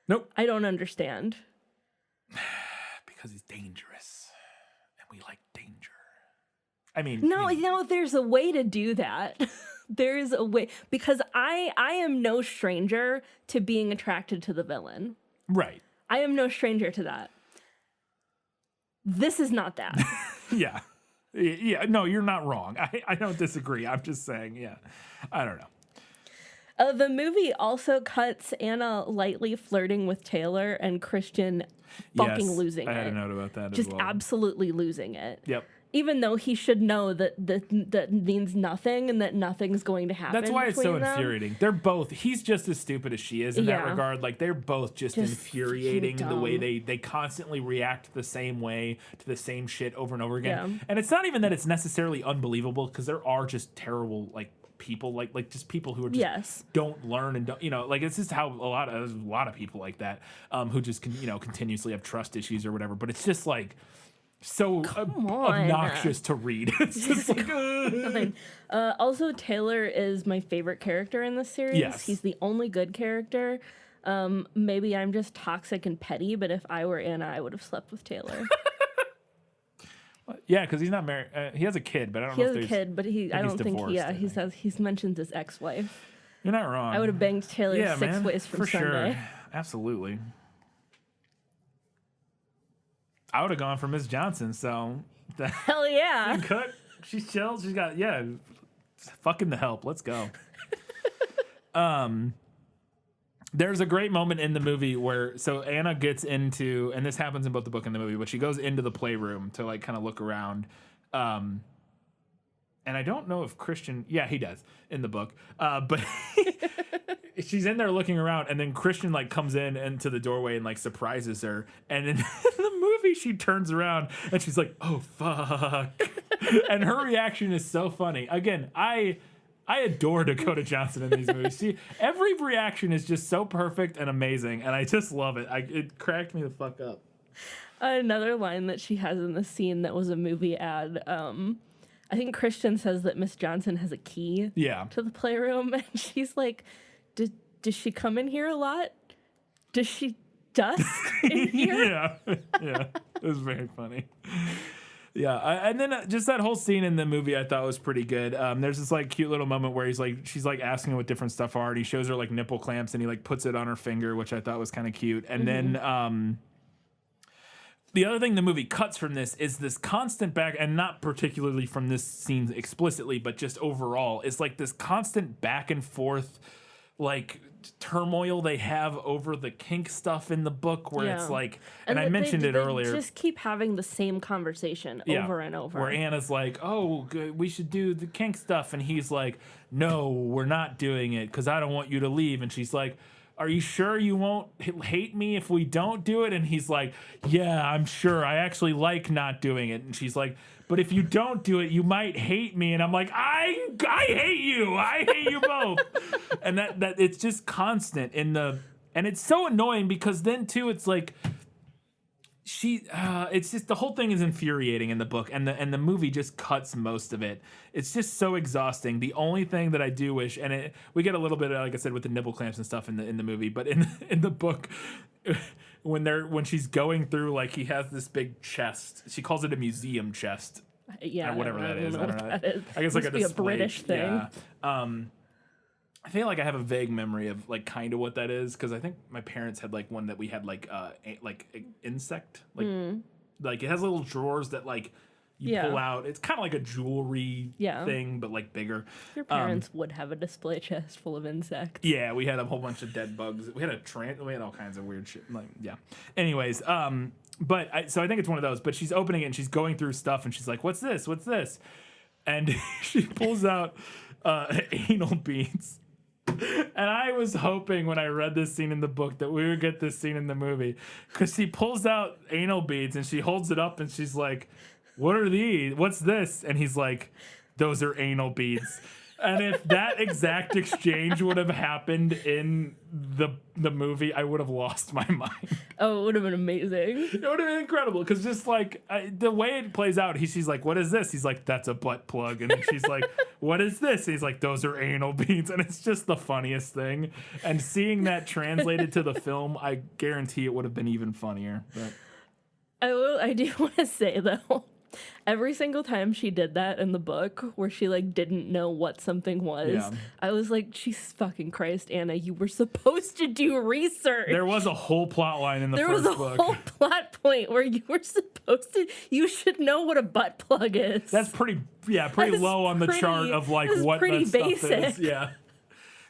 Nope. I don't understand. Because he's dangerous, and we like danger. I mean, no, there's a way to do that. There's a way, because I am no stranger to being attracted to the villain. Right. I am no stranger to that. This is not that. Yeah. No, you're not wrong. I don't disagree. I'm just saying, I don't know. The movie also cuts Anna lightly flirting with Taylor and Christian fucking losing it. I had a note about that just as well. absolutely losing it. Yep. Even though he should know that means nothing and that nothing's going to happen. That's why it's so them. infuriating. They're both, he's just as stupid as she is in that regard. Like, they're both just infuriating the way they constantly react the same way to the same shit over and over again. Yeah. And it's not even that it's necessarily unbelievable, because there are just terrible, like, people like just people who are just don't learn and don't, you know, like, it's just how there's a lot of people like that who just continuously have trust issues or whatever. But it's just like so obnoxious to read. It's just like also, Taylor is my favorite character in this series. Yes. He's the only good character. Maybe I'm just toxic and petty, but if I were Anna, I would have slept with Taylor. Yeah, because he's not married. He has a kid, but I don't know if there's... He has a kid, but I don't think he says, he mentions his ex-wife. You're not wrong. I would have banged Taylor 6 ways from for Sunday. Sure. Absolutely. I would have gone for Miss Johnson, so... Hell yeah. Cut. She's chill. She's got, fucking the help. Let's go. There's a great moment in the movie where, so Anna gets into, and this happens in both the book and the movie, but she goes into the playroom to like kind of look around. And I don't know if Christian, he does in the book. But she's in there looking around, and then Christian like comes into the doorway and like surprises her. And in the movie, she turns around and she's like, "Oh, fuck." And her reaction is so funny. Again, I adore Dakota Johnson in these movies. Every reaction is just so perfect and amazing, and I just love it. It cracked me the fuck up. Another line that she has in the scene that was a movie ad. I think Christian says that Miss Johnson has a key to the playroom, and she's like, does she come in here a lot? Does she dust in here? Yeah. It was very funny. Yeah, and then just that whole scene in the movie I thought was pretty good. There's this like cute little moment where she's like asking him what different stuff are, and he shows her like nipple clamps, and he like puts it on her finger, which I thought was kind of cute. And then the other thing the movie cuts from this is this constant back, and not particularly from this scene explicitly, but just overall, is like this constant back and forth, like turmoil they have over the kink stuff in the book, where it's like, and I mentioned it earlier, just keep having the same conversation over and over, where Anna's like, oh, good, we should do the kink stuff, and he's like, no, we're not doing it because I don't want you to leave, and she's like, are you sure you won't hate me if we don't do it? And he's like, yeah, I'm sure, I actually like not doing it. And she's like, but if you don't do it, you might hate me. And I'm like, I hate you. I hate you both. And that it's just constant and it's so annoying because then too, it's like it's just the whole thing is infuriating in the book, and the movie just cuts most of it. It's just so exhausting. The only thing that I do wish, and we get a little bit, like I said, with the nipple clamps and stuff in the movie, but in the book, when she's going through, like, he has this big chest. She calls it a museum chest. Yeah, whatever that is. I don't know. That is. I guess like a display. British thing. Yeah. I feel like I have a vague memory of like kind of what that is, because I think my parents had like one that we had like insect, like it has little drawers that like you pull out. It's kind of like a jewelry thing, but like bigger. Your parents would have a display chest full of insects. Yeah, we had a whole bunch of dead bugs. We had we had all kinds of weird shit. Like, yeah. Anyways, but so I think it's one of those. But she's opening it and she's going through stuff and she's like, "What's this? What's this?" And she pulls out anal beads. And I was hoping when I read this scene in the book that we would get this scene in the movie, because she pulls out anal beads and she holds it up and she's like, "What are these? What's this?" And he's like, "Those are anal beads." And if that exact exchange would have happened in the movie, I would have lost my mind. Oh, it would have been amazing. It would have been incredible, because just like the way it plays out, she's like, "What is this?" He's like, "That's a butt plug." And then she's like, "What is this?" And he's like, "Those are anal beads." And it's just the funniest thing. And seeing that translated to the film, I guarantee it would have been even funnier. But I do want to say though, every single time she did that in the book where she like didn't know what something was, I was like, Jesus fucking Christ, Anna, you were supposed to do research. There was a whole plot line in the first book. There was a whole plot point where you were supposed to, you should know what a butt plug is. That's pretty low on the chart of like what that stuff is. Yeah.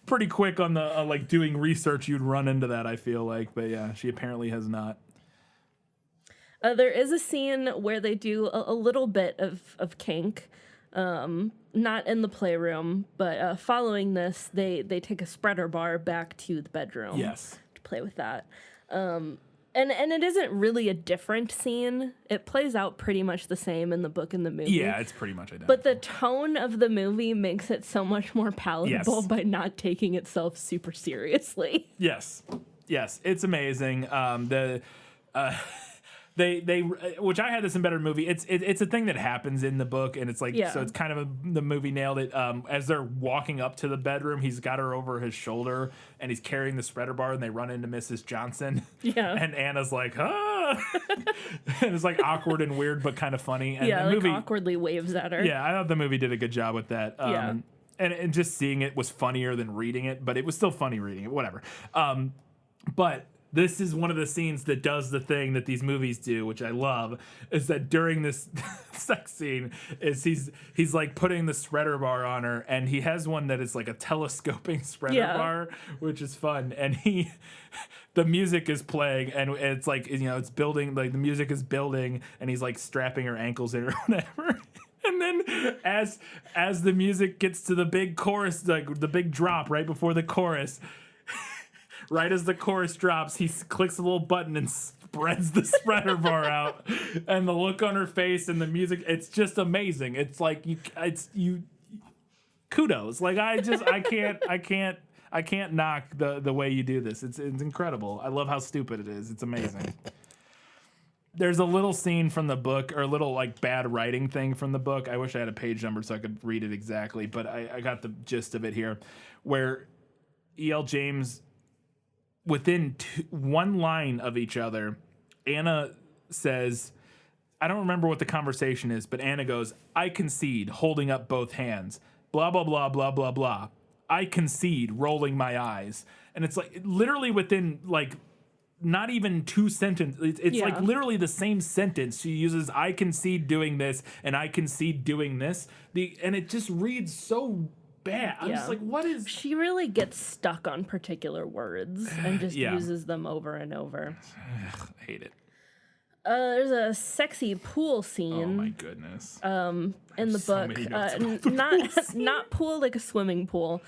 Pretty quick on the like doing research, you'd run into that, I feel like. But yeah, she apparently has not. There is a scene where they do a little bit of kink, not in the playroom, but following this, they take a spreader bar back to the bedroom. Yes. To play with that. And it isn't really a different scene. It plays out pretty much the same in the book and the movie. Yeah, it's pretty much identical. But the tone of the movie makes it so much more palatable by not taking itself super seriously. Yes, it's amazing. They which I had this in better movie. It's a thing that happens in the book, and it's like so it's kind of the movie nailed it. As they're walking up to the bedroom, he's got her over his shoulder, and he's carrying the spreader bar, and they run into Mrs. Johnson. Yeah, and Anna's like, "Ah," and it's like awkward and weird, but kind of funny. And the movie awkwardly waves at her. Yeah, I thought the movie did a good job with that. And just seeing it was funnier than reading it, but it was still funny reading it. Whatever. But this is one of the scenes that does the thing that these movies do, which I love, is that during this sex scene, is he's like putting the spreader bar on her, and he has one that is like a telescoping spreader bar, which is fun. And the music is playing, and it's like, you know, it's building, like the music is building, and he's like strapping her ankles in or whatever. And then as the music gets to the big chorus, like the big drop right before the chorus, right as the chorus drops, he clicks a little button and spreads the spreader bar out, and the look on her face and the music, it's just amazing. It's like you kudos. Like I can't knock the way you do this. It's incredible. I love how stupid it is. It's amazing. there's a little scene from the book, or a little like bad writing thing from the book. I wish I had a page number so I could read it exactly, but I got the gist of it here, where E.L. James, within one line of each other, Anna says, I don't remember what the conversation is, but Anna goes, I concede, holding up both hands, blah, blah, blah, blah, blah, blah. I concede, rolling my eyes. And it's like literally within like not even two sentences. It's like literally the same sentence. She uses I concede doing this and I concede doing this. And it just reads so bad. I'm just like, what is... She really gets stuck on particular words and just uses them over and over. I hate it. There's a sexy pool scene. Oh my goodness. In the so book. Not pool like a swimming pool.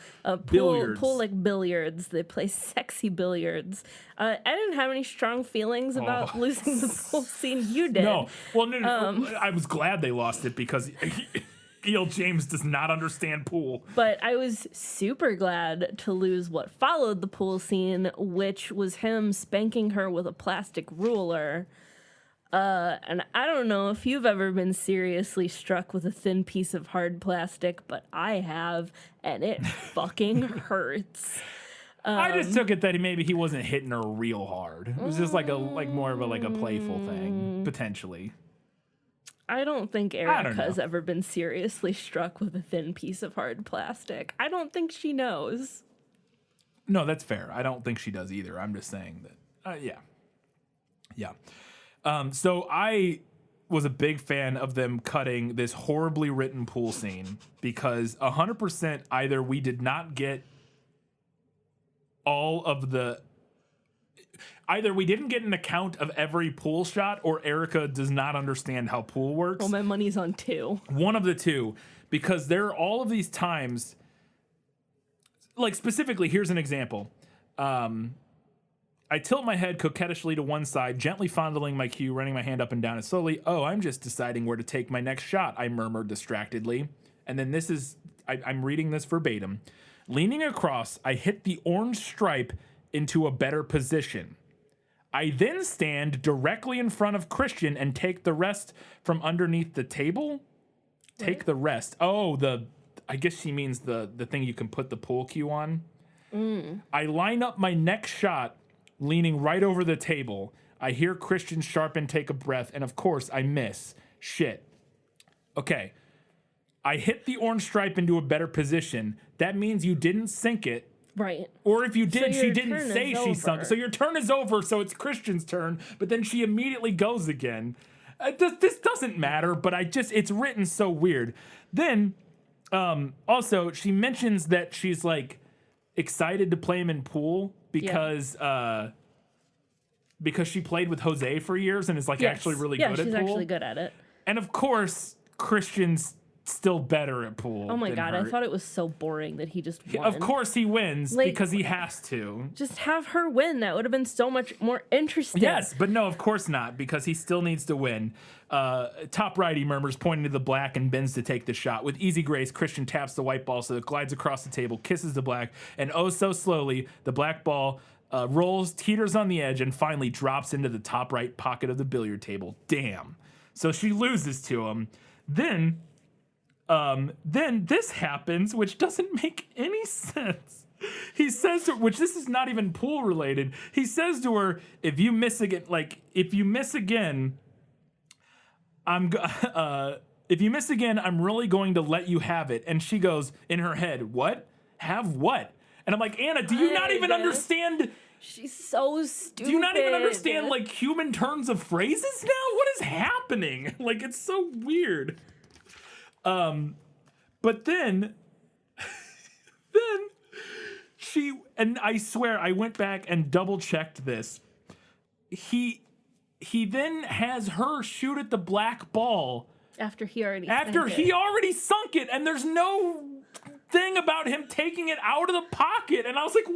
Pool like billiards. They play sexy billiards. I didn't have any strong feelings about losing the pool scene. You did. No. Well, no. I was glad they lost it because E.L. James does not understand pool. But I was super glad to lose what followed the pool scene, which was him spanking her with a plastic ruler. And I don't know if you've ever been seriously struck with a thin piece of hard plastic, but I have, and it fucking hurts. I just took it that maybe he wasn't hitting her real hard. It was just like more of a playful thing, potentially. I don't think Erica's ever been seriously struck with a thin piece of hard plastic. I don't think she knows. No, that's fair. I don't think she does either. I'm just saying that. Yeah. So I was a big fan of them cutting this horribly written pool scene because 100% either we did not get either we didn't get an account of every pool shot or Erica does not understand how pool works. Well, my money's on 2. One of the two, because there are all of these times, like specifically, here's an example. I tilt my head coquettishly to one side, gently fondling my cue, running my hand up and down and slowly. Oh, I'm just deciding where to take my next shot, I murmured distractedly. And then this is, I'm reading this verbatim. Leaning across, I hit the orange stripe into a better position. I then stand directly in front of Christian and take the rest from underneath the table. Take the rest. Oh, I guess she means the thing you can put the pool cue on. I line up my next shot, leaning right over the table. I hear Christian sharpen, take a breath, and of course I miss. Shit. Okay. I hit the orange stripe into a better position. That means you didn't sink it. Right. Or if you did, she didn't say she sunk. So your turn is over, so it's Christian's turn, but then she immediately goes again. This doesn't matter, but it's written so weird. Then, also, she mentions that she's like excited to play him in pool because she played with Jose for years and is like actually really good at pool. Yeah, she's actually good at it. And of course, Christian's still better at pool. Oh my God, I thought it was so boring that he just won. Of course he wins because he has to. Just have her win. That would have been so much more interesting. Yes, but no, of course not, because he still needs to win. Top right, he murmurs, pointing to the black and bends to take the shot. With easy grace, Christian taps the white ball so it glides across the table, kisses the black, and oh so slowly, the black ball rolls, teeters on the edge, and finally drops into the top right pocket of the billiard table. Damn. So she loses to him. Then this happens, which doesn't make any sense. He says to her, which this is not even pool related. He says to her, if you miss again, I'm really going to let you have it. And she goes in her head, what? Have what? And I'm like, Anna, do you not even understand? She's so stupid. Do you not even understand like human turns of phrases now? What is happening? Like, it's so weird. But then and I swear I went back and double checked this. He then has her shoot at the black ball after he already sunk it, and there's no thing about him taking it out of the pocket. And I was like,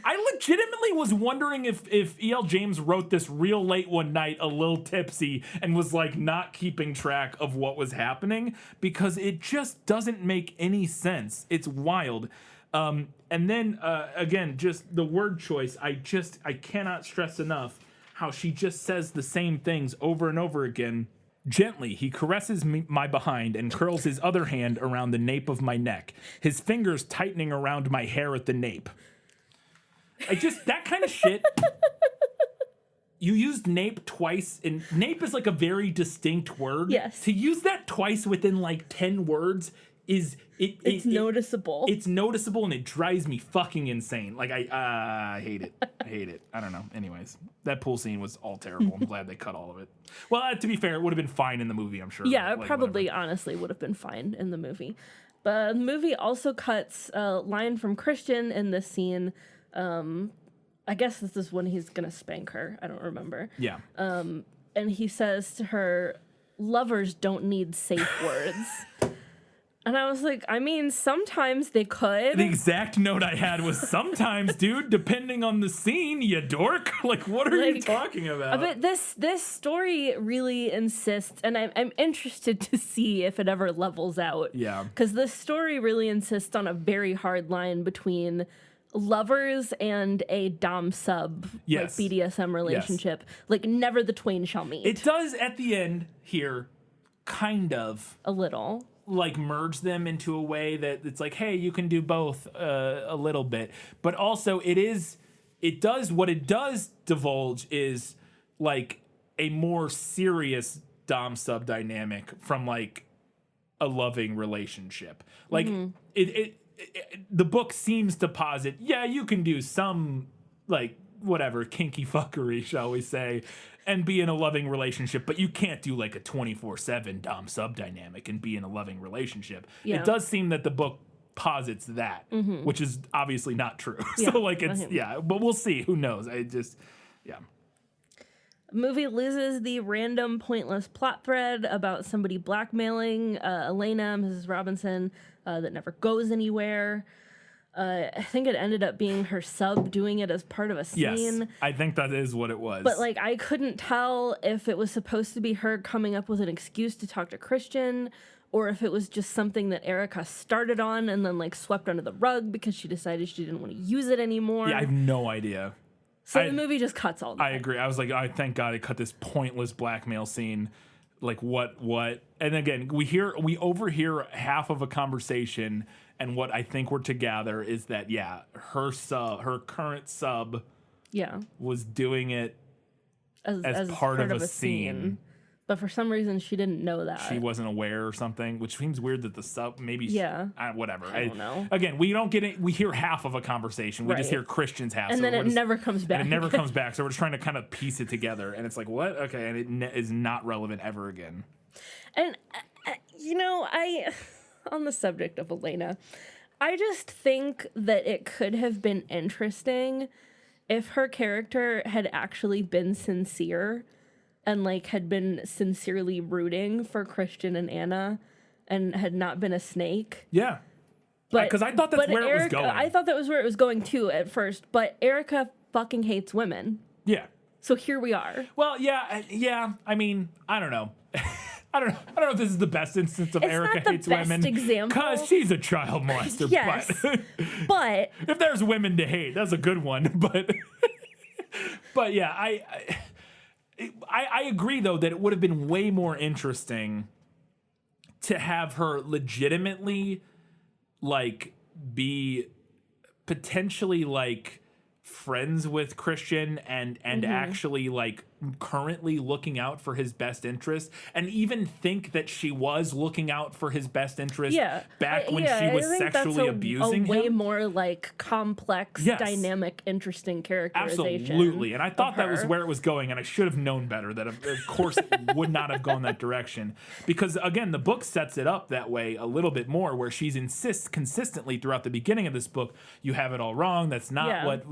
I legitimately was wondering if E.L. James wrote this real late one night, a little tipsy, and was like not keeping track of what was happening, because it just doesn't make any sense. It's wild. And then again, just the word choice, I cannot stress enough how she just says the same things over and over again. Gently, he caresses my behind and curls his other hand around the nape of my neck, his fingers tightening around my hair at the nape. That kind of shit. You used nape twice, and nape is like a very distinct word. Yes. To use that twice within like 10 words it's noticeable. It's noticeable, and it drives me fucking insane. Like, I hate it. I hate it. I don't know. Anyways, that pool scene was all terrible. I'm glad they cut all of it. Well, to be fair, it would have been fine in the movie, I'm sure. Yeah, like, it probably, whatever. honestly, would have been fine in the movie. But the movie also cuts a line from Christian in this scene. I guess this is when he's going to spank her. I don't remember. Yeah. And he says to her, lovers don't need safe words. And I was like, I mean, sometimes they could. The exact note I had was sometimes, dude, depending on the scene, you dork. Like, what are you talking about? But this story really insists, and I'm interested to see if it ever levels out. Yeah. Because this story really insists on a very hard line between lovers and a dom sub, Yes. like BDSM relationship. Yes. Like, never the twain shall meet. It does at the end here, kind of. A little. Like merge them into a way that it's like, hey, you can do both a little bit, but also what it does divulge is like a more serious dom sub dynamic from like a loving relationship. Like the book seems to posit, yeah, you can do some like whatever kinky fuckery, shall we say, and be in a loving relationship, but you can't do like a 24/7 dom sub dynamic and be in a loving relationship. Yeah. It does seem that the book posits that, which is obviously not true. Yeah. So like but we'll see. Who knows? Movie loses the random pointless plot thread about somebody blackmailing Elena, Mrs. Robinson, that never goes anywhere. I think it ended up being her sub doing it as part of a scene. Yes, I think that is what it was. But like, I couldn't tell if it was supposed to be her coming up with an excuse to talk to Christian, or if it was just something that Erica started on and then like swept under the rug because she decided she didn't want to use it anymore. Yeah, I have no idea. So the movie just cuts all that. I agree. I was like, thank God it cut this pointless blackmail scene. Like what? And again, we overhear half of a conversation. And what I think we're to gather is that, her current sub was doing it as part of a scene. But for some reason, she didn't know that. She wasn't aware or something, which seems weird that the sub, maybe, whatever. I don't know. Again, we don't get it. We hear half of a conversation. We just hear Christian's half. And then it never comes back. And it never comes back. So we're just trying to kind of piece it together. And it's like, what? Okay. And it is not relevant ever again. And, on the subject of Elena, I just think that it could have been interesting if her character had actually been sincere and like had been sincerely rooting for Christian and Anna and had not been a snake. Yeah. Because I thought that's where it was going. I thought that was where it was going too at first, but Erica fucking hates women. Yeah. So here we are. Well, yeah. I mean, I don't know. I don't know if this is the best instance of Erica hates women. Because she's a child molester. Yes. But if there's women to hate, that's a good one. But yeah, I agree though that it would have been way more interesting to have her legitimately like be potentially like friends with Christian and actually like currently looking out for his best interest, and even think that she was looking out for his best interest back when she was sexually abusing him. Way more like complex, dynamic, interesting characterization. Absolutely. And I thought that was where it was going, and I should have known better that of course it would not have gone that direction, because again the book sets it up that way a little bit more, where she insists consistently throughout the beginning of this book, you have it all wrong, that's not what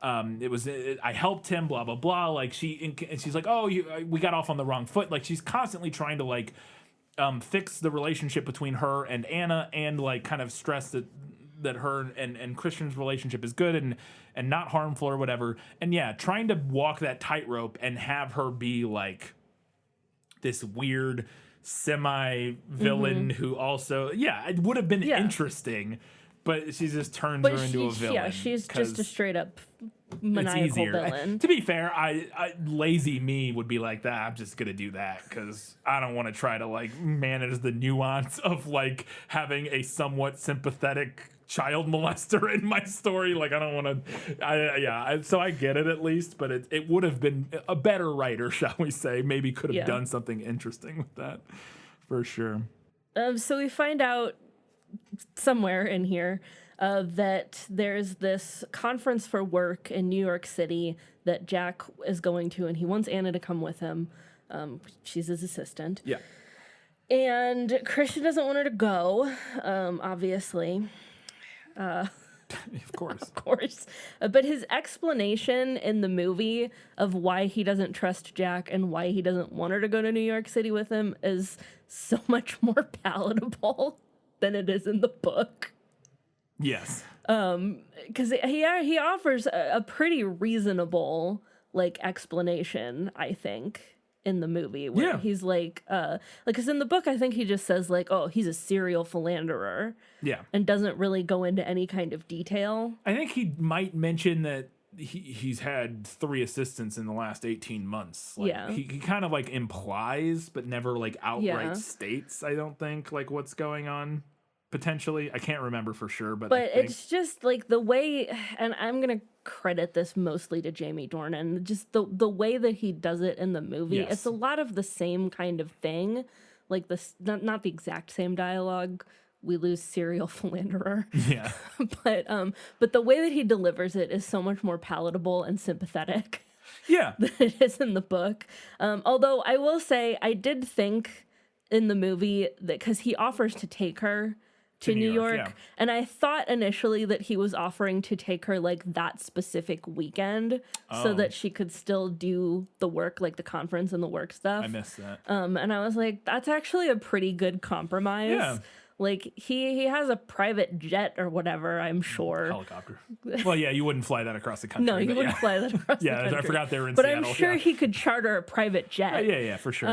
I helped him, blah blah blah. Like she's like, we got off on the wrong foot. Like she's constantly trying to like fix the relationship between her and Anna, and like kind of stress that her and Christian's relationship is good and not harmful or whatever. And trying to walk that tightrope and have her be like this weird semi-villain who also it would have been interesting. but she just turns her into a villain. Yeah, she's just a straight up maniacal villain. To be fair, I lazy me would be like that. I'm just gonna do that because I don't want to try to like manage the nuance of like having a somewhat sympathetic child molester in my story. Like I don't want to. So I get it at least, but it would have been a better writer, shall we say? Maybe could have done something interesting with that, for sure. So we find out somewhere in here that there's this conference for work in New York City that Jack is going to, and he wants Anna to come with him. She's his assistant. Yeah. And Christian doesn't want her to go, obviously. Of course. Of course. But his explanation in the movie of why he doesn't trust Jack and why he doesn't want her to go to New York City with him is so much more palatable than it is in the book. Yes. Because he offers a pretty reasonable like explanation, I think, in the movie where he's like because in the book I think he just says like, oh, he's a serial philanderer. Yeah. And doesn't really go into any kind of detail. I think he might mention that he's had 3 assistants in the last 18 months. Like, he kind of like implies, but never like outright states, I don't think, like what's going on potentially. I can't remember for sure, but it's just like the way, and I'm going to credit this mostly to Jamie Dornan, just the way that he does it in the movie. It's a lot of the same kind of thing, like this, not the exact same dialogue. We lose serial philanderer. Yeah. but the way that he delivers it is so much more palatable and sympathetic. Yeah. Than it is in the book. Although I will say I did think in the movie that because he offers to take her to New York, and I thought initially that he was offering to take her like that specific weekend so that she could still do the work, like the conference and the work stuff. I missed that. And I was like, that's actually a pretty good compromise. Yeah. Like, he has a private jet or whatever, I'm sure. Helicopter. Well, yeah, you wouldn't fly that across the country. No, you wouldn't fly that across the country. Yeah, I forgot they were in but Seattle. But I'm sure he could charter a private jet. Yeah, for sure.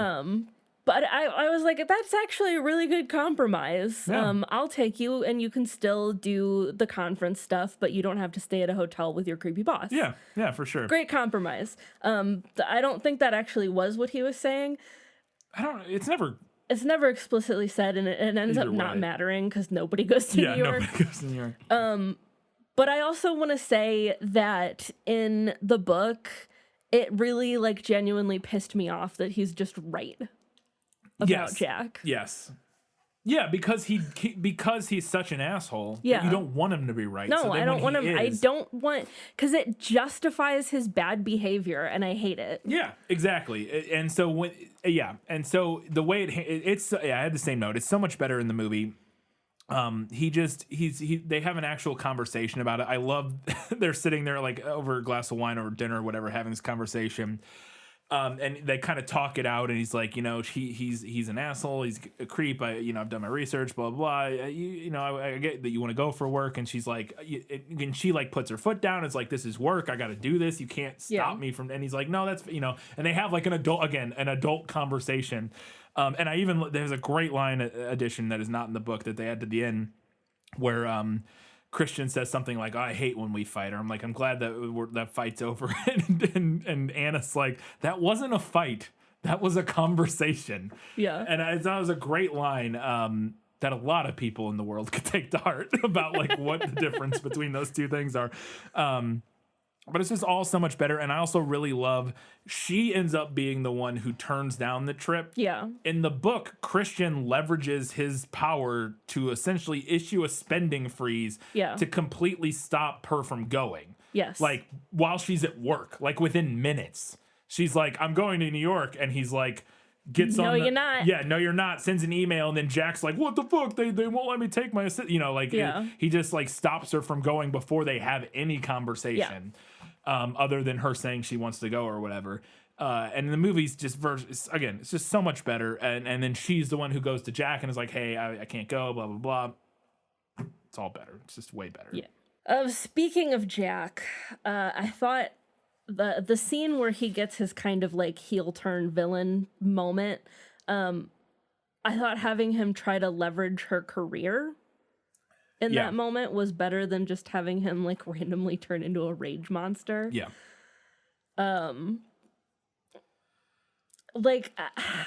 But I was like, that's actually a really good compromise. Yeah. I'll take you, and you can still do the conference stuff, but you don't have to stay at a hotel with your creepy boss. Yeah, for sure. Great compromise. I don't think that actually was what he was saying. It's never explicitly said, and it ends up not mattering because nobody goes to New York. Nobody goes to New York. But I also want to say that in the book, it really like genuinely pissed me off that he's just right about Jack. Yes. Yeah, because he's such an asshole. Yeah. You don't want him to be right. No, so I don't want him. I don't want, because it justifies his bad behavior, and I hate it. Yeah, exactly. And so the way I had the same note. It's so much better in the movie. They have an actual conversation about it. I love they're sitting there like over a glass of wine or dinner or whatever, having this conversation. And they kind of talk it out, and he's like, he's an asshole, he's a creep. I've done my research, blah blah. I get that you want to go for work, and she's like, and she like puts her foot down. It's like, this is work. I got to do this. You can't stop me from. And he's like, no, that's and they have like an adult conversation. And there's a great line addition that is not in the book that they add to the end, where Christian says something like, oh, I hate when we fight. Or I'm like, I'm glad that that fight's over. and Anna's like, that wasn't a fight. That was a conversation. Yeah. And I thought it was a great line that a lot of people in the world could take to heart about like what the difference between those two things are. But it's just all so much better. And I also really love she ends up being the one who turns down the trip. Yeah. In the book, Christian leverages his power to essentially issue a spending freeze to completely stop her from going. Yes. Like while she's at work, like within minutes. She's like, I'm going to New York. And he's like, you're not. Yeah, no, you're not. Sends an email, and then Jack's like, what the fuck? They won't let me take my he just like stops her from going before they have any conversation. Yeah. Other than her saying she wants to go or whatever. And the movie's just, again, it's just so much better. And then she's the one who goes to Jack and is like, hey, I can't go, blah, blah, blah. It's all better. It's just way better. Yeah. Speaking of Jack, I thought the scene where he gets his kind of like heel turn villain moment, I thought having him try to leverage her career in that moment was better than just having him like randomly turn into a rage monster. Yeah. Like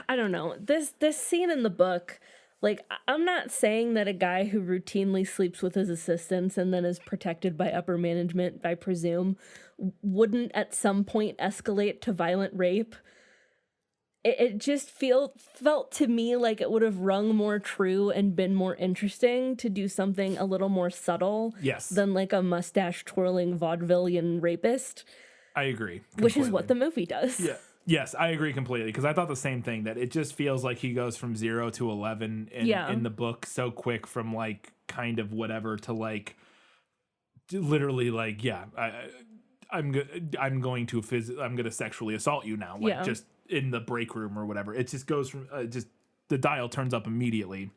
I don't know. This scene in the book, like I'm not saying that a guy who routinely sleeps with his assistants and then is protected by upper management, I presume, wouldn't at some point escalate to violent rape. It just felt to me like it would have rung more true and been more interesting to do something a little more subtle than like a mustache twirling vaudevillian rapist. I agree. Which is what the movie does. Yeah. Yes, I agree completely, because I thought the same thing, that it just feels like he goes from 0 to 11 in the book so quick, from like kind of whatever to like literally like, I'm going to sexually assault you now, like just in the break room or whatever. It just goes from just the dial turns up immediately.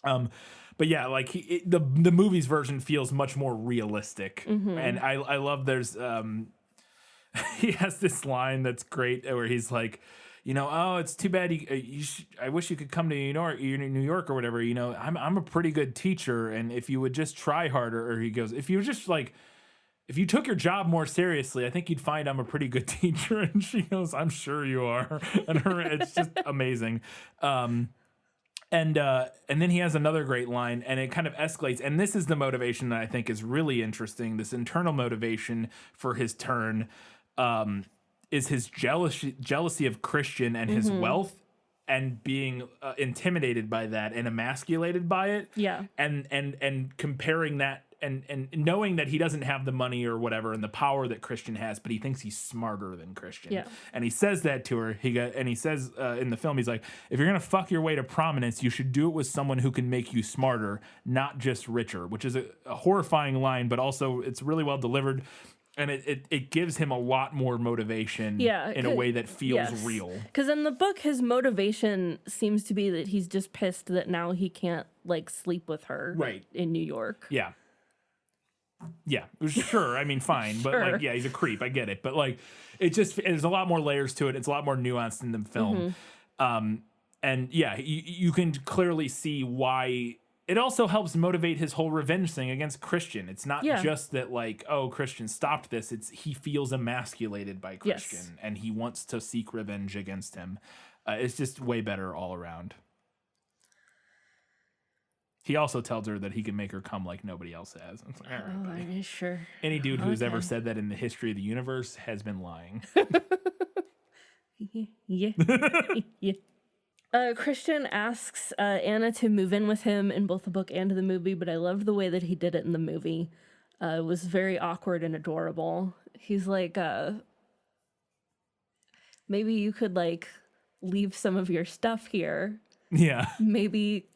But yeah, like the movie's version feels much more realistic, and I love there's he has this line that's great where he's like, oh, it's too bad I wish you could come to New York or whatever. I'm a pretty good teacher, and if you would just try harder, or he goes, if you took your job more seriously, I think you'd find I'm a pretty good teacher. And she goes, I'm sure you are. And it's just amazing. And then he has another great line, and it kind of escalates. And this is the motivation that I think is really interesting. This internal motivation for his turn is his jealousy of Christian and his wealth, and being intimidated by that and emasculated by it. Yeah. And comparing that and knowing that he doesn't have the money or whatever and the power that Christian has, but he thinks he's smarter than Christian. Yeah. And he says that to her. He says in the film, he's like, if you're going to fuck your way to prominence, you should do it with someone who can make you smarter, not just richer, which is a horrifying line, but also it's really well delivered. And it gives him a lot more motivation in a way that feels real. Because in the book, his motivation seems to be that he's just pissed that now he can't like sleep with her in New York. Yeah. Yeah, sure. I mean, fine. But like, yeah, he's a creep. I get it. But like, there's a lot more layers to it. It's a lot more nuanced in the film. And yeah, you can clearly see why. It also helps motivate his whole revenge thing against Christian. It's not just that like, oh, Christian stopped this. It's he feels emasculated by Christian and he wants to seek revenge against him. It's just way better all around. He also tells her that he can make her come like nobody else has. It's like, all right, buddy. Sure. Any dude who's ever said that in the history of the universe has been lying. Yeah. Christian asks Anna to move in with him in both the book and the movie, but I love the way that he did it in the movie. It was very awkward and adorable. He's like, maybe you could like leave some of your stuff here. Yeah. Maybe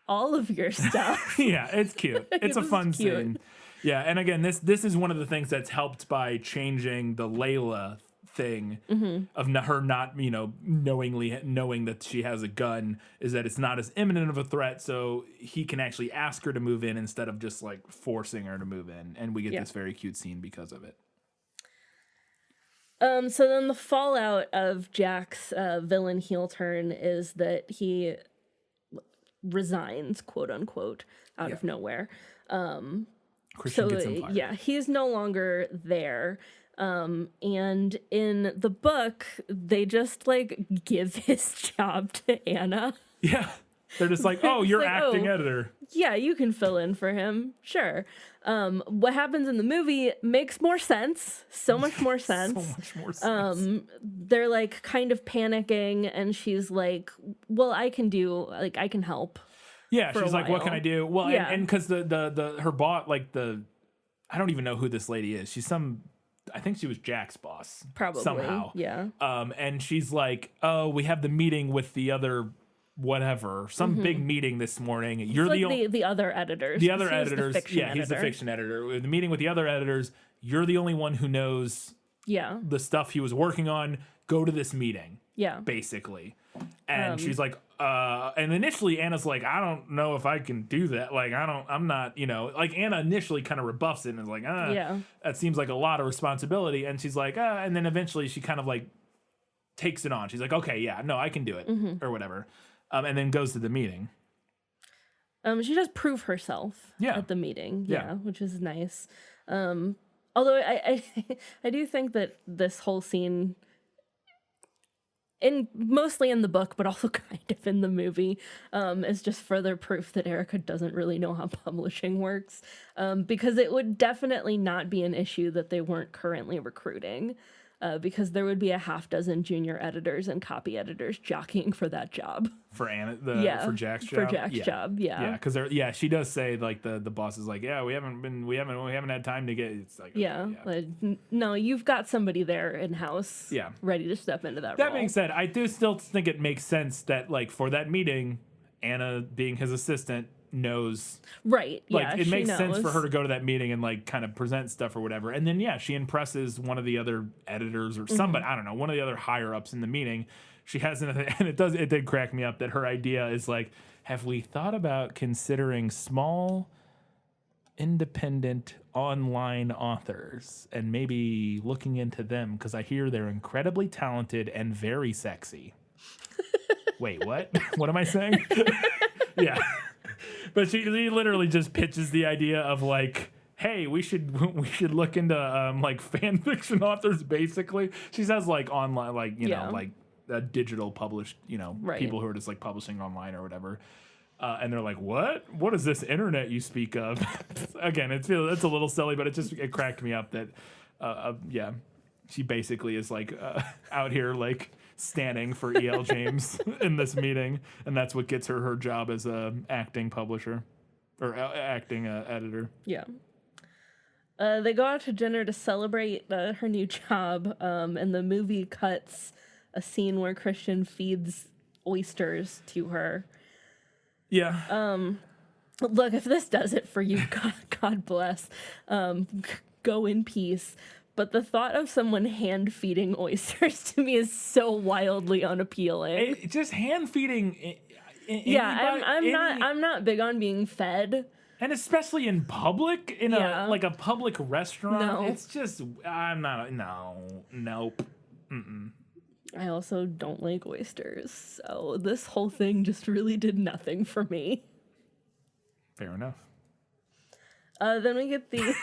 all of your stuff. Yeah, it's cute. It's a fun scene. Yeah, and again, this is one of the things that's helped by changing the Layla thing of her not, knowing that she has a gun, is that it's not as imminent of a threat, so he can actually ask her to move in instead of just like forcing her to move in, and we get this very cute scene because of it. So then the fallout of Jack's villain heel turn is that he resigns, quote unquote, out of nowhere. Christian gets him fired. Yeah, he's no longer there. And in the book, they just like give his job to Anna. Yeah. They're just like, oh, you're like, acting editor. Yeah, you can fill in for him. Sure. What happens in the movie makes more sense. So much more sense. So much more sense. They're like kind of panicking, and she's like, well, I can help. Yeah, she's like, what can I do? Well, and because her boss, like I don't even know who this lady is. She's I think she was Jack's boss. Probably. Somehow. Yeah. And she's like, oh, we have the meeting with the other whatever, some big meeting this morning. You're like the other editors. The other editors. He's the fiction editor. The meeting with the other editors. You're the only one who knows the stuff he was working on. Go to this meeting. Yeah. Basically. And she's like, and initially Anna's like, I don't know if I can do that. Like, I'm not, like Anna initially kind of rebuffs it and is like, that seems like a lot of responsibility. And she's like, and then eventually she kind of like takes it on. She's like, okay, yeah, no, I can do it or whatever. And then goes to the meeting. She does prove herself at the meeting, which is nice. Although I do think that this whole scene, mostly in the book, but also kind of in the movie, is just further proof that Erica doesn't really know how publishing works, because it would definitely not be an issue that they weren't currently recruiting, because there would be a half dozen junior editors and copy editors jockeying for that job. For for Jack's job. For Jack's job, yeah, because she does say like the boss is like, yeah, we haven't had time to get. It's like, like, no, you've got somebody there in house, ready to step into that role. That being said, I do still think it makes sense that like for that meeting, Anna being his assistant knows, right? Like it makes sense for her to go to that meeting and like kind of present stuff or whatever, and then she impresses one of the other editors or somebody, I don't know, one of the other higher ups in the meeting. She has and it did crack me up that her idea is like, have we thought about considering small independent online authors and maybe looking into them, because I hear they're incredibly talented and very sexy. Wait, what? What am I saying? Yeah. But she literally just pitches the idea of like, hey, we should look into like fan fiction authors. Basically, she says like online, like know, like digital published, people who are just like publishing online or whatever. And they're like, what? What is this internet you speak of? Again, it's a little silly, but it cracked me up that, she basically is like out here like standing for E.L. James in this meeting, and that's what gets her job as a acting publisher or acting editor. Yeah. They go out to dinner to celebrate her new job, and the movie cuts a scene where Christian feeds oysters to her. Yeah. Look, if this does it for you, God bless. Go in peace. But the thought of someone hand feeding oysters to me is so wildly unappealing. Just hand feeding. I'm not big on being fed. And especially in public, in a public restaurant, no. It's just, I'm not, nope. Mm-mm. I also don't like oysters, so this whole thing just really did nothing for me. Fair enough. Then we get the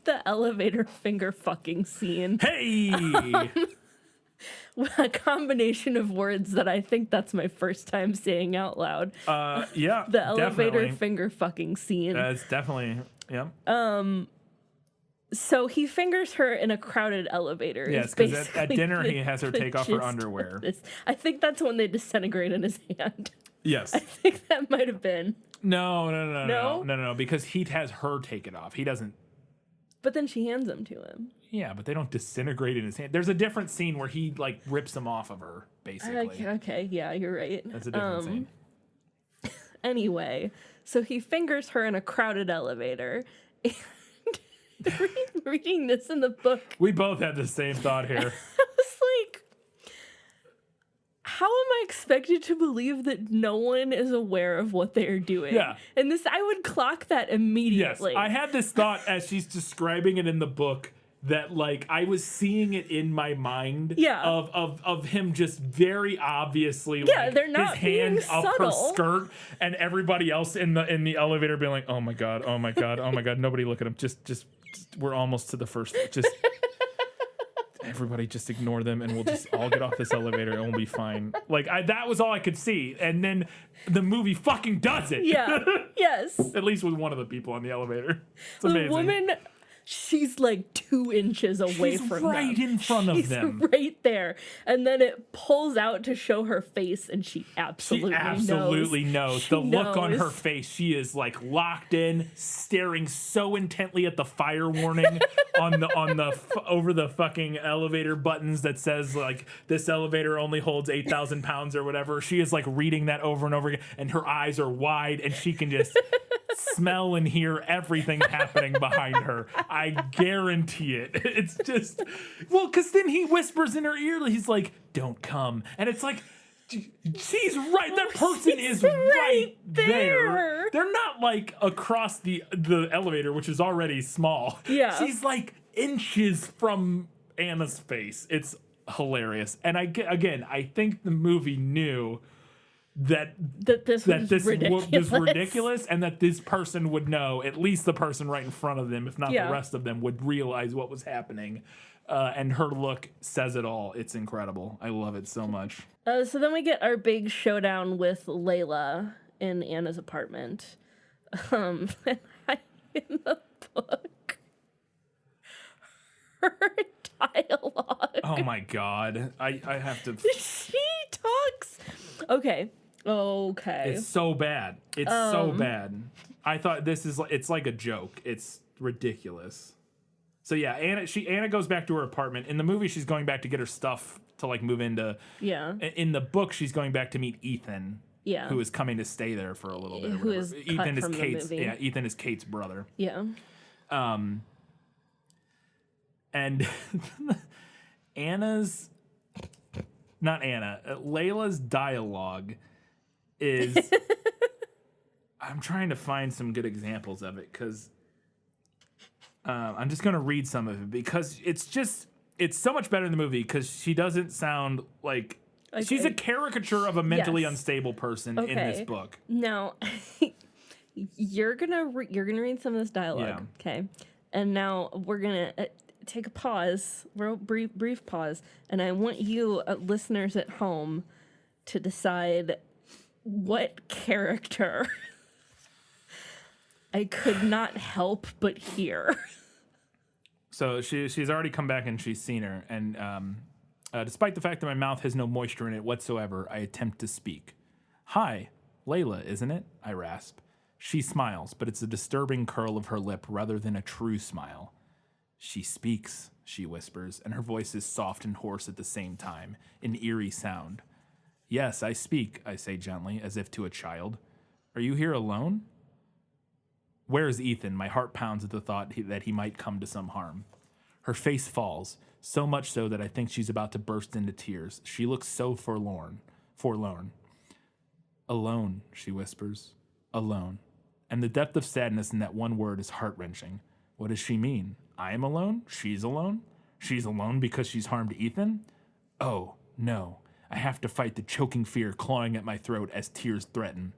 the elevator finger fucking scene. Hey! A combination of words that I think that's my first time saying out loud. Yeah, the elevator finger fucking scene. It's definitely, yeah. So he fingers her in a crowded elevator. Yes, because at dinner he has her take off her underwear. I think that's when they disintegrate in his hand. Yes. I think that might have been. No, because he has her take it off. He doesn't. But then she hands them to him. Yeah, but they don't disintegrate in his hand. There's a different scene where he like rips them off of her, basically. Okay, yeah, you're right. That's a different scene. Anyway, so he fingers her in a crowded elevator. And reading this in the book, we both had the same thought here. I was like, how am I expected to believe that no one is aware of what they are doing? Yeah. And I would clock that immediately. Yes, I had this thought as she's describing it in the book that like I was seeing it in my mind. Yeah. Of him just very obviously they're not his hand being up subtle. her skirt and everybody else in the elevator being like, oh my god, nobody look at him. Just we're almost to the first. Just everybody just ignore them and we'll just all get off this elevator and we'll be fine. Like that was all I could see, and then the movie fucking does it. Yeah. Yes. At least with one of the people on the elevator. It's amazing. The woman, she's like 2 inches away from right them. in front of them. Right there. And then it pulls out to show her face, and she absolutely knows. The look on her face, she is like locked in, staring so intently at the fire warning on the over the fucking elevator buttons that says like this elevator only holds 8,000 pounds or whatever. She is like reading that over and over again, and her eyes are wide, and she can just smell and hear everything happening behind her. I guarantee it. It's just, well, because then he whispers in her ear, he's like, don't come. And it's like, she's right. That person is right there. They're not like across the elevator, which is already small. Yeah. She's like inches from Anna's face. It's hilarious. And I think the movie knew that this was ridiculous. And that this person would know, at least the person right in front of them, if not the rest of them, would realize what was happening. And her look says it all. It's incredible. I love it so much. So then we get our big showdown with Layla in Anna's apartment. In the book, her dialogue. Oh my God. I have to. She talks. Okay. It's so bad. It's so bad. I thought it's like a joke. It's ridiculous. So yeah, Anna goes back to her apartment. In the movie, she's going back to get her stuff to like move into. Yeah. In the book, she's going back to meet Ethan. Yeah. Who is coming to stay there for a little bit. Who is Ethan cut from Kate's the movie. Ethan is Kate's brother. Yeah. And Layla's dialogue is I'm trying to find some good examples of it because I'm just going to read some of it because it's so much better in the movie because she doesn't sound like she's a caricature of a mentally unstable person in this book. Now, you're gonna read some of this dialogue, okay? And now we're gonna take a pause, brief pause, and I want you, listeners at home, to decide what character I could not help but hear. So she's already come back and she's seen her, and despite the fact that my mouth has no moisture in it whatsoever, I attempt to speak. "Hi, Layla, isn't it?" I rasp. She smiles, but it's a disturbing curl of her lip rather than a true smile. "She speaks," she whispers, and her voice is soft and hoarse at the same time, an eerie sound. "Yes, I speak," I say gently, as if to a child. "Are you here alone?" Where is Ethan? My heart pounds at the thought that he might come to some harm. Her face falls, so much so that I think she's about to burst into tears. She looks so forlorn. "Alone," she whispers. "Alone." And the depth of sadness in that one word is heart-wrenching. What does she mean? I am alone? She's alone? She's alone because she's harmed Ethan? Oh, no. I have to fight the choking fear clawing at my throat as tears threaten.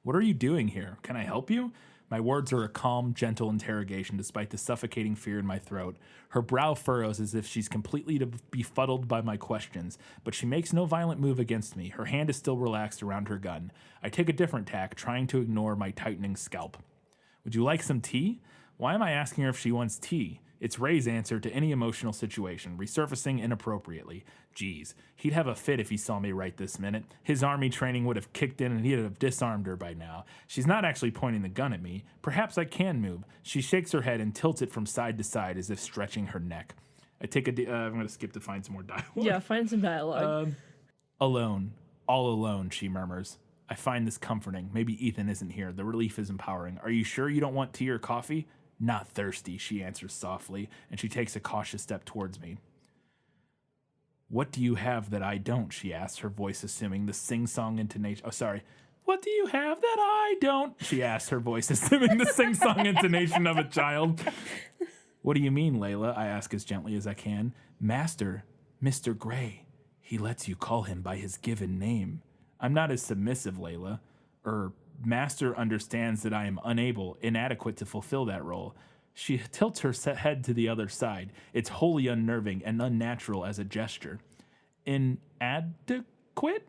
"What are you doing here? Can I help you?" My words are a calm, gentle interrogation despite the suffocating fear in my throat. Her brow furrows as if she's completely befuddled by my questions, but she makes no violent move against me. Her hand is still relaxed around her gun. I take a different tack, trying to ignore my tightening scalp. "Would you like some tea?" Why am I asking her if she wants tea? It's Ray's answer to any emotional situation, resurfacing inappropriately. Geez, he'd have a fit if he saw me right this minute. His army training would have kicked in and he'd have disarmed her by now. She's not actually pointing the gun at me. Perhaps I can move. She shakes her head and tilts it from side to side as if stretching her neck. I take I'm going to skip to find some more dialogue. Yeah, find some dialogue. Alone. All alone, she murmurs. I find this comforting. Maybe Ethan isn't here. The relief is empowering. Are you sure you don't want tea or coffee? Not thirsty, she answers softly, and she takes a cautious step towards me. What do you have that I don't? She asks, her voice assuming the sing-song intonation. Oh, sorry. What do you have that I don't? She asks, her voice assuming the sing-song intonation of a child. What do you mean, Layla? I ask as gently as I can. Master, Mr. Gray. He lets you call him by his given name. I'm not as submissive, Layla. Master understands that I am inadequate to fulfill that role. She tilts her head to the other side. It's wholly unnerving and unnatural as a gesture. Inadequate?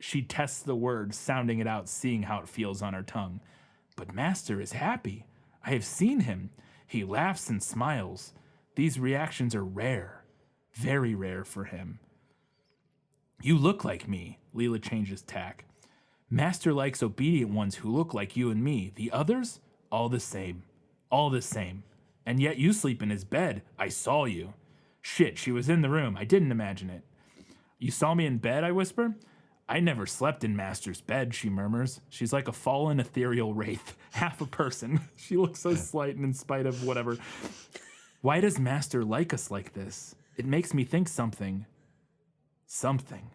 She tests the word, sounding it out, seeing how it feels on her tongue. But Master is happy. I have seen him. He laughs and smiles. These reactions are rare. Very rare for him. You look like me. Leela changes tack. Master likes obedient ones who look like you and me. The others? All the same. All the same. And yet you sleep in his bed. I saw you. Shit, she was in the room. I didn't imagine it. You saw me in bed, I whisper. I never slept in Master's bed, she murmurs. She's like a fallen ethereal wraith, half a person. She looks so slight and in spite of whatever. Why does Master like us like this? It makes me think something. Something.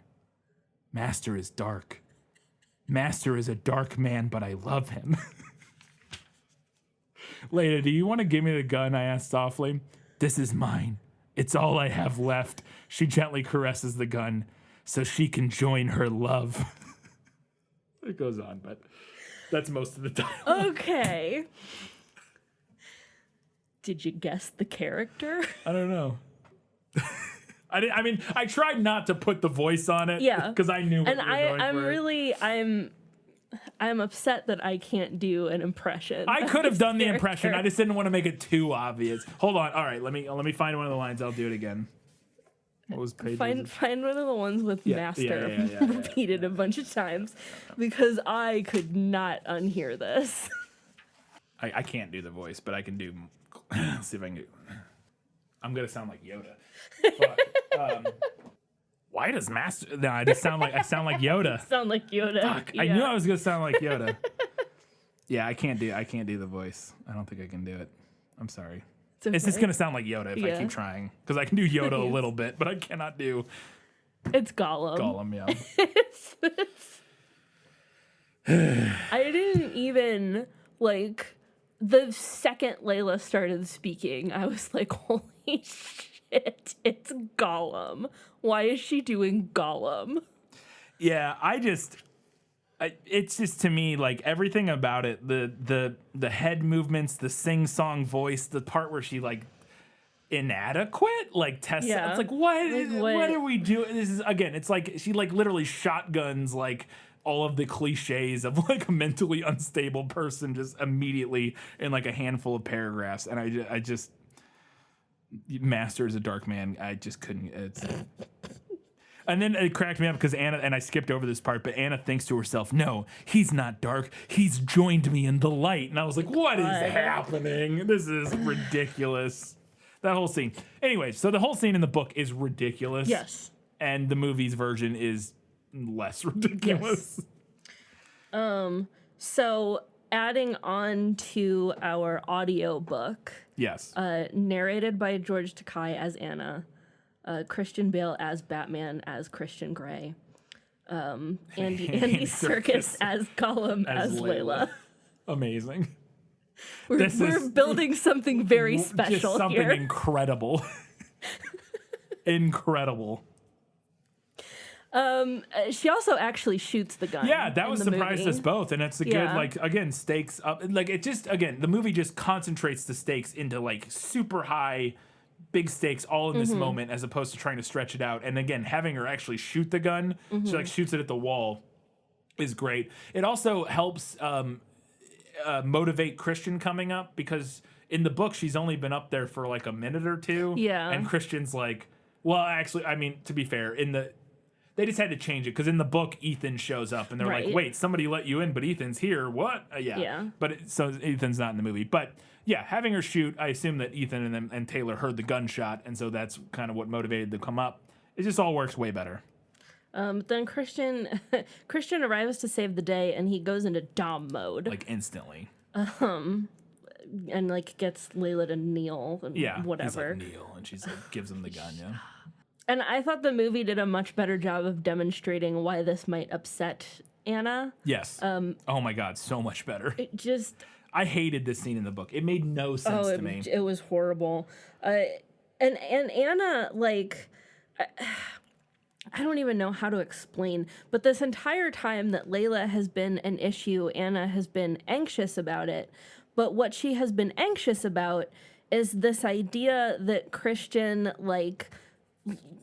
Master is dark. Master is a dark man, but I love him. Layla, do you want to give me the gun? I asked softly. This is mine. It's all I have left. She gently caresses the gun so she can join her love. it goes on, but that's most of the time. Okay. Did you guess the character? I don't know. I tried not to put the voice on it. Yeah. Because I knew what I'm upset that I can't do an impression. I could have done the impression. I just didn't want to make it too obvious. Hold on. All right, let me find one of the lines. I'll do it again. What was page? Find one of the ones with master repeated a bunch of times because I could not unhear this. I can't do the voice, but I can do. Let's see if I can do. I'm gonna sound like Yoda. But, why does Master? No, I sound like Yoda. Sound like Yoda. Fuck, yeah. I knew I was gonna sound like Yoda. Yeah, I can't do the voice. I don't think I can do it. I'm sorry. It's just gonna sound like Yoda if I keep trying, because I can do Yoda a little bit, but I cannot do. It's Gollum. Gollum, yeah. I didn't even like the second Layla started speaking. I was like, holy shit, it's Gollum. Why is she doing Gollum? Yeah, it's just, to me, like, everything about it, the head movements, the sing-song voice, the part where she, like, inadequate, like, Tessa, it's like, what are we doing? This is, again, it's like, she, like, literally shotguns, like, all of the cliches of, like, a mentally unstable person just immediately in, like, a handful of paragraphs, and I just, Master is a dark man, I just couldn't, And then it cracked me up because Anna, and I skipped over this part, but Anna thinks to herself, no, he's not dark. He's joined me in the light. And I was like, what is happening? This is ridiculous. That whole scene. Anyway, so the whole scene in the book is ridiculous. Yes. And the movie's version is less ridiculous. Yes. So adding on to our audio book. Yes. Narrated by George Takei as Anna. Christian Bale as Batman as Christian Grey. Andy Serkis as Gollum as Layla. Amazing. We're building something very special just something here. Incredible. Incredible. She also actually shoots the gun. Yeah, that was surprised us both, and it's a good, like, again, stakes up. Like, it just, again, the movie just concentrates the stakes into, like, super high, big stakes all in this moment, as opposed to trying to stretch it out. And again, having her actually shoot the gun, she, like, shoots it at the wall, is great. It also helps motivate Christian coming up, because in the book, she's only been up there for, like, a minute or two. Yeah. And Christian's like, well, actually, I mean, to be fair, they just had to change it, because in the book, Ethan shows up, and they're like, wait, somebody let you in, but Ethan's here. What? Yeah. But so Ethan's not in the movie. But yeah, having her shoot, I assume that Ethan and Taylor heard the gunshot, and so that's kind of what motivated them to come up. It just all works way better. Then Christian arrives to save the day, and he goes into Dom mode. Like, instantly. And, like, gets Layla to kneel and whatever. He's like, kneel, and she's like, gives him the gun, yeah. And I thought the movie did a much better job of demonstrating why this might upset Anna. Yes. Oh my God, so much better. It just... I hated this scene in the book. It made no sense to me. It was horrible. And Anna, like... I don't even know how to explain, but this entire time that Layla has been an issue, Anna has been anxious about it. But what she has been anxious about is this idea that Christian, like...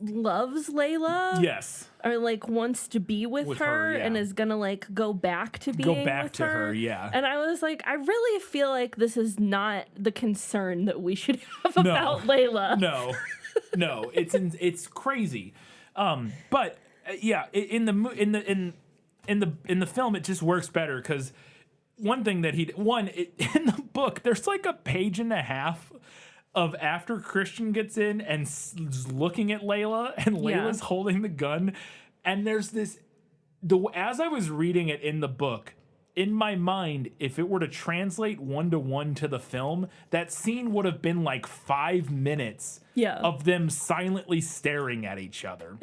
loves Layla, yes, or like wants to be with her and is gonna like go back to being with her. Yeah. And I was like, I really feel like this is not the concern that we should have about Layla. No, it's crazy. But yeah, in the film it just works better, because one thing that in the book there's like a page and a half of after Christian gets in and looking at Layla, and Layla's holding the gun, and there's this. As I was reading it in the book, in my mind, if it were to translate 1-to-1 to the film, that scene would have been like 5 minutes of them silently staring at each other.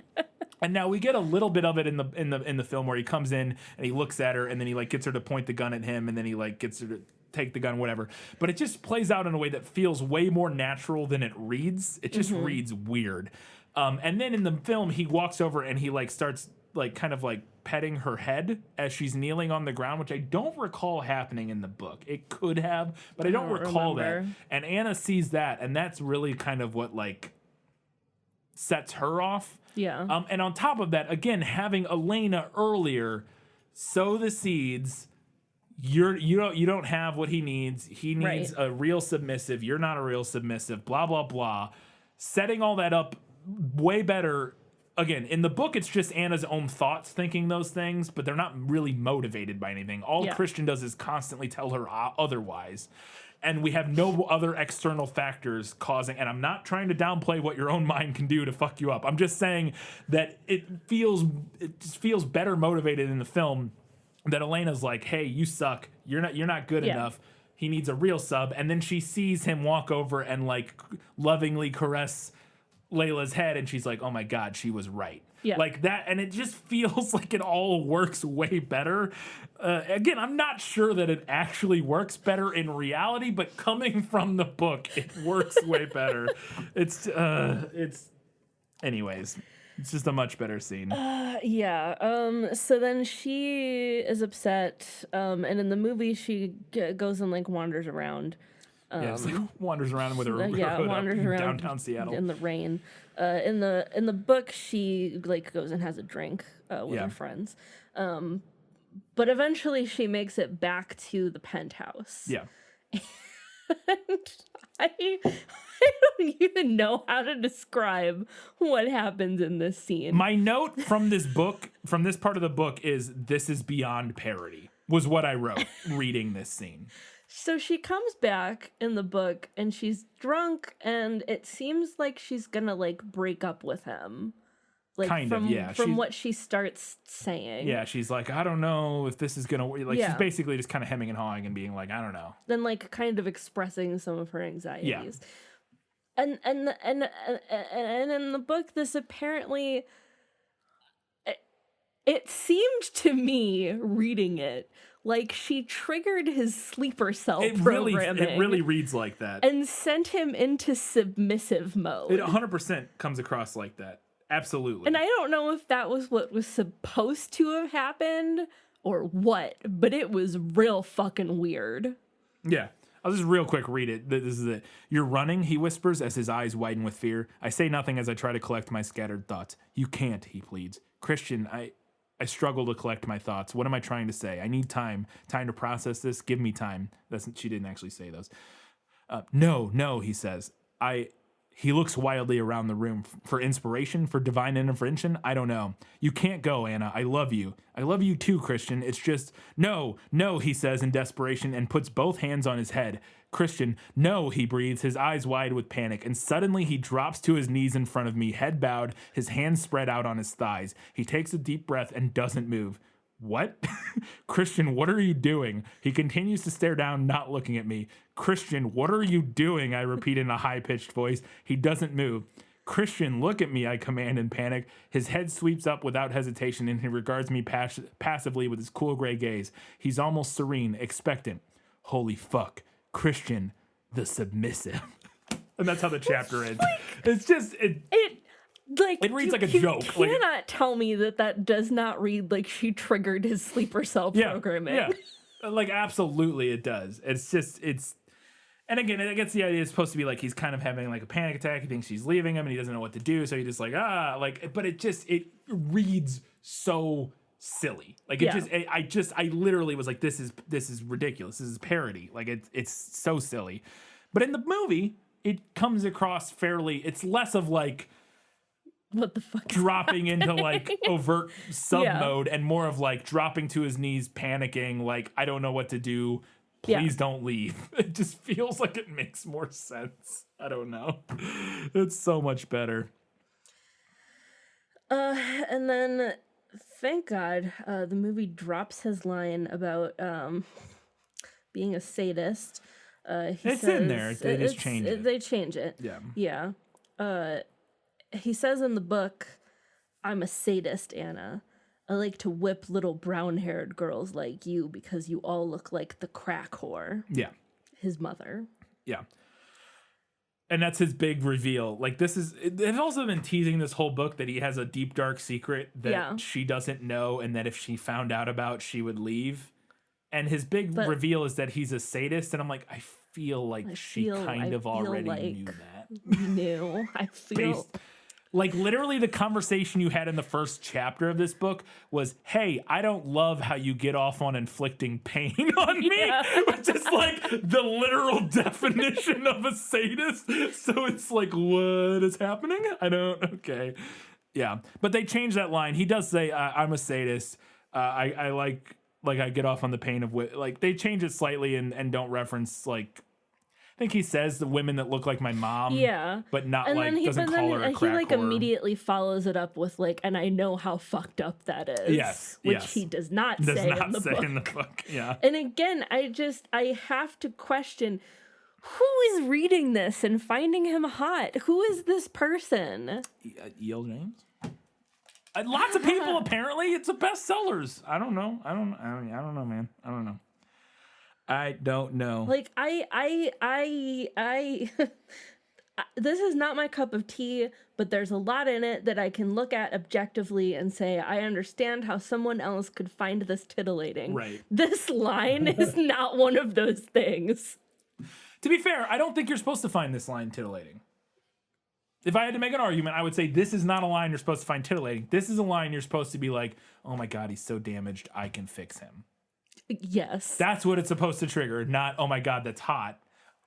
And now we get a little bit of it in the film where he comes in and he looks at her, and then he like gets her to point the gun at him, and then he like gets her to take the gun, whatever. But it just plays out in a way that feels way more natural than it reads. It just reads weird. And then in the film, he walks over and he like starts like kind of like petting her head as she's kneeling on the ground, which I don't recall happening in the book. It could have, but I don't recall that. And Anna sees that, and that's really kind of what like sets her off. Yeah. And on top of that, again, having Elena earlier sow the seeds. You don't have what he needs. He needs a real submissive. You're not a real submissive. Blah blah blah. Setting all that up way better. Again, in the book, it's just Anna's own thoughts thinking those things, but they're not really motivated by anything. All Christian does is constantly tell her otherwise. And we have no other external factors causing, and I'm not trying to downplay what your own mind can do to fuck you up. I'm just saying that it just feels better motivated in the film that Elena's like, hey, you suck. You're not good enough. He needs a real sub. And then she sees him walk over and like lovingly caress Layla's head, and she's like, oh my God, she was right. Yeah. Like that, and it just feels like it all works way better. Again, I'm not sure that it actually works better in reality, but coming from the book, it works way better. Anyways, it's just a much better scene. So then she is upset, and in the movie, she goes and like wanders around. Wanders around with her hood wanders around downtown Seattle in the rain. In the book, she like goes and has a drink with her friends. But eventually, she makes it back to the penthouse. Yeah. And I don't even know how to describe what happens in this scene. My note from this book, from this part of the book, is this is beyond parody, was what I wrote reading this scene. So she comes back in the book and she's drunk, and it seems like she's gonna like break up with him. Like from what she starts saying. Yeah, she's like, I don't know if this is gonna work. Like she's basically just kind of hemming and hawing and being like, I don't know. Then like kind of expressing some of her anxieties. Yeah. And in the book, this apparently it seemed to me reading it like she triggered his sleeper cell programming. It really reads like that. And sent him into submissive mode. It 100% comes across like that. Absolutely. And I don't know if that was what was supposed to have happened or what, but it was real fucking weird. Yeah. I'll just real quick read it. This is it. You're running, he whispers as his eyes widen with fear. I say nothing as I try to collect my scattered thoughts. You can't, he pleads. Christian, I struggle to collect my thoughts. What am I trying to say? I need time to process this. Give me time. She didn't actually say those. No, he says. He looks wildly around the room. For inspiration? For divine intervention? I don't know. You can't go, Anna. I love you. I love you too, Christian. It's just, no, he says in desperation and puts both hands on his head. Christian, no, he breathes, his eyes wide with panic, and suddenly he drops to his knees in front of me, head bowed, his hands spread out on his thighs. He takes a deep breath and doesn't move. What? Christian, what are you doing? He continues to stare down, not looking at me. Christian, what are you doing? I repeat in a high-pitched voice. He doesn't move. Christian, look at me, I command in panic. His head sweeps up without hesitation, and he regards me passively with his cool gray gaze. He's almost serene, expectant. Holy fuck. Christian, the submissive. And that's how the chapter ends. It's just... It reads like a joke. You cannot tell me that does not read like she triggered his sleeper cell programming. Yeah. Like, absolutely it does. And again, I guess the idea is supposed to be like he's kind of having like a panic attack. He thinks she's leaving him and he doesn't know what to do. So he just like, but it reads so silly. Like I literally was like, this is ridiculous. This is parody. Like it's so silly. But in the movie, it comes across fairly, it's less of like, what the fuck dropping into like overt sub mode and more of like dropping to his knees, panicking, like, I don't know what to do. Please don't leave. It just feels like it makes more sense. I don't know. It's so much better. And then thank God, the movie drops his line about being a sadist. It's in there. They just change it. They change it. Yeah. He says in the book, I'm a sadist, Anna. I like to whip little brown-haired girls like you because you all look like the crack whore. Yeah. His mother. Yeah. And that's his big reveal. Like, they've also been teasing this whole book that he has a deep, dark secret that she doesn't know, and that if she found out about, she would leave. And his big reveal is that he's a sadist, and I'm like, I feel like she kind of already knew that. Knew. I feel... Like, literally the conversation you had in the first chapter of this book was, hey, I don't love how you get off on inflicting pain on me. Which is like the literal definition of a sadist. So it's like, what is happening? Okay. Yeah. But they changed that line. He does say, I'm a sadist. I like I get off on the pain of, like, they change it slightly and don't reference, like, I think he says the women that look like my mom. Yeah. But not, and like, doesn't call her a crack he, like, immediately folloes it up with, like, and I know how fucked up that is. Yes. Which he does not say in the book. Yeah. And again, I have to question, who is reading this and finding him hot? Who is this person? E.L. James? Lots of people, apparently. It's a bestsellers. I don't know. I don't know, man. I don't know. I don't know. Like, this is not my cup of tea, but there's a lot in it that I can look at objectively and say, I understand how someone else could find this titillating. Right. This line is not one of those things. To be fair, I don't think you're supposed to find this line titillating. If I had to make an argument, I would say this is not a line you're supposed to find titillating. This is a line you're supposed to be like, oh my God, he's so damaged, I can fix him. Yes. That's what it's supposed to trigger, not, oh my God, that's hot.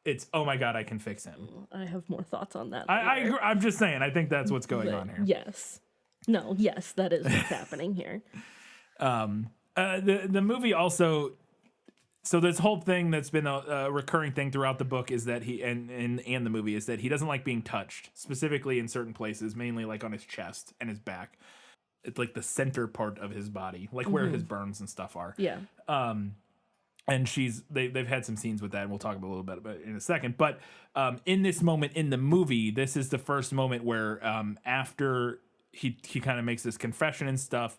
It's, oh my God, I can fix him. I have more thoughts on that. I agree. I'm just saying, I think that's what's going on here. Yes. No, yes, that is what's happening here. The movie also, so this whole thing that's been a recurring thing throughout the book is that he, and the movie, is that he doesn't like being touched, specifically in certain places, mainly like on his chest and his back. It's like the center part of his body, like where his burns and stuff are. Yeah. And they've had some scenes with that, and we'll talk a little bit about it in a second. But in this moment in the movie, this is the first moment where after he kind of makes this confession and stuff,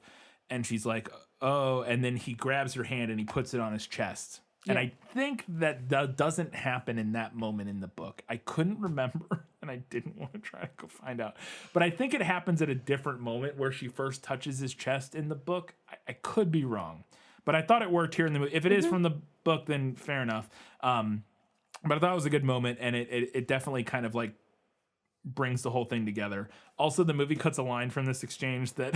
and she's like, oh, and then he grabs her hand and he puts it on his chest. And I think that doesn't happen in that moment in the book. I couldn't remember, and I didn't want to try to go find out. But I think it happens at a different moment where she first touches his chest in the book. I could be wrong. But I thought it worked here in the movie. If it is from the book, then fair enough. But I thought it was a good moment, and it definitely kind of, like, brings the whole thing together. Also, the movie cuts a line from this exchange that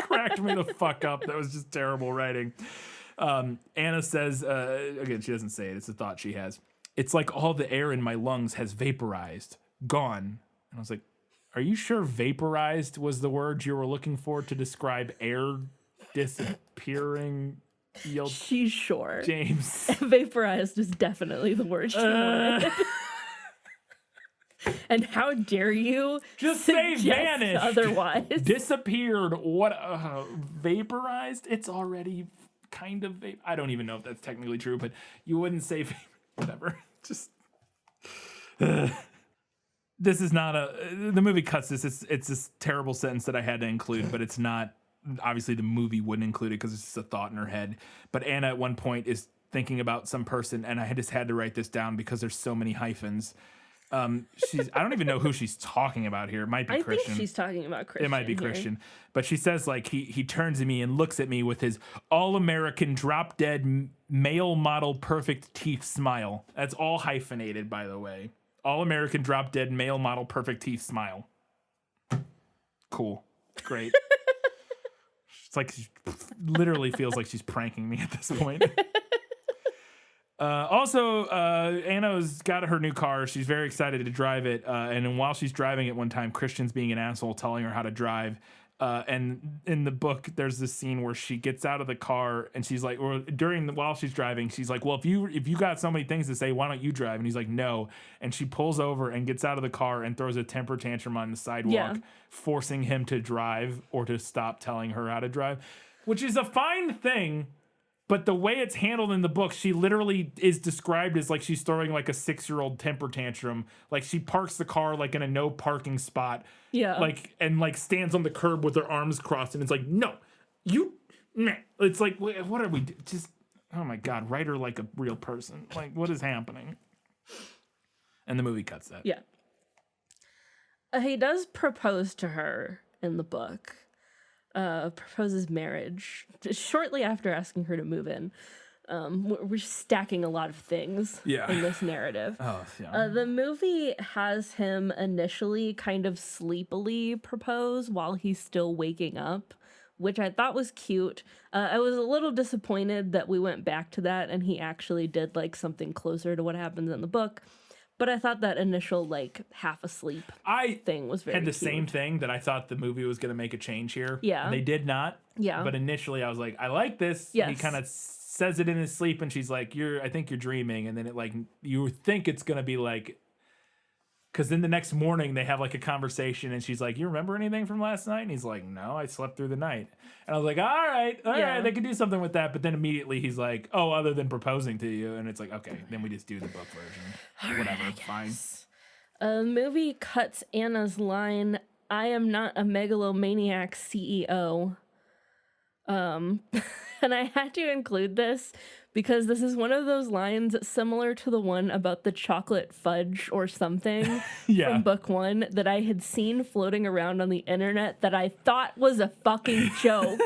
cracked me the fuck up. That was just terrible writing. Anna says, again, she doesn't say it, it's a thought she has. It's like all the air in my lungs has vaporized, gone. And I was like, are you sure vaporized was the word you were looking for to describe air disappearing? She's sure. James. Vaporized is definitely the word she wanted. And how dare you just say vanished otherwise? Disappeared. What? Vaporized? It's already kind of I don't even know if that's technically true, but you wouldn't say whatever. Just this is not the movie cuts this. It's this terrible sentence that I had to include, but it's not. Obviously, the movie wouldn't include it because it's just a thought in her head. But Anna at one point is thinking about some person, and I just had to write this down because there's so many hyphens. I don't even know who she's talking about here. It might be Christian. I think she's talking about Christian. It might be here. Christian. But she says, like, he turns to me and looks at me with his all-American, drop-dead, male model, perfect teeth smile. That's all hyphenated, by the way. All-American, drop-dead, male model, perfect teeth smile. Cool. Great. It's like she literally feels like she's pranking me at this point. Also, Anna's got her new car. She's very excited to drive it. And then while she's driving it one time, Christian's being an asshole telling her how to drive. And in the book, there's this scene where she gets out of the car and she's like, or while she's driving, she's like, well, if you got so many things to say, why don't you drive? And he's like, no. And she pulls over and gets out of the car and throws a temper tantrum on the sidewalk, forcing him to drive or to stop telling her how to drive, which is a fine thing. But the way it's handled in the book, she literally is described as like she's throwing like a 6-year-old temper tantrum. Like she parks the car like in a no parking spot. Yeah. Like and like stands on the curb with her arms crossed and it's like, no, you. Nah. It's like, what are we just? Oh my God, write her like a real person. Like what is happening? And the movie cuts that. Yeah. He does propose to her in the book. Proposes marriage shortly after asking her to move in. We're stacking a lot of things in this narrative. Oh, yeah. The movie has him initially kind of sleepily propose while he's still waking up, which I thought was cute. I was a little disappointed that we went back to that and he actually did like something closer to what happens in the book. But I thought that initial like half asleep thing was very had the cute. same thing that I thought the movie was going to make a change here. Yeah. And they did not. Yeah. But initially I was like, I like this. Yes. He kind of says it in his sleep and she's like, I think you're dreaming. And then it like, you think it's going to be like, because then the next morning they have like a conversation and she's like, you remember anything from last night? And he's like, no, I slept through the night. And I was like, all right, they could do something with that. But then immediately he's like, oh, other than proposing to you. And it's like, okay, then we just do the book version. Whatever, fine. The movie cuts Anna's line, I am not a megalomaniac CEO. And I had to include this because this is one of those lines similar to the one about the chocolate fudge or something from book 1 that I had seen floating around on the internet that I thought was a fucking joke.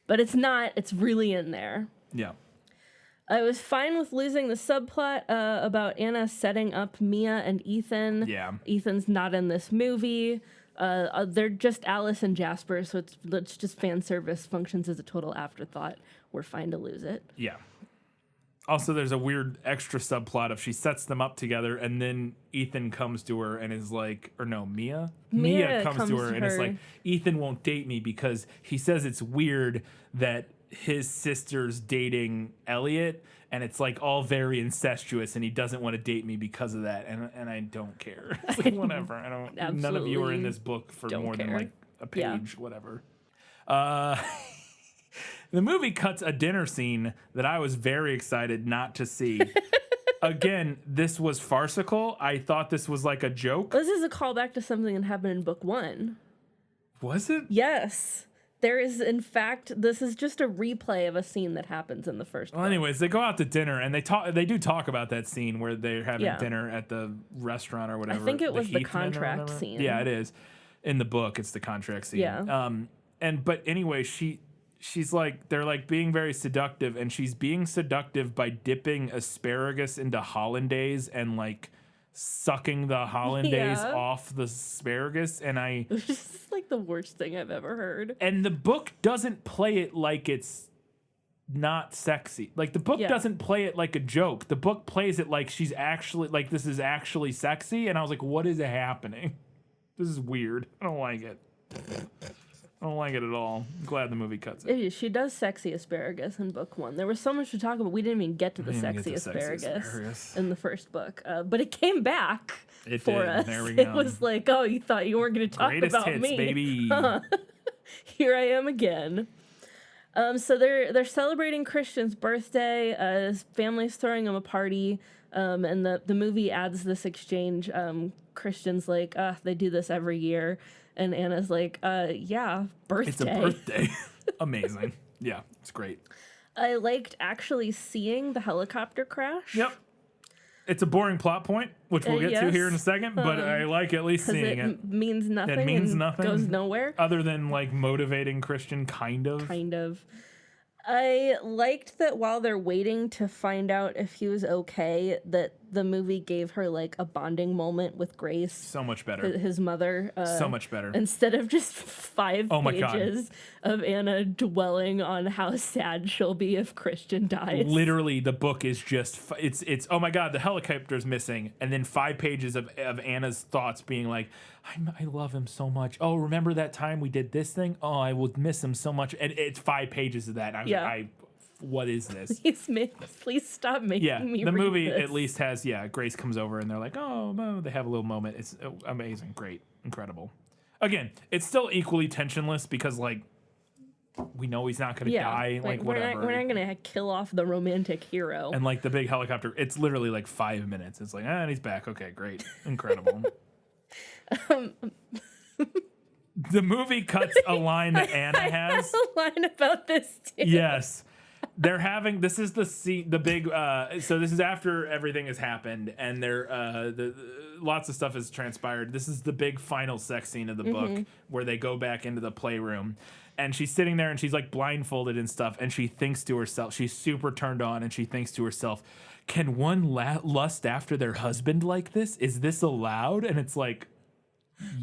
But it's not. It's really in there. Yeah. I was fine with losing the subplot about Anna setting up Mia and Ethan. Yeah. Ethan's not in this movie. They're just Alice and Jasper, so it's just fan service, functions as a total afterthought. We're fine to lose it. Yeah. Also, there's a weird extra subplot of she sets them up together, and then Ethan comes to her and is like, or no, Mia? Mia comes to her and is like, Ethan won't date me because he says it's weird that his sister's dating Elliot, and it's like all very incestuous, and he doesn't want to date me because of that, and I don't care. It's like, whatever. I don't. None of you are in this book for more than like a page, whatever. The movie cuts a dinner scene that I was very excited not to see. Again, this was farcical. I thought this was like a joke. This is a callback to something that happened in book 1. Was it? Yes. There is, in fact, this is just a replay of a scene that happens in the first Well, book. anyways, they go out to dinner, and they do talk about that scene where they're having dinner at the restaurant or whatever. I think it was the Heathman contract scene. Yeah, it is. In the book, it's the contract scene. Yeah. But anyway, she's like, they're like being very seductive, and she's being seductive by dipping asparagus into hollandaise and like sucking the hollandaise off the asparagus, and It was just like the worst thing I've ever heard. And the book doesn't play it like it's not sexy. Like the book doesn't play it like a joke. The book plays it like she's actually like this is actually sexy, and I was like, what is happening? This is weird. I don't like it. I don't like it at all. I'm glad the movie cuts it. She does sexy asparagus in book 1. There was so much to talk about. We didn't even get to the sexy asparagus in the first book. But it came back for us. There we go. It was like, oh, you thought you weren't going to talk Greatest about hits, me. baby. Here I am again. So they're celebrating Christian's birthday. His family's throwing him a party. And the movie adds this exchange. Christian's like, they do this every year. And Anna's like, yeah, birthday. It's a birthday. Amazing. Yeah, it's great. I liked actually seeing the helicopter crash. Yep. It's a boring plot point, which we'll get to here in a second, but I like at least seeing it. Means nothing. It means nothing. Goes nowhere. Other than like motivating Christian, kind of. Kind of. I liked that while they're waiting to find out if he was okay, that the movie gave her like a bonding moment with Grace. So much better. His mother. So much better. Instead of just 5 my pages of Anna dwelling on how sad she'll be if Christian dies. Literally, the book is just, it's oh my God, the helicopter's missing. And then 5 pages of Anna's thoughts being like, I love him so much. Oh, remember that time we did this thing? Oh, I would miss him so much. And it's 5 pages of that. What is this? Please stop making me the read movie this. at least has, Grace comes over and they're like, oh, they have a little moment. It's amazing, great, incredible. Again, it's still equally tensionless because, like, we know he's not going to die. Like, whatever. We're not going to kill off the romantic hero. And, like, the big helicopter, it's literally, like, 5 minutes. It's like, and he's back. Okay, great. Incredible. The movie cuts a line that Anna has. I have a line about this, too. Yes. they're having, this is the scene, the big, so this is after everything has happened and lots of stuff has transpired. This is the big final sex scene of the book where they go back into the playroom and she's sitting there and she's like blindfolded and stuff. And she thinks to herself, she's super turned on and she thinks to herself, can one lust after their husband like this? Is this allowed? And it's like,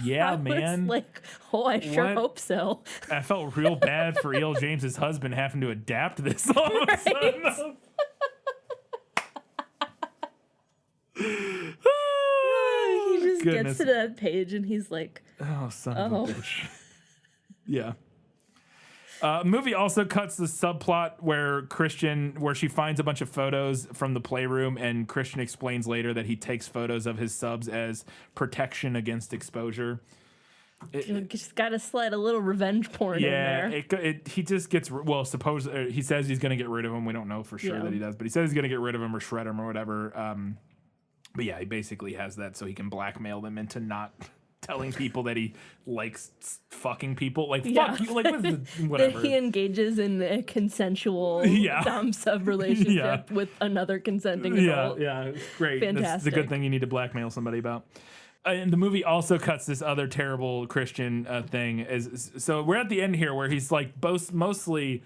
yeah, man. Like, oh, I sure hope so. I felt real bad for E.L. James's husband having to adapt this all of a sudden. He just gets to that page and he's like, oh, son of a bitch. Yeah. Movie also cuts the subplot where she finds a bunch of photos from the playroom, and Christian explains later that he takes photos of his subs as protection against exposure. Just got to slide a little revenge porn in there. He just gets, he says he's going to get rid of him. We don't know for sure that he does, but he says he's going to get rid of him or shred him or whatever. But yeah, he basically has that so he can blackmail them into not telling people that he likes fucking people. Like, fuck you. Like, whatever. That he engages in a consensual dom-sub relationship with another consenting adult. Yeah, great. Fantastic. That's the good thing you need to blackmail somebody about. And the movie also cuts this other terrible Christian thing. So we're at the end here where he's like mostly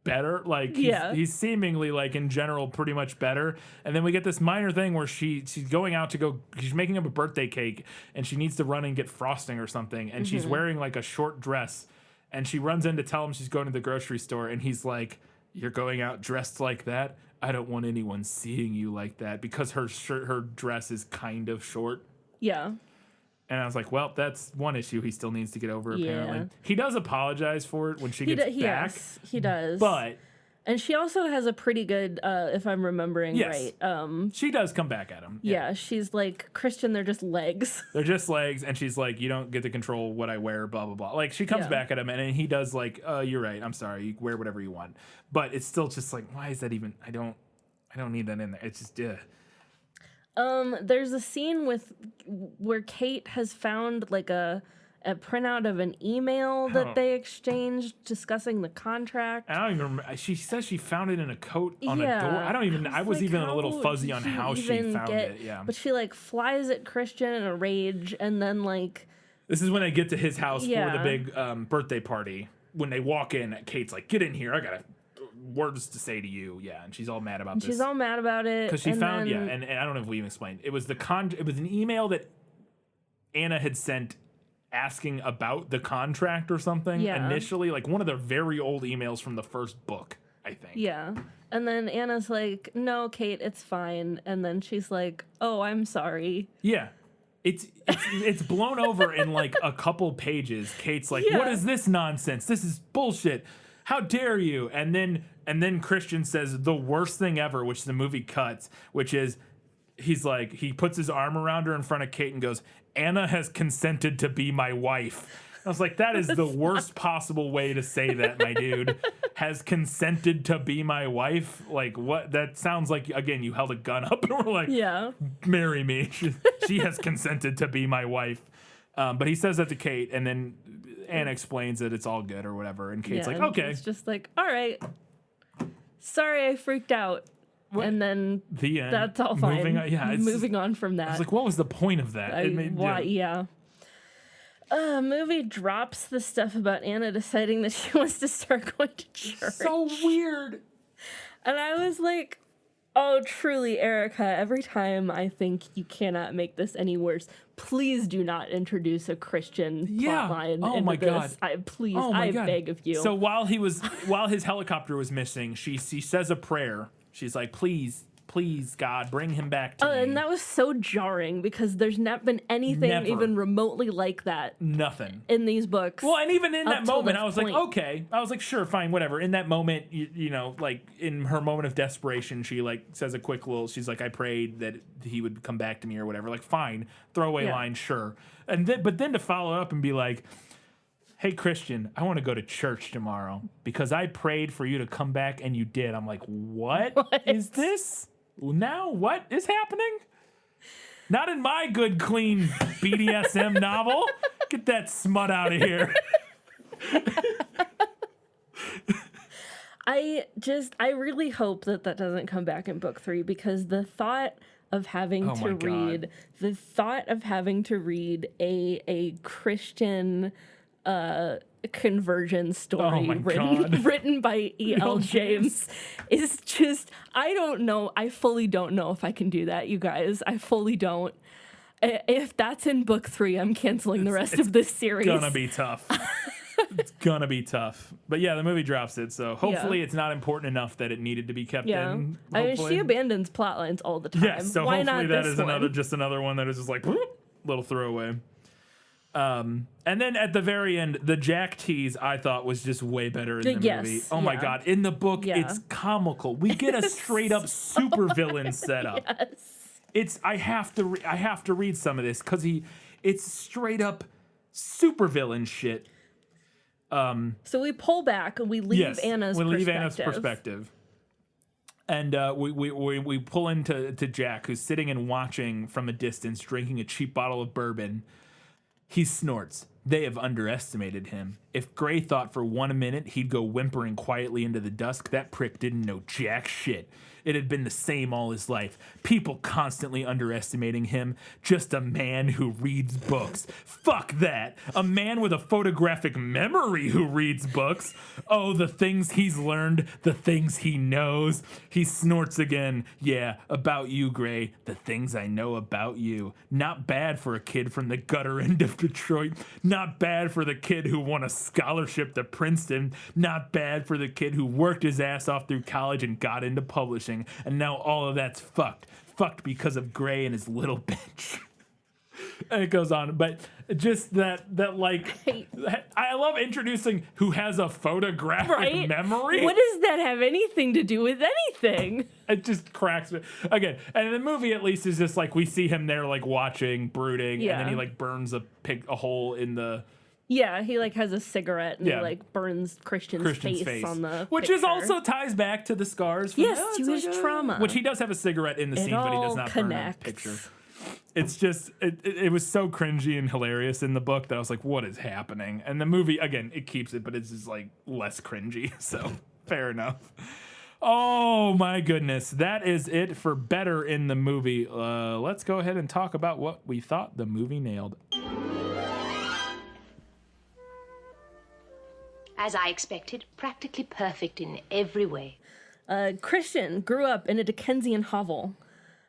better, like he's seemingly like in general pretty much better, and then we get this minor thing where she's going out she's making up a birthday cake and she needs to run and get frosting or something, and she's wearing like a short dress, and she runs in to tell him she's going to the grocery store, and he's like, you're going out dressed like that? I don't want anyone seeing you like that, because her dress is kind of short. And I was like, well, that's one issue he still needs to get over, apparently. He does apologize for it when she gets back. Yes, he does. And she also has a pretty good, if I'm remembering right. She does come back at him. Yeah, she's like, Christian, they're just legs. They're just legs. And she's like, you don't get to control what I wear, blah, blah, blah. Like, she comes back at him, and then he does like, you're right, I'm sorry, you wear whatever you want. But it's still just like, why is that even, I don't need that in there. It's just, there's a scene where Kate has found like a printout of an email that they exchanged discussing the contract. I don't even remember. She says she found it in a coat on a door. I was even a little fuzzy on how she found it. Yeah. But she like flies at Christian in a rage, and then like, this is when they get to his house for the big birthday party. When they walk in, Kate's like, get in here. I got words to say to you. Yeah. And she's all mad about this. She's all mad about it. Because she found, and I don't know if we even explained. It was it was an email that Anna had sent asking about the contract or something initially, like one of the very old emails from the first book, I think. Yeah. And then Anna's like, no, Kate, it's fine. And then she's like, oh, I'm sorry. Yeah. It's blown over in like a couple pages. Kate's like, what is this nonsense? This is bullshit. How dare you? And then Christian says the worst thing ever, which the movie cuts, which is he's like, he puts his arm around her in front of Kate and goes, Anna has consented to be my wife. I was like, that is the worst possible way to say that, my dude. Has consented to be my wife? Like, what? That sounds like, again, you held a gun up and were like, marry me. She has consented to be my wife. But he says that to Kate, and then Anna explains that it's all good or whatever. And Kate's like, okay. It's just like, all right. Sorry, I freaked out. What? And then the end. That's all fine. Moving on from that. I was like, what was the point of that? Movie drops the stuff about Anna deciding that she wants to start going to church. So weird. And I was like, oh, truly, Erica, every time I think you cannot make this any worse, please do not introduce a Christian plotline into this. I beg of you. So while his helicopter was missing, she says a prayer. She's like, please, God, bring him back to me. And that was so jarring because there's not been anything even remotely like that. Nothing. In these books. Well, and even in that moment, I was like, okay. I was like, sure, fine, whatever. In that moment, you know, like in her moment of desperation, she like says a quick little, she's like, I prayed that he would come back to me or whatever. Like, fine, throwaway line, sure. But then to follow up and be like, hey, Christian, I want to go to church tomorrow because I prayed for you to come back and you did. I'm like, what? Is this? Now what is happening? Not in my good, clean BDSM novel. Get that smut out of here. I really hope that doesn't come back in book 3, because the thought of having to read a Christian conversion story written by E.L. James is just, I don't know. I fully don't know if I can do that, you guys. I fully don't. If that's in book 3, I'm canceling the rest of this series. It's gonna be tough. It's gonna be tough. But yeah, the movie drops it, so hopefully it's not important enough that it needed to be kept in. I mean, she abandons plot lines all the time. Yes, so Why hopefully not that this is one? another one that is just like little throwaway. And then at the very end, the Jack tease I thought was just way better in the movie. Oh my god! In the book, it's comical. We get a straight up supervillain setup. Yes. I have to read some of this because it's straight up supervillain shit. So we pull back and we leave Anna's perspective. And we pull into Jack, who's sitting and watching from a distance, drinking a cheap bottle of bourbon. He snorts. They have underestimated him. If Gray thought for 1 minute he'd go whimpering quietly into the dusk, that prick didn't know jack shit. It had been the same all his life. People constantly underestimating him. Just a man who reads books. Fuck that. A man with a photographic memory who reads books. Oh, the things he's learned, the things he knows. He snorts again. Yeah, about you, Gray. The things I know about you. Not bad for a kid from the gutter end of Detroit. Not bad for the kid who won a scholarship to Princeton. Not bad for the kid who worked his ass off through college and got into publishing. And now all of that's fucked. Fucked because of Gray and his little bitch. And it goes on. But just that like, I love introducing who has a photographic memory. What does that have anything to do with anything? It just cracks me. Again, and the movie at least is just like, we see him there like watching, brooding, and then he like burns a hole in the... Yeah, he like has a cigarette and he like burns Christian's face on the which picture. is also ties back to the scars. From, to his trauma. Which he does have a cigarette in the scene, but he does not burn a picture. It's just, it was so cringy and hilarious in the book that I was like, what is happening? And the movie, again, it keeps it, but it's just like less cringy. So fair enough. Oh my goodness. That is it for better in the movie. Let's go ahead and talk about what we thought the movie nailed. As I expected, practically perfect in every way. Christian grew up in a Dickensian hovel,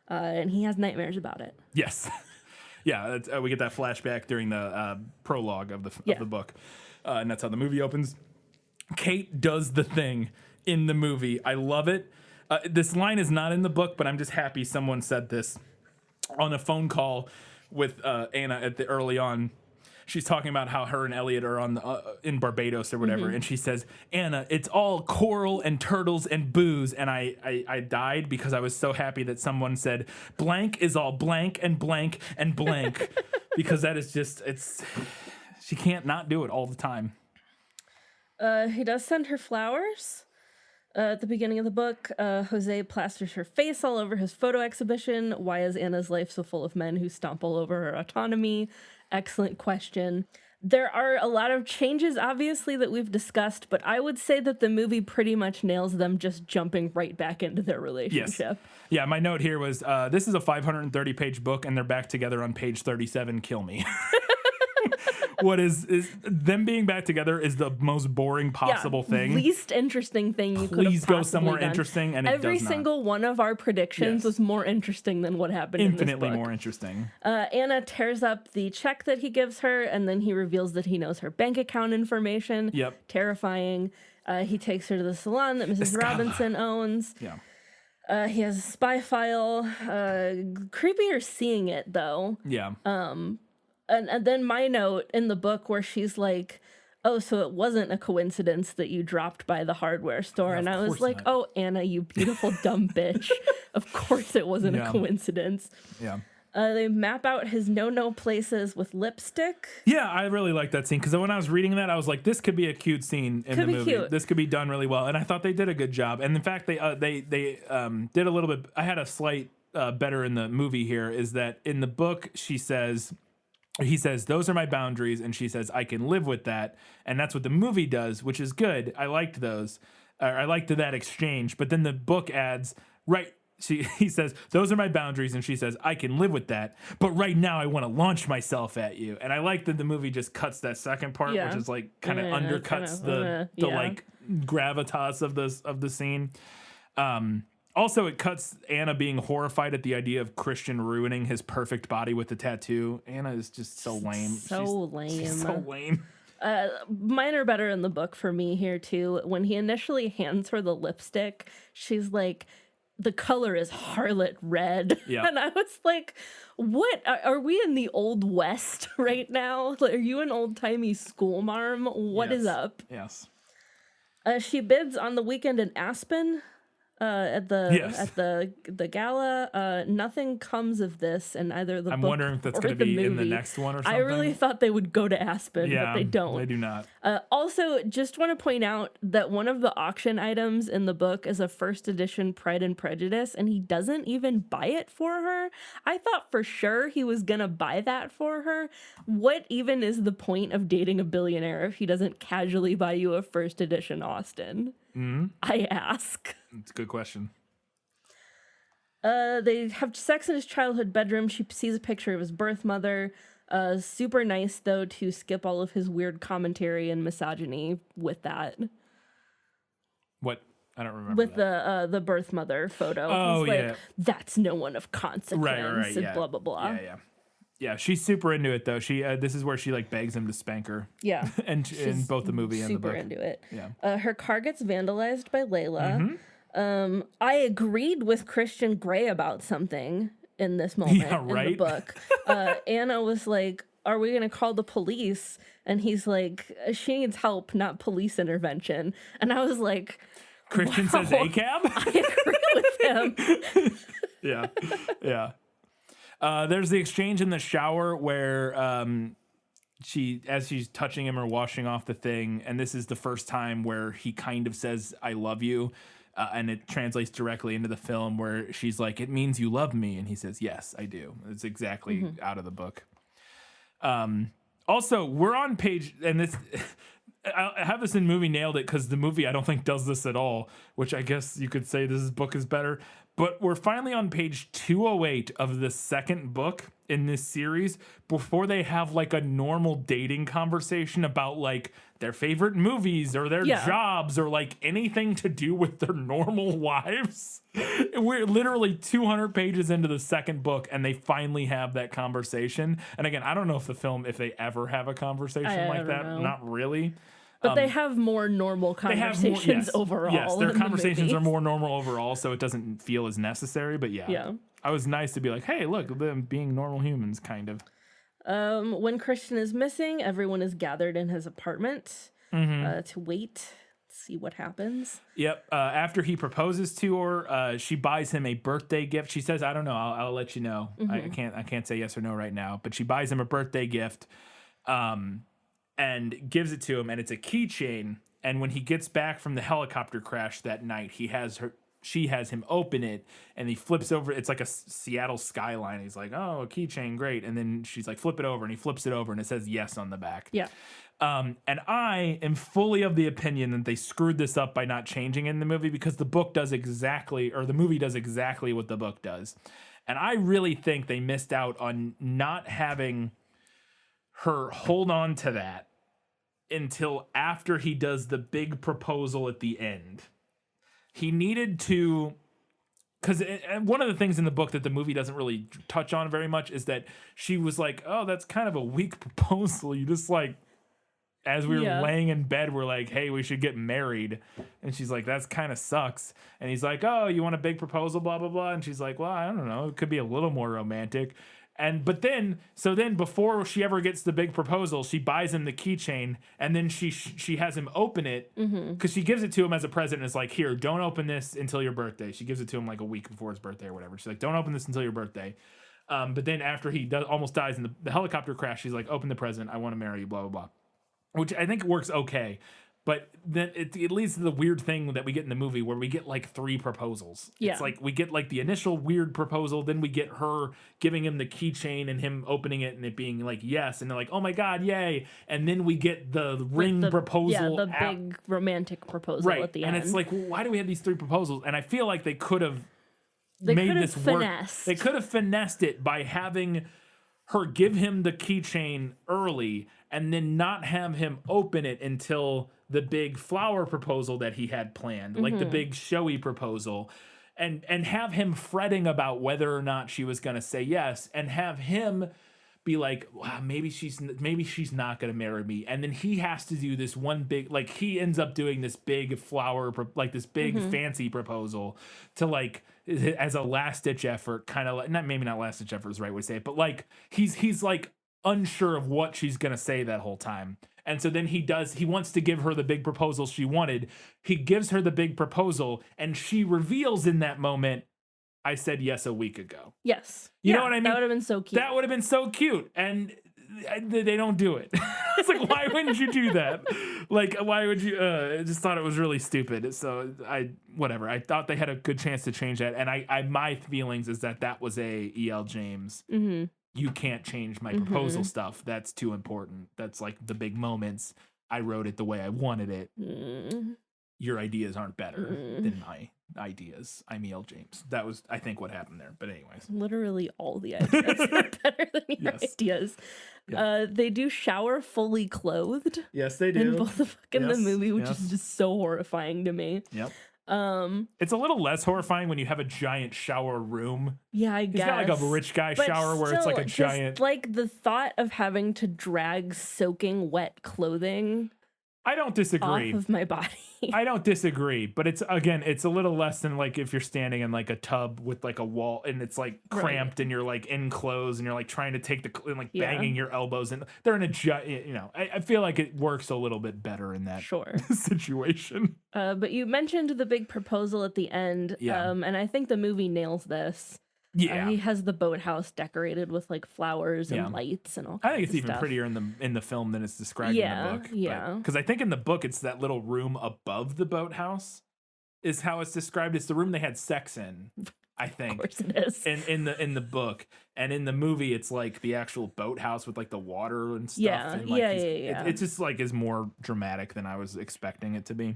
and he has nightmares about it. Yes. Yeah, we get that flashback during the prologue of the book. And that's how the movie opens. Kate does the thing in the movie. I love it. This line is not in the book, but I'm just happy someone said this on a phone call with Anna early on. She's talking about how her and Elliot are on in Barbados or whatever, and she says, "Anna, it's all coral and turtles and booze." And I died because I was so happy that someone said, "Blank is all blank and blank and blank," because that is just she can't not do it all the time. He does send her flowers. At the beginning of the book, Jose plasters her face all over his photo exhibition. Why is Anna's life so full of men who stomp all over her autonomy? Excellent question. There are a lot of changes, obviously, that we've discussed, but I would say that the movie pretty much nails them just jumping right back into their relationship. Yes. Yeah, my note here was, this is a 530-page book, and they're back together on page 37. Kill me. What is them being back together is the most boring possible thing. Least interesting thing you could have Please go possibly somewhere done. interesting, and every it does not. single one of our predictions was more interesting than what happened Infinitely in this book. more interesting. Anna tears up the check that he gives her, and then he reveals that he knows her bank account information. Yep. Terrifying. He takes her to the salon that Mrs. Robinson owns. Yeah. He has a spy file. Creepier seeing it, though. Yeah. And then my note in the book where she's like, "Oh, so it wasn't a coincidence that you dropped by the hardware store." And I was like, "Oh, Anna, you beautiful dumb bitch. Of course it wasn't a coincidence." Yeah. They map out his no places with lipstick. Yeah, I really like that scene because when I was reading that, I was like, this could be a cute scene in the movie. Cute. This could be done really well. And I thought they did a good job. And in fact, they did a little bit. I had a slight better in the movie here is that in the book, he says, "Those are my boundaries." And she says, "I can live with that." And that's what the movie does, which is good. I liked those. I liked that exchange. But then the book adds, right, he says, those are my boundaries. And she says, I can live with that. But right now I want to launch myself at you. And I like that the movie just cuts that second part, which is like kind of undercuts the like gravitas of the scene. Also, it cuts Anna being horrified at the idea of Christian ruining his perfect body with the tattoo. Anna is just so lame. She's so lame. Mine are better in the book for me here too. When he initially hands her the lipstick, she's like, the color is harlot red. Yeah. And I was like, what? Are we in the Old West right now? Are you an old-timey schoolmarm? What is up? Yes. She bids on the weekend in Aspen. At the gala, nothing comes of this in either the book. I'm wondering if that's going to be in the next one or something. I really thought they would go to Aspen, but they don't. They do not. Also, just want to point out that one of the auction items in the book is a first edition Pride and Prejudice, and he doesn't even buy it for her. I thought for sure he was going to buy that for her. What even is the point of dating a billionaire if he doesn't casually buy you a first edition Austen? Mm-hmm. I ask. It's a good question. They have sex in his childhood bedroom. She sees a picture of his birth mother. Super nice, though, to skip all of his weird commentary and misogyny with that. What? I don't remember. With the birth mother photo. Oh, like, yeah. That's no one of consequence. Right, and blah, blah, blah. Yeah, she's super into it, though. She this is where she like begs him to spank her. Yeah. and in both the movie and the book. Super into it. Yeah. Her car gets vandalized by Layla. Mm-hmm. I agreed with Christian Grey about something in this moment in the book. Anna was like, are we going to call the police? And he's like, she needs help, not police intervention. And I was like, Christian says ACAB? I agree with him. Yeah. There's the exchange in the shower where as she's touching him or washing off the thing, and this is the first time where he kind of says, I love you. And it translates directly into the film where she's like, it means you love me. And he says, yes, I do. It's exactly out of the book. Also, we're on page, and this, I have this in movie nailed it because the movie I don't think does this at all, which I guess you could say this book is better. But we're finally on page 208 of the second book in this series before they have like a normal dating conversation about like their favorite movies or their jobs or like anything to do with their normal lives. We're literally 200 pages into the second book and they finally have that conversation. And again, I don't know if they ever have a conversation like that. Know. Not really. But they have more normal conversations overall. Yes, their conversations are more normal overall, so it doesn't feel as necessary. But yeah. I was nice to be like, hey, look, them being normal humans, kind of. When Christian is missing, everyone is gathered in his apartment to wait, see what happens. Yep. After he proposes to her, she buys him a birthday gift. She says, I don't know, I'll let you know. I can't say yes or no right now. But she buys him a birthday gift. And gives it to him, and it's a keychain. And when he gets back from the helicopter crash that night, she has him open it, and he flips over. It's like a Seattle skyline. He's like, "Oh, a keychain, great!" And then she's like, "Flip it over," and he flips it over, and it says "yes" on the back. Yeah. And I am fully of the opinion that they screwed this up by not changing it in the movie because the movie does exactly what the book does, and I really think they missed out on not having her hold on to that until after he does the big proposal at the end. He needed to, because one of the things in the book that the movie doesn't really touch on very much is that she was like, oh, that's kind of a weak proposal. You just like, as we were laying in bed, we're like, hey, we should get married. And she's like, that's kind of sucks. And he's like, oh, you want a big proposal, blah, blah, blah. And she's like, well, I don't know. It could be a little more romantic. But then before she ever gets the big proposal, she buys him the keychain, and then she has him open it because she gives it to him as a present. And it's like, here, don't open this until your birthday. She gives it to him like a week before his birthday or whatever. She's like, don't open this until your birthday. But then after he almost dies in the helicopter crash, she's like, open the present. I want to marry you, blah, blah, blah. Which I think works okay. But then it leads to the weird thing that we get in the movie where we get like 3 proposals. Yeah. It's like we get like the initial weird proposal, then we get her giving him the keychain and him opening it and it being like yes, and they're like, oh my god, yay! And then we get the ring proposal, the big romantic proposal at the end. And it's like, well, why do we have these 3 proposals? And I feel like they could have made this work. They could have finessed it by having her give him the keychain early and then not have him open it until the big flower proposal that he had planned, like the big showy proposal, and have him fretting about whether or not she was going to say yes, and have him be like, wow, maybe she's not going to marry me. And then he has to do this one big, like he ends up doing this big flower, like this big fancy proposal to like, as a last ditch effort, kind of like, maybe not last ditch effort is the right way to say it, but like he's like unsure of what she's going to say that whole time. And so then he wants to give her the big proposal she wanted. He gives her the big proposal and she reveals in that moment, I said yes a week ago. Yes. You know what I mean? That would have been so cute. That would have been so cute. And they don't do it. It's like, why wouldn't you do that? Like, why would you? I just thought it was really stupid. So whatever. I thought they had a good chance to change that. And my feelings is that was a E.L. James. Mm-hmm. You can't change my proposal stuff. That's too important. That's like the big moments. I wrote it the way I wanted it. Your ideas aren't better than my ideas. I'm E.L. James. That was, I think, what happened there. But anyways. Literally all the ideas are better than your ideas. Yeah. They do shower fully clothed. Yes, they do. In both the book and the movie, which is just so horrifying to me. Yep. It's a little less horrifying when you have a giant shower room. Yeah, I guess. He's got like a rich guy shower where it's like a giant. Like the thought of having to drag soaking wet clothing. I don't disagree. Off of my body. I don't disagree, but it's a little less than like if you're standing in like a tub with like a wall and it's like cramped and you're like enclosed and you're like trying to take and like banging your elbows and they're in a I feel like it works a little bit better in that situation. But you mentioned the big proposal at the end, and I think the movie nails this. Yeah, he has the boathouse decorated with like flowers and lights and all. I think it's even stuff. prettier in the film than it's described in the book. Yeah, because I think in the book it's that little room above the boathouse is how it's described. It's the room they had sex in. I think. Of course it is. In the book, and in the movie it's like the actual boathouse with like the water and stuff. Yeah, and like It just like is more dramatic than I was expecting it to be.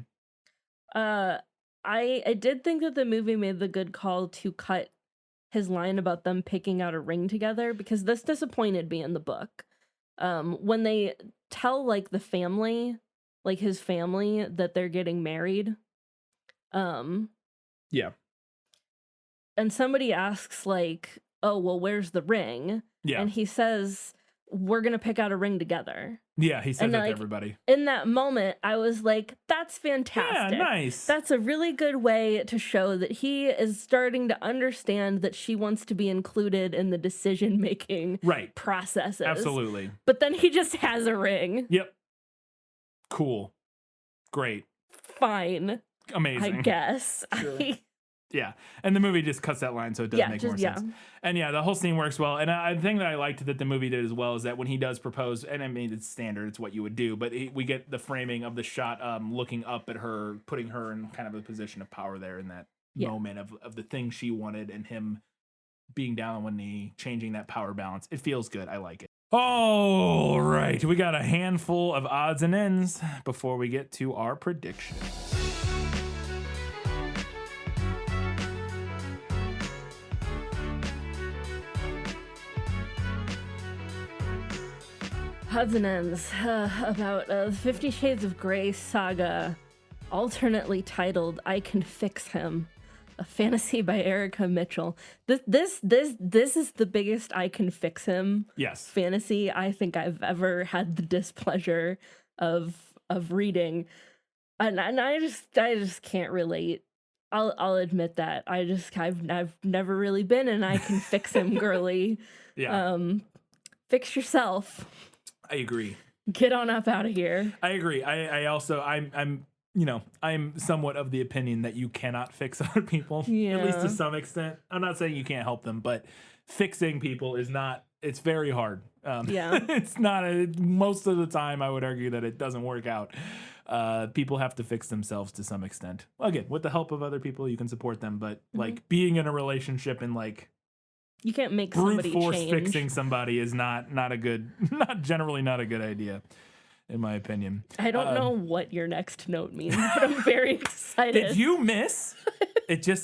I did think that the movie made the good call to cut his line about them picking out a ring together, because this disappointed me in the book. When they tell like the family, like his family, that they're getting married. Yeah. And somebody asks like, oh, well, where's the ring? Yeah. And he says, we're going to pick out a ring together. Yeah, he said that like, to everybody. In that moment, I was like, that's fantastic. Yeah, nice. That's a really good way to show that he is starting to understand that she wants to be included in the decision-making processes. Absolutely. But then he just has a ring. Yep. Cool. Great. Fine. Amazing. I guess. Sure. Yeah, and the movie just cuts that line, so it does make more sense. And the whole scene works well. And I think that I liked that the movie did as well is that when he does propose, and I mean it's standard, it's what you would do, but we get the framing of the shot, looking up at her, putting her in kind of a position of power there in that moment of the thing she wanted, and him being down on one knee, changing that power balance. It feels good. I like it. All right, we got a handful of odds and ends before we get to our predictions. Odds and ends about 50 Shades of Grey saga, alternately titled "I Can Fix Him," a fantasy by Erica Mitchell. This is the biggest "I Can Fix Him" fantasy I think I've ever had the displeasure of reading, and I just can't relate. I'll admit that I've never really been an "I can fix him" girly. Fix yourself. I agree. Get on up out of here. I agree. I also I'm somewhat of the opinion that you cannot fix other people, at least to some extent. I'm not saying you can't help them, but fixing people is not. It's very hard. It's not. Most of the time, I would argue that it doesn't work out. People have to fix themselves to some extent. Well, again, with the help of other people, you can support them, but like being in a relationship and like you can't make brute somebody force change. fixing somebody is not a good, generally not a good idea, in my opinion. I don't know what your next note means, but I'm very excited. Did you miss?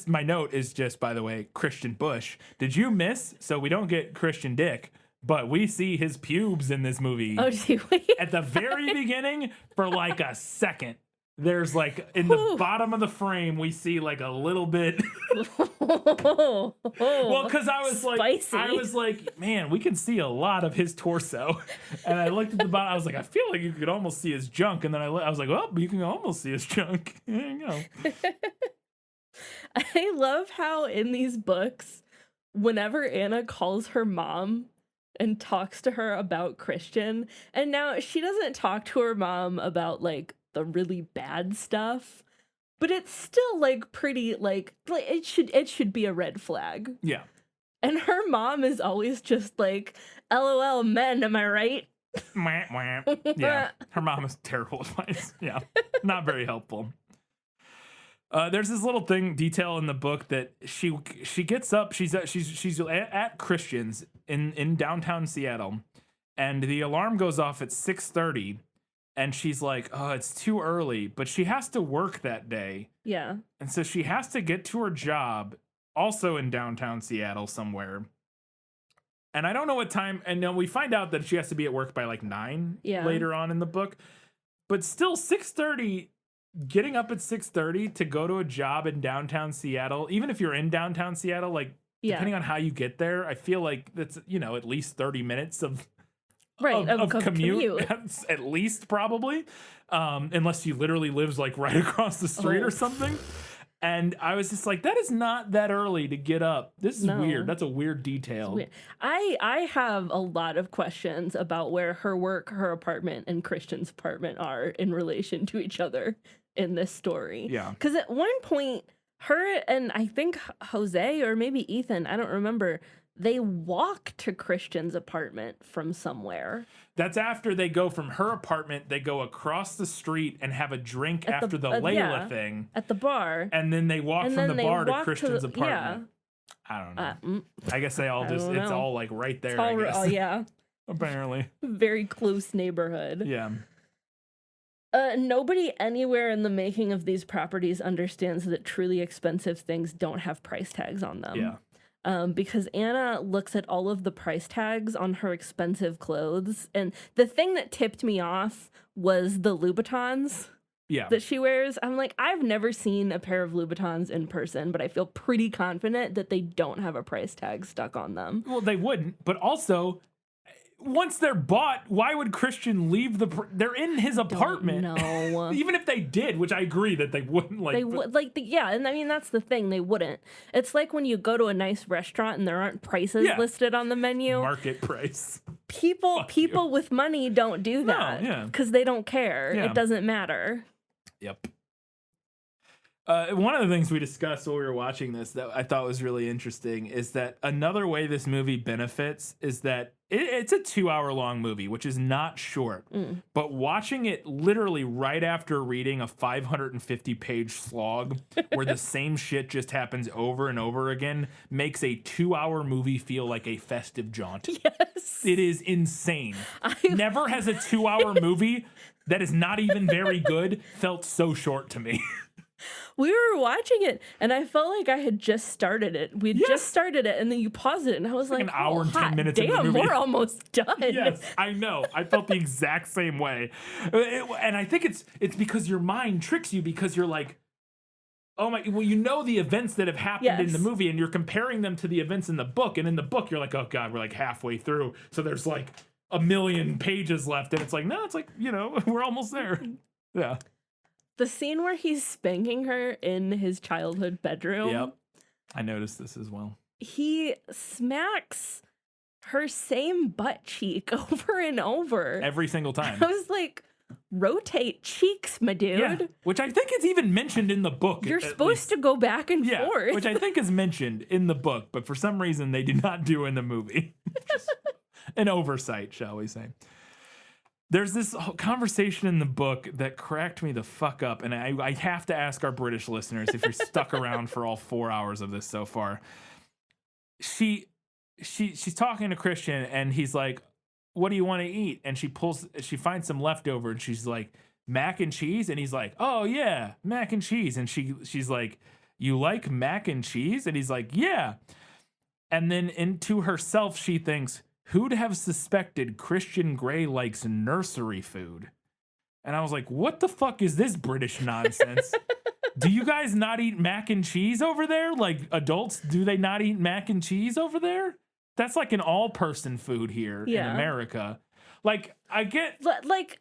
My note is just, by the way, Christian Bush. Did you miss? So we don't get Christian Dick, but we see his pubes in this movie. Oh, do we? At the very beginning for like a second. There's like in the bottom of the frame, we see like a little bit. Well, because I was like, man, we can see a lot of his torso. And I looked at the bottom. I was like, I feel like you could almost see his junk. And then I was like, well, you can almost see his junk. There you go. I love how in these books, whenever Anna calls her mom and talks to her about Christian, and now she doesn't talk to her mom about like the really bad stuff, but it's still like pretty like it should be a red flag. Yeah. And her mom is always just like, LOL men, am I right? Yeah. Her mom is terrible advice. Yeah. Not very helpful. There's this little detail in the book that she gets up, she's at Christian's in downtown Seattle, and the alarm goes off at 6:30. And she's like, oh, it's too early. But she has to work that day. Yeah. And so she has to get to her job, also in downtown Seattle somewhere. And I don't know what time. And then we find out that she has to be at work by like 9 later on in the book. But still, 6:30, getting up at 6:30 to go to a job in downtown Seattle, even if you're in downtown Seattle, like, depending on how you get there, I feel like that's, at least 30 minutes of commute. At least, probably, unless you literally lives like right across the street or something. And I was just like, that is not that early to get up. This is weird. That's a weird detail. Weird. I have a lot of questions about where her work, her apartment, and Christian's apartment are in relation to each other in this story. Yeah. Because at one point, her and I think Jose or maybe Ethan, I don't remember, they walk to Christian's apartment from somewhere. That's after they go from her apartment, they go across the street and have a drink after the Layla thing. At the bar. And then they walk from the bar to Christian's apartment. I don't know. I guess they all it's all like right there, I guess. Oh, yeah. Apparently. Very close neighborhood. Yeah. Nobody anywhere in the making of these properties understands that truly expensive things don't have price tags on them. Yeah. Because Anna looks at all of the price tags on her expensive clothes. And the thing that tipped me off was the Louboutins that she wears. I'm like, I've never seen a pair of Louboutins in person, but I feel pretty confident that they don't have a price tag stuck on them. Well, they wouldn't. But also, once they're bought, why would Christian leave they're in his apartment? No. Even if they did, which I agree that they wouldn't like. They would and I mean that's the thing, they wouldn't. It's like when you go to a nice restaurant and there aren't prices listed on the menu. Market price. People with money don't do that because they don't care. Yeah. It doesn't matter. Yep. One of the things we discussed while we were watching this that I thought was really interesting is that another way this movie benefits is that it's a 2-hour-long movie, which is not short. But watching it literally right after reading a 550-page slog where the same shit just happens over and over again makes a 2-hour movie feel like a festive jaunt. Yes. It is insane. Never has a 2-hour movie that is not even very good felt so short to me. We were watching it, and I felt like I had just started it. We'd just started it, and then you pause it, and I was like, an hour and 10 minutes into the damn, movie. we're almost done. Yes, I know. I felt the exact same way. And I think it's because your mind tricks you because you're like, oh my, well, you know the events that have happened in the movie, and you're comparing them to the events in the book, and in the book, you're like, oh God, we're like halfway through, so there's like a million pages left, and it's like, no, it's like, we're almost there. Yeah. The scene where he's spanking her in his childhood bedroom. Yep. I noticed this as well. He smacks her same butt cheek over and over. Every single time. I was like, rotate cheeks, my dude. Yeah, which I think is even mentioned in the book. You're supposed to go back and forth. Which I think is mentioned in the book, but for some reason they did not do in the movie. Just an oversight, shall we say. There's this conversation in the book that cracked me the fuck up, and I have to ask our British listeners if you're stuck around for all 4 hours of this so far. She's talking to Christian, and he's like, "What do you want to eat?" And she finds some leftover, and she's like, "Mac and cheese," and he's like, "Oh yeah, mac and cheese," and she's like, "You like mac and cheese?" And he's like, "Yeah," and then into herself she thinks, who'd have suspected Christian Grey likes nursery food? And I was like, what the fuck is this British nonsense? Do you guys not eat mac and cheese over there? Like, adults, do they not eat mac and cheese over there? That's like an all-person food here in America. Like, I get... Like,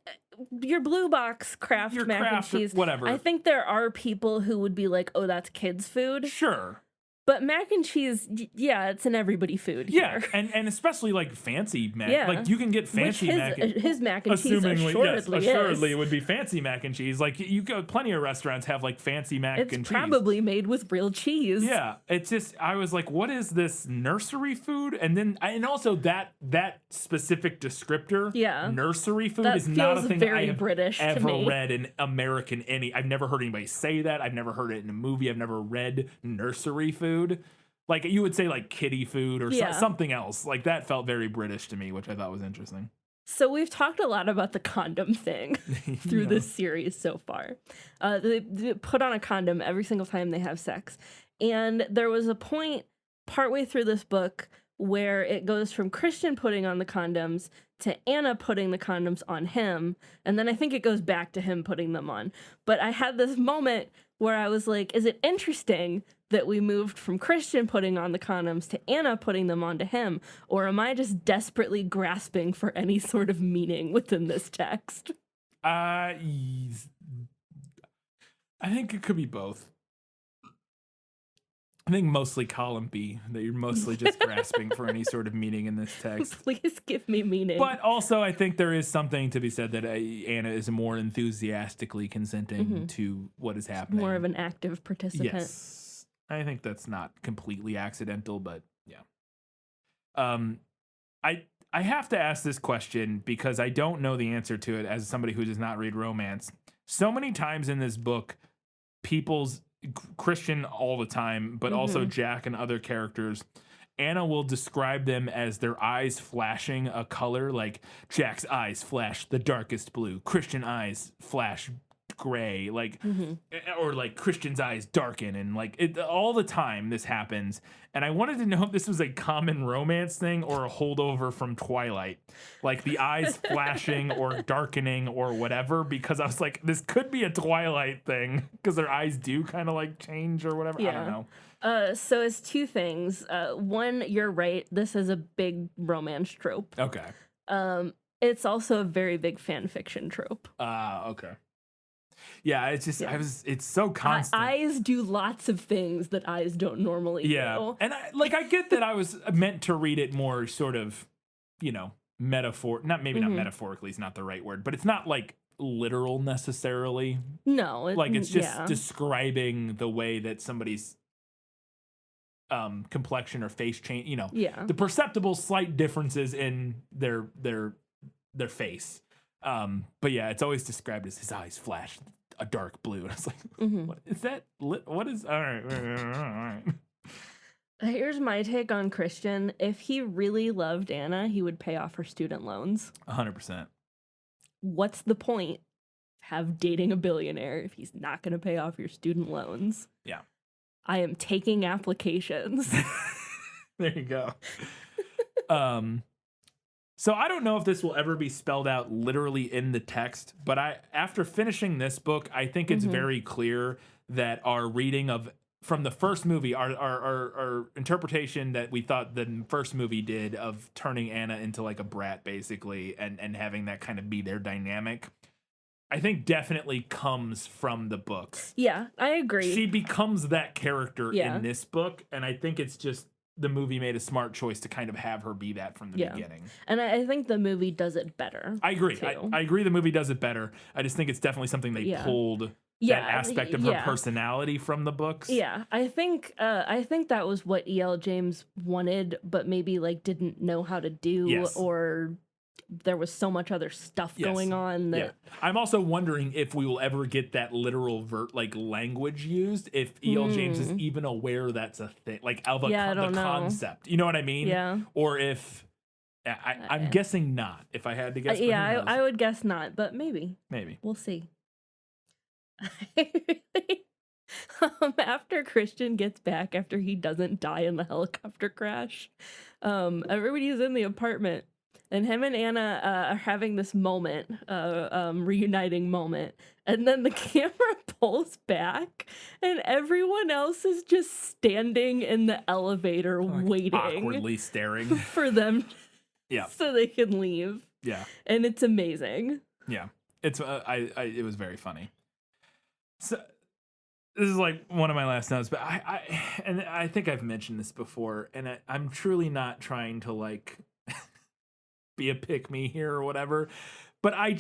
your blue box Kraft mac and cheese. Whatever. I think there are people who would be like, oh, that's kids' food. Sure. But mac and cheese, yeah, it's an everybody food here. Yeah, and especially like fancy mac. Yeah. Like you can get fancy his mac and cheese assuredly it would be fancy mac and cheese. Like you go, plenty of restaurants have like fancy mac and cheese. It's probably made with real cheese. Yeah, it's just, I was like, what is this nursery food? And also that specific descriptor, nursery food, is not a thing I have British ever read in American I've never heard anybody say that. I've never heard it in a movie. I've never read nursery food. Like you would say like kiddie food or something else. Like that felt very British to me, which I thought was interesting. So we've talked a lot about the condom thing through this series so far. They put on a condom every single time they have sex. And there was a point partway through this book where it goes from Christian putting on the condoms to Anna putting the condoms on him. And then I think it goes back to him putting them on. But I had this moment where I was like, is it interesting that we moved from Christian putting on the condoms to Anna putting them onto him? Or am I just desperately grasping for any sort of meaning within this text? I think it could be both. I think mostly column B, that you're mostly just grasping for any sort of meaning in this text. Please give me meaning. But also, I think there is something to be said that Anna is more enthusiastically consenting to what is happening. More of an active participant. Yes. I think that's not completely accidental, but yeah. I have to ask this question because I don't know the answer to it as somebody who does not read romance. So many times in this book, Christian all the time, but also Jack and other characters, Anna will describe them as their eyes flashing a color, like Jack's eyes flash the darkest blue, Christian eyes flash gray, like or like Christian's eyes darken, and like all the time this happens. And I wanted to know if this was a common romance thing or a holdover from Twilight, like the eyes flashing or darkening or whatever, because I was like, this could be a Twilight thing because their eyes do kind of like change or whatever. I don't know. So it's two things. One, you're right, this is a big romance trope. Okay. It's also a very big fan fiction trope. Okay. Yeah, it's just it's so constant. Eyes do lots of things that eyes don't normally do. And I get that I was meant to read it more sort of, metaphor, not metaphorically is not the right word, but it's not like literal necessarily. No, it's just describing the way that somebody's complexion or face change, the perceptible slight differences in their face. But yeah, it's always described as his eyes flash a dark blue. And I was like, what is that? What is, all right. Here's my take on Christian. If he really loved Anna, he would pay off her student loans. 100%. What's the point? Have dating a billionaire if he's not going to pay off your student loans? Yeah. I am taking applications. There you go. So I don't know if this will ever be spelled out literally in the text, but after finishing this book, I think it's very clear that our reading from the first movie, our interpretation that we thought the first movie did of turning Anna into like a brat basically and having that kind of be their dynamic, I think definitely comes from the books. Yeah, I agree. She becomes that character in this book, and I think it's just the movie made a smart choice to kind of have her be that from the beginning. And I think the movie does it better. I agree. I agree the movie does it better. I just think it's definitely something they pulled that aspect of her personality from the books. Yeah, I think that was what E.L. James wanted, but maybe like didn't know how to do or there was so much other stuff going on that I'm also wondering if we will ever get that literal language used, if E.L. James is even aware that's a thing, like of the concept. You know what I mean? Yeah. Or if I'm guessing not. If I had to guess, I would guess not, but maybe we'll see. After Christian gets back, after he doesn't die in the helicopter crash, everybody's in the apartment, and him and Anna are having this moment, reuniting moment, and then the camera pulls back, and everyone else is just standing in the elevator waiting, awkwardly staring for them, so they can leave. Yeah, and it's amazing. Yeah, it's it was very funny. So. This is like one of my last notes, but I think I've mentioned this before, and I'm truly not trying to like be a pick-me here or whatever, but I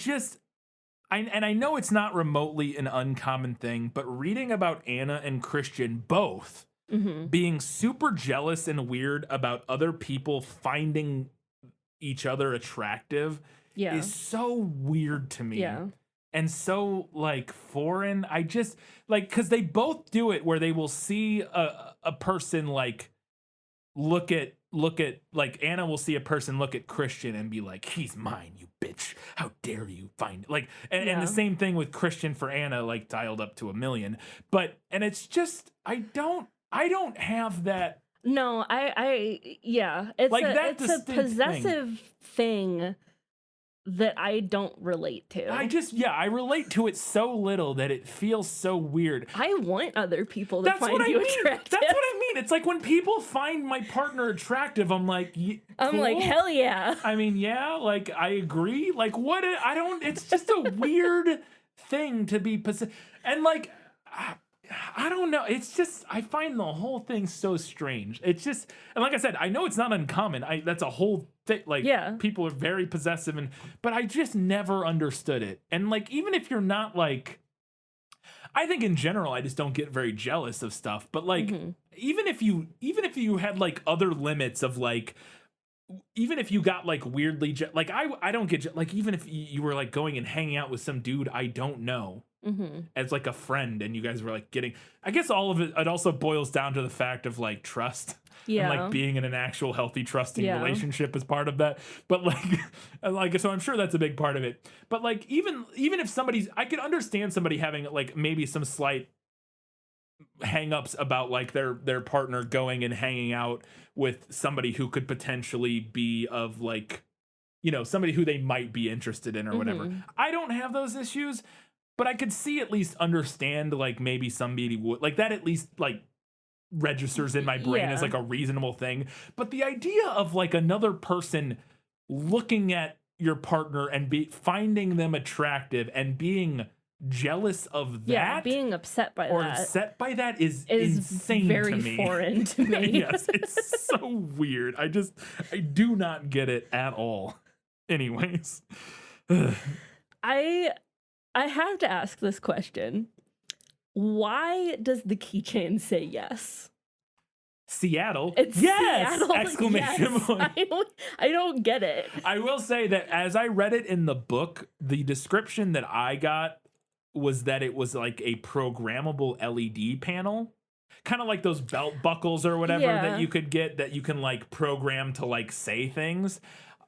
know it's not remotely an uncommon thing, but reading about Anna and Christian both being super jealous and weird about other people finding each other attractive is so weird to me. Yeah. And so like foreign. I just like, because they both do it where they will see a person like look at like Anna will see a person look at Christian and be like, he's mine, you bitch, how dare you find it? Like and the same thing with Christian for Anna, like dialed up to 1,000,000. But and it's just I don't have that. No, it's like it's a possessive thing that I don't relate to. I relate to it so little that it feels so weird. I want other people to find you attractive. That's what I mean. It's like when people find my partner attractive, I'm like, I'm like, hell yeah. I mean, yeah, like I agree. Like what? It's just a weird thing to be and like, I don't know. It's just, I find the whole thing so strange. It's just, and like I said, I know it's not uncommon. That's a whole thing. Like, people are very possessive, but I just never understood it. And like, even if you're not like, I think in general, I just don't get very jealous of stuff. But like, even if you had like other limits of like, even if you got like weirdly, like I don't get, like, even if you were like going and hanging out with some dude I don't know. As like a friend, and you guys were like getting, I guess all of it also boils down to the fact of like trust and like being in an actual healthy trusting relationship is part of that. But like so I'm sure that's a big part of it. But like even if I could understand somebody having like maybe some slight hang-ups about like their partner going and hanging out with somebody who could potentially be of like, you know, somebody who they might be interested in or whatever. I don't have those issues. But I could at least understand, like, maybe somebody would, like, that at least, like, registers in my brain as, like, a reasonable thing. But the idea of, like, another person looking at your partner and finding them attractive and being jealous of that. Yeah, being upset by or upset by that is insane very to me. Foreign to me. Yes, it's so weird. I do not get it at all. Anyways. I have to ask this question. Why does the keychain say yes? Seattle. It's yes! Seattle. Exclamation point. I don't get it. I will say that as I read it in the book, the description that I got was that it was like a programmable LED panel. Kind of like those belt buckles or whatever that you could get that you can like program to like say things.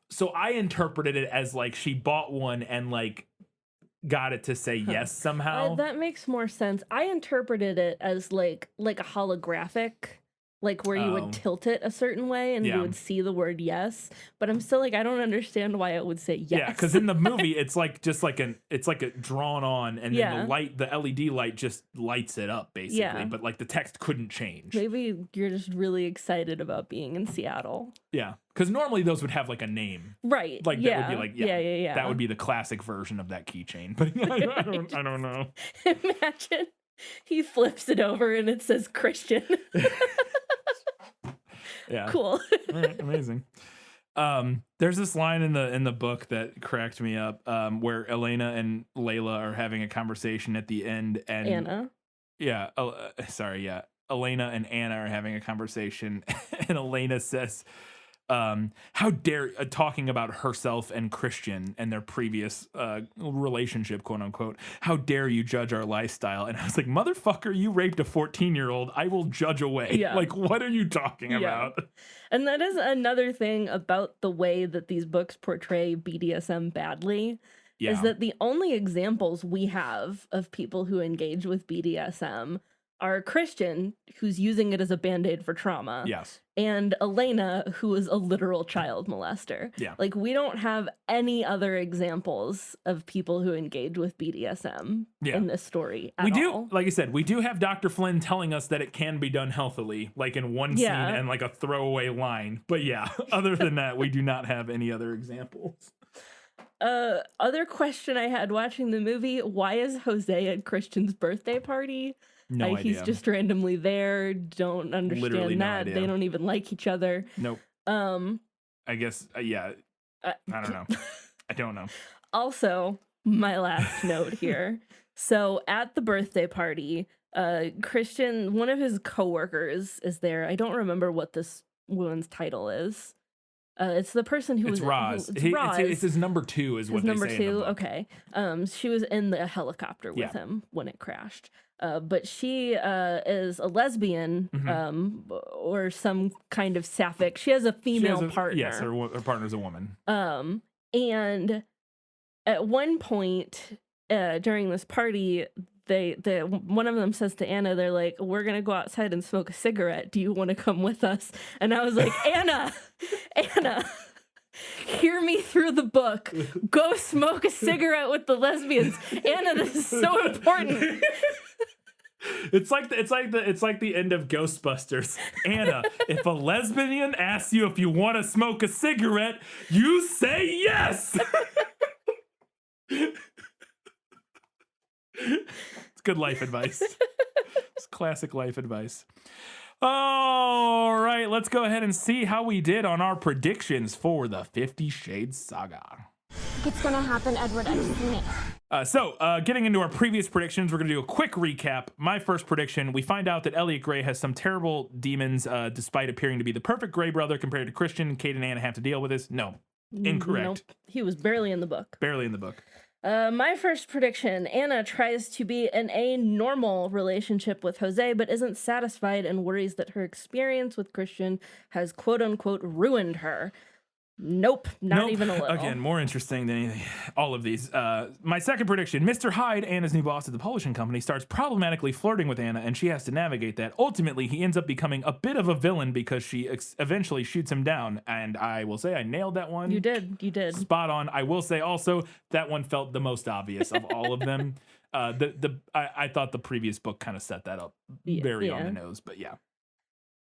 So I interpreted it as like she bought one and like got it to say yes somehow. That makes more sense. I interpreted it as like a holographic, like where you would tilt it a certain way and you would see the word yes. But I'm still like, I don't understand why it would say yes. Yeah, because in the movie it's like just like it's like a drawn on, and then the LED light just lights it up basically. Yeah. But like the text couldn't change. Maybe you're just really excited about being in Seattle. Yeah. Because normally those would have like a name. Right. Like that would be like that would be the classic version of that keychain. But I don't know. Imagine he flips it over and it says Christian. Yeah. Cool. All right, amazing. There's this line in the book that cracked me up, where Elena and Layla are having a conversation at the end, and Anna. Yeah. Elena and Anna are having a conversation, and Elena says, how dare talking about herself and Christian and their previous relationship, quote unquote. How dare you judge our lifestyle? And I was like, motherfucker, you raped a 14-year-old. I will judge away. Yeah. Like, what are you talking about? And that is another thing about the way that these books portray BDSM badly. Yeah. Is that the only examples we have of people who engage with BDSM are Christian, who's using it as a band-aid for trauma. Yes. And Elena, who is a literal child molester. Yeah. Like, we don't have any other examples of people who engage with BDSM in this story at all. Like I said, we do have Dr. Flynn telling us that it can be done healthily, like in one scene and like a throwaway line. But yeah, other than that, we do not have any other examples. Other question I had watching the movie, why is Jose at Christian's birthday party? No idea. He's just randomly there. Don't understand Literally no that. idea. They don't even like each other. Nope. I guess, yeah. I don't know. I don't know. Also, my last note here. So at the birthday party, Christian, one of his coworkers is there. I don't remember what this woman's title is. It's the person who it's was Roz. It's Roz. It's his number 2 is what number they say in the book. Okay. She was in the helicopter with him when it crashed. But she is a lesbian, or some kind of sapphic. She has a female partner. Yes, her partner's a woman. And at one point during this party, one of them says to Anna, they're like, we're gonna go outside and smoke a cigarette. Do you want to come with us? And I was like, Anna, hear me through the book. Go smoke a cigarette with the lesbians. Anna, this is so important. It's like the end of Ghostbusters. Anna, if a lesbian asks you if you want to smoke a cigarette, you say yes. It's good life advice. It's classic life advice. All right, let's go ahead and see how we did on our predictions for the 50 Shades Saga. It's gonna happen, Edward. I've seen it. Getting into our previous predictions, we're going to do a quick recap. My first prediction, we find out that Elliot Grey has some terrible demons, despite appearing to be the perfect Grey brother compared to Christian. Kate and Anna have to deal with this. No, incorrect. Nope. He was barely in the book. Barely in the book. My first prediction, Anna tries to be in a normal relationship with Jose, but isn't satisfied and worries that her experience with Christian has quote-unquote ruined her. Nope, not even a little. Again, more interesting than anything. All of these. My second prediction, Mr. Hyde, Anna's new boss at the publishing company, starts problematically flirting with Anna, and she has to navigate that. Ultimately, he ends up becoming a bit of a villain because she eventually shoots him down, and I will say I nailed that one. You did. Spot on. I will say also that one felt the most obvious of all of them. I thought the previous book kind of set that up very on the nose, but yeah.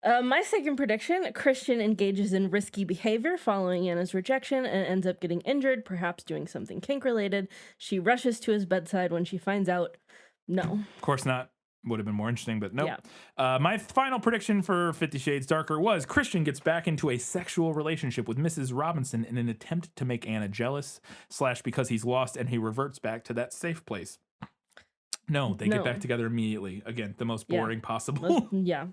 My second prediction, Christian engages in risky behavior following Anna's rejection and ends up getting injured, perhaps doing something kink-related. She rushes to his bedside when she finds out. No. Of course not. Would have been more interesting, but nope. Yeah. My final prediction for 50 Shades Darker was Christian gets back into a sexual relationship with Mrs. Robinson in an attempt to make Anna jealous, / because he's lost and he reverts back to that safe place. No, they get back together immediately. Again, the most boring possible. Yeah.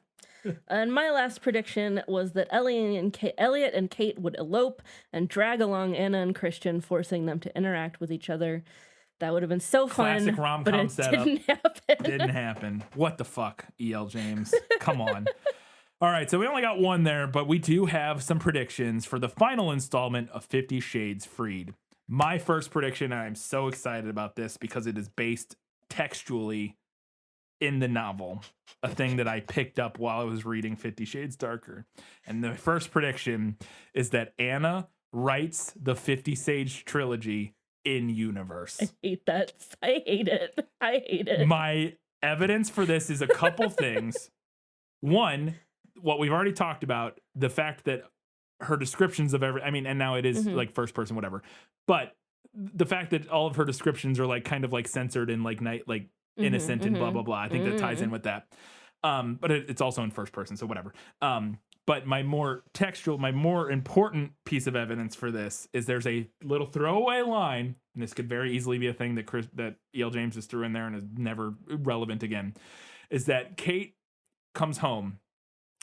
And my last prediction was that Elliot and Kate would elope and drag along Anna and Christian, forcing them to interact with each other. That would have been so fun. Classic rom-com but it setup. Didn't happen. Didn't happen. What the fuck, E.L. James? Come on. All right, so we only got one there, but we do have some predictions for the final installment of 50 Shades Freed. My first prediction, and I'm so excited about this because it is based textually in the novel, a thing that I picked up while I was reading 50 Shades Darker. And the first prediction is that Anna writes the 50 Shades trilogy in universe. I hate that. I hate it. My evidence for this is a couple things. One, what we've already talked about, the fact that her descriptions of and now it is like first person, whatever. But the fact that all of her descriptions are like kind of like censored and like innocent and blah blah blah. I think that ties in with that. But it's also in first person, so whatever. But my more textual, my more important piece of evidence for this is there's a little throwaway line, and this could very easily be a thing that E.L. James just threw in there and is never relevant again. Is that Kate comes home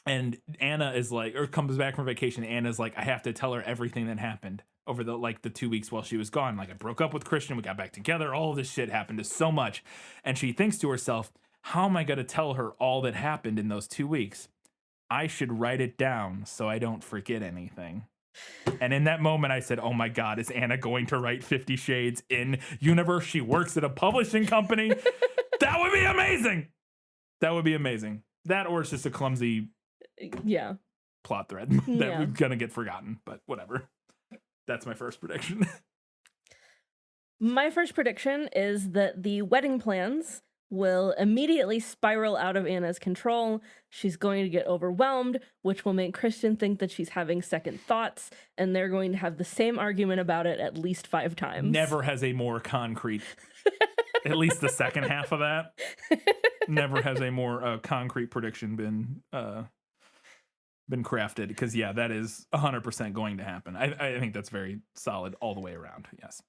And Anna is like, or comes back from vacation. Anna's like, I have to tell her everything that happened over the 2 weeks while she was gone. Like, I broke up with Christian, we got back together. All of this shit happened to so much. And she thinks to herself, how am I going to tell her all that happened in those 2 weeks? I should write it down so I don't forget anything. And in that moment, I said, oh my God, is Anna going to write 50 Shades in universe? She works at a publishing company. That would be amazing. That would be amazing. That, or it's just a clumsy plot thread that we're going to get forgotten, but whatever. That's my first prediction. My first prediction is that the wedding plans will immediately spiral out of Anna's control. She's going to get overwhelmed, which will make Christian think that she's having second thoughts, and they're going to have the same argument about it at least 5 times. Never has a more concrete, at least the second half of that, never has a more concrete prediction been crafted, because that is 100% going to happen. I think that's very solid all the way around. Yes.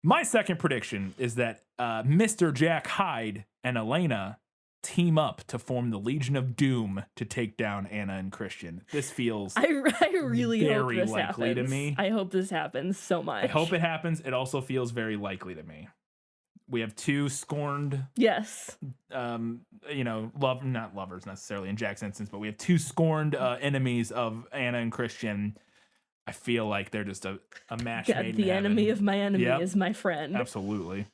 My second prediction is that Mr. Jack Hyde and Elena team up to form the Legion of Doom to take down Anna and Christian. This feels I really very hope this likely happens. to me. I hope this happens so much. I hope it happens. It also feels very likely to me. We have 2 scorned, yes, not lovers necessarily in Jack's instance, but we have 2 scorned enemies of Anna and Christian. I feel like they're just a match made in heaven. The enemy of my enemy is my friend. Absolutely.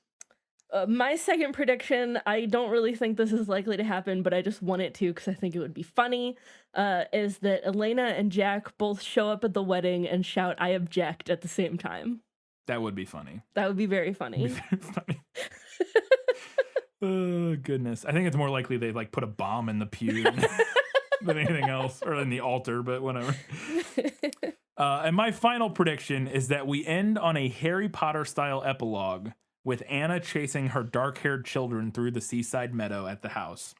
My second prediction, I don't really think this is likely to happen, but I just want it to because I think it would be funny, is that Elena and Jack both show up at the wedding and shout, I object, at the same time. That would be funny. That would be very funny. Very funny. Oh, goodness. I think it's more likely they put a bomb in the pew than anything else, or in the altar, but whatever. And my final prediction is that we end on a Harry Potter style epilogue with Anna chasing her dark-haired children through the seaside meadow at the house.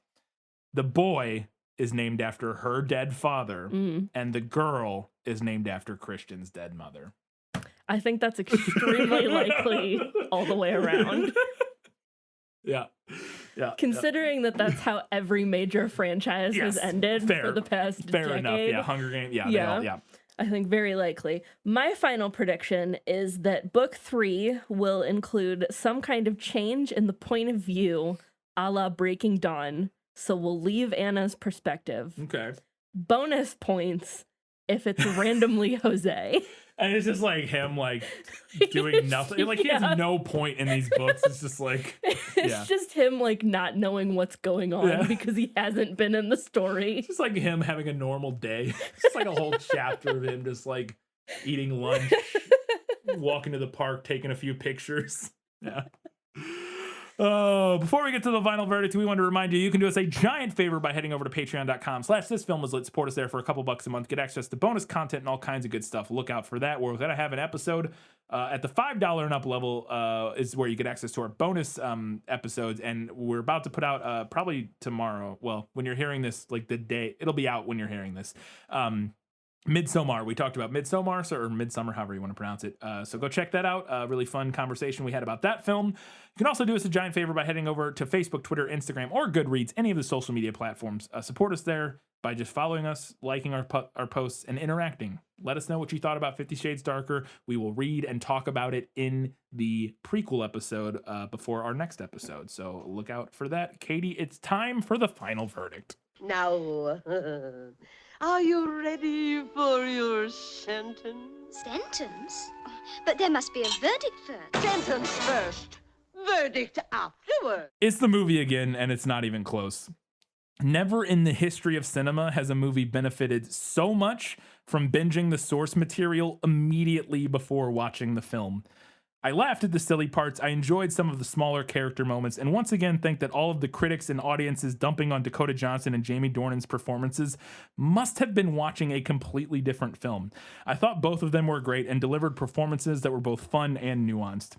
The boy is named after her dead father, and the girl is named after Christian's dead mother. I think that's extremely likely all the way around. Yeah. Considering that that's how every major franchise has ended for the past decade. Enough. Yeah, Hunger Games. Yeah. I think very likely. My final prediction is that book 3 will include some kind of change in the point of view, a la Breaking Dawn. So we'll leave Anna's perspective. Okay. Bonus points if it's randomly Jose. And it's just him doing nothing. He has no point in these books. It's just it's just him not knowing what's going on because he hasn't been in the story. It's just him having a normal day. It's a whole chapter of him just eating lunch, walking to the park, taking a few pictures. Yeah. Before we get to the final verdict, we want to remind you can do us a giant favor by heading over to patreon.com/thisfilmwaslit. Support us there for a couple bucks a month. Get access to bonus content and all kinds of good stuff. Look out for that. We're going to have an episode at the $5 and up level is where you get access to our bonus episodes. And we're about to put out probably tomorrow. Well, when you're hearing this, the day, it'll be out when you're hearing this. Midsommar. We talked about Midsommar, or Midsummer, however you want to pronounce it. So go check that out. Really fun conversation we had about that film. You can also do us a giant favor by heading over to Facebook, Twitter, Instagram, or Goodreads, any of the social media platforms. Support us there by just following us, liking our posts, and interacting. Let us know what you thought about 50 Shades Darker. We will read and talk about it in the prequel episode before our next episode. So look out for that. Katie, it's time for the final verdict. Now, are you ready for your sentence? Sentence? But there must be a verdict first. Sentence first, verdict afterward. It's the movie again, and it's not even close. Never in the history of cinema has a movie benefited so much from binging the source material immediately before watching the film. I laughed at the silly parts, I enjoyed some of the smaller character moments, and once again think that all of the critics and audiences dumping on Dakota Johnson and Jamie Dornan's performances must have been watching a completely different film. I thought both of them were great and delivered performances that were both fun and nuanced.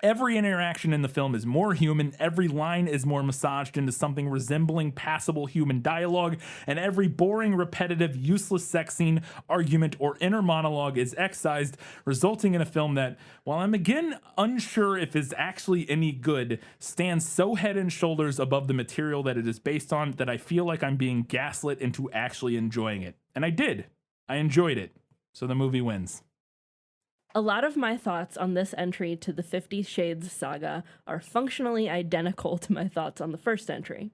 Every interaction in the film is more human, every line is more massaged into something resembling passable human dialogue, and every boring, repetitive, useless sex scene, argument, or inner monologue is excised, resulting in a film that, while I'm again unsure if it's actually any good, stands so head and shoulders above the material that it is based on that I feel like I'm being gaslit into actually enjoying it. And I did. I enjoyed it. So the movie wins. A lot of my thoughts on this entry to the 50 Shades saga are functionally identical to my thoughts on the first entry.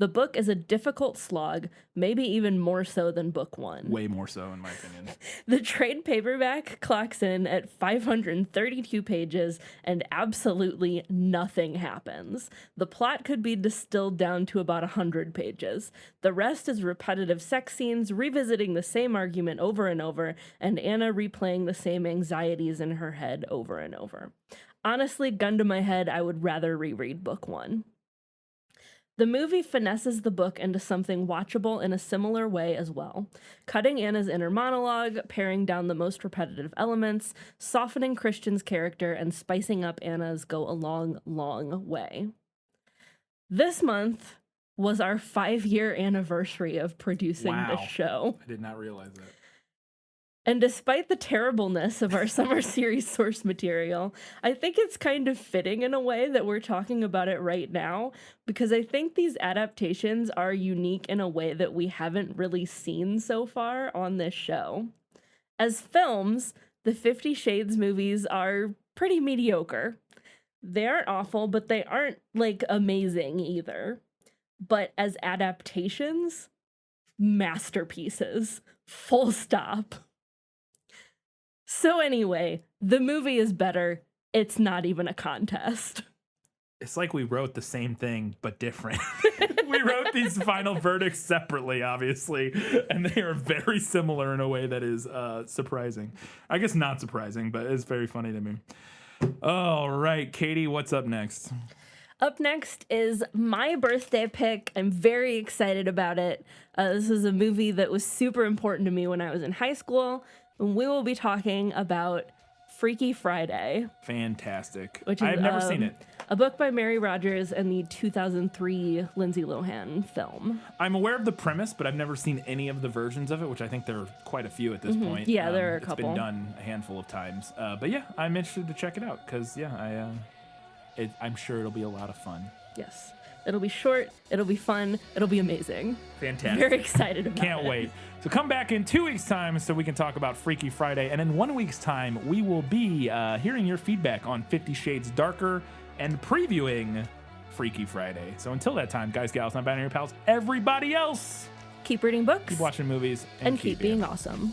The book is a difficult slog, maybe even more so than book one. Way more so, in my opinion. The trade paperback clocks in at 532 pages, and absolutely nothing happens. The plot could be distilled down to about 100 pages. The rest is repetitive sex scenes, revisiting the same argument over and over, and Anna replaying the same anxieties in her head over and over. Honestly, gun to my head, I would rather reread book one. The movie finesses the book into something watchable in a similar way as well, cutting Anna's inner monologue, paring down the most repetitive elements, softening Christian's character, and spicing up Anna's go a long, long way. This month was our 5-year anniversary of producing this show. I did not realize that. And despite the terribleness of our summer series source material, I think it's kind of fitting in a way that we're talking about it right now, because I think these adaptations are unique in a way that we haven't really seen so far on this show. As films, the 50 Shades movies are pretty mediocre. They aren't awful, but they aren't, like, amazing either. But as adaptations, masterpieces. Full stop. So anyway, the movie is better. It's not even a contest. It's like we wrote the same thing, but different. We wrote these final verdicts separately, obviously, and they are very similar in a way that is surprising. I guess not surprising, but it's very funny to me. All right, Katie, what's up next? Up next is my birthday pick. I'm very excited about it. This is a movie that was super important to me when I was in high school. And we will be talking about Freaky Friday. Fantastic. Which is, I've never seen it. A book by Mary Rogers and the 2003 Lindsay Lohan film. I'm aware of the premise, but I've never seen any of the versions of it, which I think there are quite a few at this point. Yeah, there are a couple. It's been done a handful of times. But yeah, I'm interested to check it out because, yeah, I'm sure it'll be a lot of fun. Yes. It'll be short, it'll be fun, it'll be amazing. Fantastic. Very excited about it. Can't wait. So come back in 2 weeks' time so we can talk about Freaky Friday. And in 1 week's time, we will be hearing your feedback on 50 Shades Darker and previewing Freaky Friday. So until that time, guys, gals, non-binary pals, everybody else, keep reading books. keep watching movies. And keep being awesome.